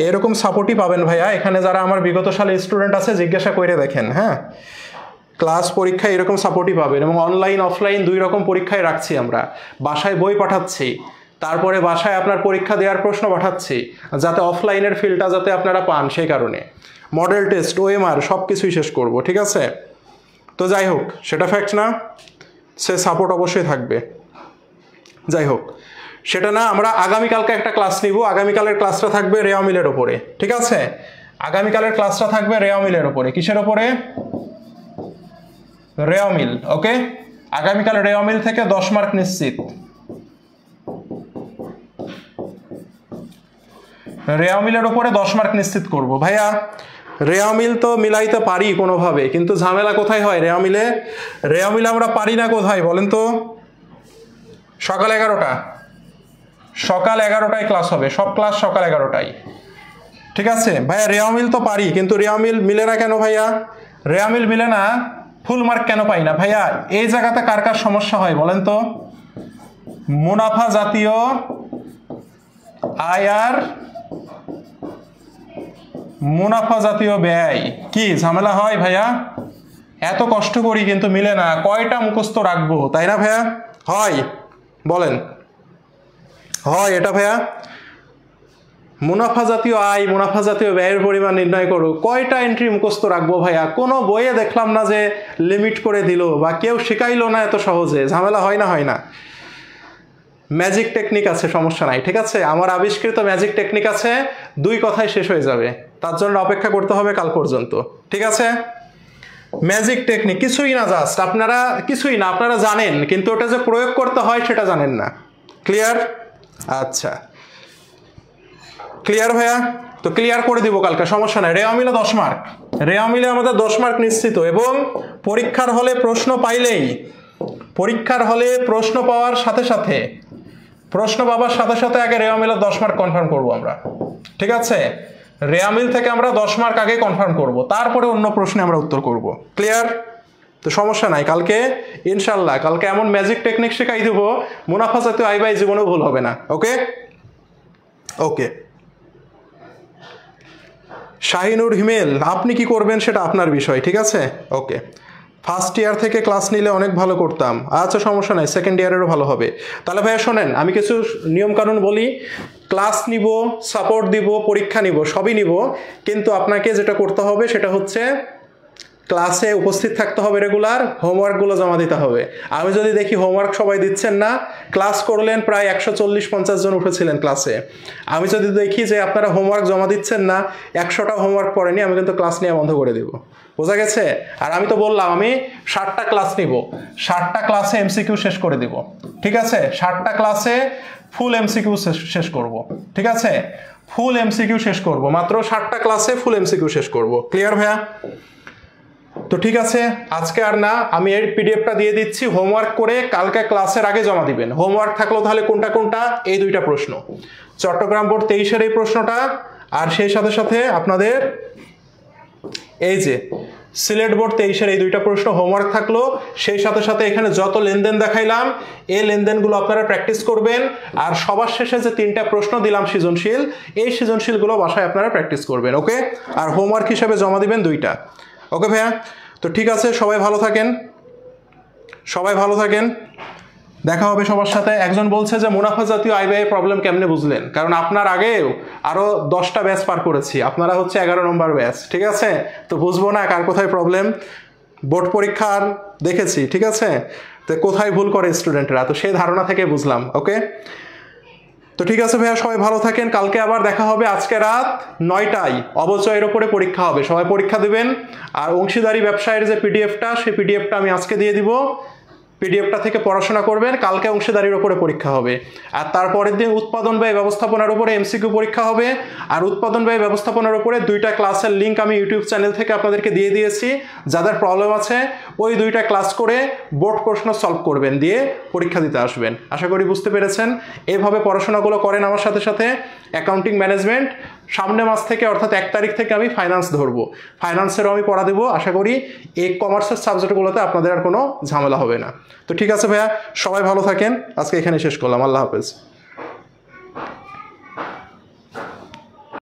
Speaker 1: এরকম সাপোর্টই পাবেন ভাইয়া। এখানে যারা আমার বিগত সালে স্টুডেন্ট আছে জিজ্ঞাসা করে দেখেন। হ্যাঁ, ক্লাস পরীক্ষায় এরকম সাপোর্টই পাবেন, এবং অনলাইন অফলাইন 2 রকম পরীক্ষায় রাখছি আমরা। বাসায় বই পাঠাচ্ছি, তারপরে বাসায় আপনার পরীক্ষা দেওয়ার প্রশ্ন পাঠাচ্ছি, যাতে অফলাইনের ফিলটা যাতে আপনারা পান, সেই কারণে মডেল টেস্ট, ওএমআর সব কিছুই শেষ করব, ঠিক আছে? তো যাই হোক, সেটা ফ্যাক্ট না, সে সাপোর্ট অবশ্যই থাকবে। যাই হোক, সেটা না, আমরা আগামীকালকে একটা ক্লাস নিব। আগামীকালের ক্লাসটা থাকবে রেওয়া মিলের ওপরে, ঠিক আছে? আগামীকালের ক্লাসটা থাকবে রেওয়া মিলের ওপরে। কিসের ওপরে? রেওয়া মিল। ওকে, আগামীকাল রেওয়া মিল থেকে 10 মার্ক নিশ্চিত। রেওয়া মিলের ওপরে 10 মার্ক নিশ্চিত করব ভাইয়া। রেওয়া মিল তো মিলাইতে পারি কোনোভাবে, কিন্তু ঝামেলা কোথায় হয় রেওয়া মিলে? রেওয়া মিলে আমরা পারি না কোথায় বলেন তো? সকাল 11টা, সকাল 11টায় ক্লাস হবে, সব ক্লাস সকাল 11টায়, ঠিক আছে ভাইয়া? রেওয়া মিল তো পারি, কিন্তু রেওয়া মিল মিলে না কেন ভাইয়া? রেওয়া মিল মিলে না, ফুল মার্ক কেন পাই না ভাইয়া? এই জায়গাতে কার কার সমস্যা হয় বলেন তো? মুনাফা জাতীয় আয় আর মুনাফা জাতীয় ব্যয় কি ঝামেলা হয় ভাইয়া? এত কষ্ট করি কিন্তু মিলে না, কয়টা মুখস্থ রাখবো, তাই না ভাইয়া? হয় বলেন, হয় এটা ভাইয়া? মুনাফা জাতীয় আয়, মুনাফা জাতীয় ব্যয়ের পরিমাণ নির্ণয় করো, কয়টা এন্ট্রি মুখস্থ রাখবো ভাইয়া? কোনো বইয়ে দেখলাম না যে লিমিট করে দিল, বা কেউ শিখাইলো না এত সহজে। ঝামেলা হয় না? হয় না। ম্যাজিক টেকনিক আছে, সমস্যা নাই, ঠিক আছে? আমার আবিষ্কৃত ম্যাজিক টেকনিক আছে, 2 কথায় শেষ হয়ে যাবে। তার জন্য অপেক্ষা করতে হবে কাল পর্যন্ত, ঠিক আছে? ম্যাজিক টেকনিক কিছুই না, জাস্ট আপনারা কিছুই না, আপনারা জানেন, কিন্তু ওটা যে প্রয়োগ করতে হয় সেটা জানেন না। ক্লিয়ার? আচ্ছা, ক্লিয়ার ভাইয়া? তো ক্লিয়ার করে দিব কালকে, সমস্যা নাই। রেওয়া মিলে 10 মার্ক, রেওয়া মিলে আমাদের 10 মার্ক নিশ্চিত। এবং পরীক্ষার হলে প্রশ্ন পাইলেই, পরীক্ষার হলে প্রশ্ন পাওয়ার সাথে সাথে, প্রশ্ন পাওয়ার সাথে সাথে আগে রেওয়া মিলে 10 মার্ক কনফার্ম করব আমরা, ঠিক আছে? রেওয়া মিল থেকে আমরা 10 মার্ক আগে কনফার্ম করব, তারপরে অন্য প্রশ্নে আমরা উত্তর করব। ক্লিয়ার? তো সমস্যা নাই, কালকে ইনশাল্লাহ কালকে এমন ম্যাজিক টেকনিক শেখাই দেবো, মুনাফা জাতীয় আয় ব্যয় জীবনেও ভুল হবে না। ওকে ওকে শাহিনুর হিমেল, আপনি কি করবেন সেটা আপনার বিষয়, ঠিক আছে? ওকে, ফার্স্ট ইয়ার থেকে ক্লাস নিলে অনেক ভালো করতাম। আচ্ছা, সমস্যা নাই, সেকেন্ড ইয়ারেরও ভালো হবে। তাহলে ভাইয়া শোনেন, আমি কিছু নিয়মকানুন বলি। ক্লাস নিব, সাপোর্ট দিব, পরীক্ষা নিব, সবই নিব, কিন্তু আপনাকে যেটা করতে হবে সেটা হচ্ছে ক্লাসে উপস্থিত থাকতে হবে রেগুলার, হোমওয়ার্কগুলো জমা দিতে হবে। আমি যদি দেখি হোমওয়ার্ক সবাই দিচ্ছেন না, ক্লাস করলেন প্রায় 140-50 জন উঠেছিলেন ক্লাসে, আমি যদি দেখি যে আপনারা হোমওয়ার্ক জমা দিচ্ছেন না, 100টা হোমওয়ার্ক করেনি, আমি কিন্তু ক্লাস নেওয়া বন্ধ করে দেব। বোঝা গেছে? আর আমি তো বললাম আমি 60টা ক্লাস নিব, 60টা ক্লাসে এমসিকিউ শেষ করে দিব, ঠিক আছে? 60টা ক্লাসে ফুল এমসিকিউ শেষ করব, ঠিক আছে? ফুল এমসিকিউ শেষ করব, মাত্র 60টা ক্লাসে ফুল এমসিকিউ শেষ করব। ক্লিয়ার ভাইয়া? তো ঠিক আছে, আজকে আর না, আমি এর পিডিএফটা দিয়ে দিচ্ছি, হোমওয়ার্ক করে কালকে ক্লাসের আগে জমা দিবেন। হোমওয়ার্ক থাকলো তাহলে কোনটা কোনটা? এই দুইটা প্রশ্ন, চট্টগ্রাম বোর্ড 23-এর এই প্রশ্নটা, আর সেই সাথে সাথে আপনাদের এই যে সিলেট বোর্ড 23-এর এই দুইটা প্রশ্ন হোমওয়ার্ক থাকলো। সেই সাথে সাথে এখানে যত লেনদেন দেখাইলাম এই লেনদেনগুলো আপনারা প্র্যাকটিস করবেন, আর সবার শেষে যে 3টা প্রশ্ন দিলাম সৃজনশীল, এই সৃজনশীলগুলো বাসায় আপনারা প্র্যাকটিস করবেন, ওকে? আর হোমওয়ার্ক হিসেবে জমা দিবেন 2টা, ওকে ভাইয়া? তো ঠিক আছে, সবাই ভালো থাকেন, সবাই ভালো থাকেন, দেখা হবে সবার সাথে। একজন বলছে যে মুনাফা জাতীয় আয় ব্যয়ের প্রবলেম কেমনে বুঝলেন? কারণ আপনার আগেও আরো 10টা ব্যাচ পার করেছি, আপনারা হচ্ছে 11 নম্বর ব্যাচ, ঠিক আছে? তো বুঝবো না কার কোথায় প্রবলেম, বোর্ড পরীক্ষার দেখেছি, ঠিক আছে? তো কোথায় ভুল করে স্টুডেন্টরা, তো সেই ধারণা থেকে বুঝলাম, ওকে? তো ঠিক আছে ভাইয়া, সবাই ভালো থাকেন, কালকে আবার দেখা হবে। আজকে রাত 9টায় অবচয়ের ওপরে পরীক্ষা হবে, সবাই পরীক্ষা দিবেন। আর অংশীদারি ব্যবসায়ের যে পিডিএফটা, সেই পিডিএফটা আমি আজকে দিয়ে দিব, পিডিএফটা থেকে পড়াশোনা করবেন, কালকে অংশীদারির ওপরে পরীক্ষা হবে। আর তারপরের দিন উৎপাদন ব্যয় ব্যবস্থাপনার উপরে এমসিকিউ পরীক্ষা হবে। আর উৎপাদন ব্যয় ব্যবস্থাপনার উপরে 2টা ক্লাসের লিঙ্ক আমি ইউটিউব চ্যানেল থেকে আপনাদেরকে দিয়ে দিয়েছি, যাদের প্রবলেম আছে ওই 2টা ক্লাস করে বোর্ড প্রশ্ন সলভ করবেন, দিয়ে পরীক্ষা দিতে আসবেন। আশা করি বুঝতে পেরেছেন। এইভাবে পড়াশোনাগুলো করেন আমার সাথে সাথে। অ্যাকাউন্টিং ম্যানেজমেন্ট সামনে মাস থেকে, অর্থাৎ 1 তারিখ থেকে আমি ফাইন্যান্স ধরবো, ফাইন্যান্সেরও আমি পড়া দেবো। আশা করি এই কমার্সের সাবজেক্টগুলোতে আপনাদের আর কোনো ঝামেলা হবে না। তো ঠিক আছে ভাইয়া, সবাই ভালো থাকেন, আজকে এখানে শেষ করলাম, আল্লাহ হাফেজ।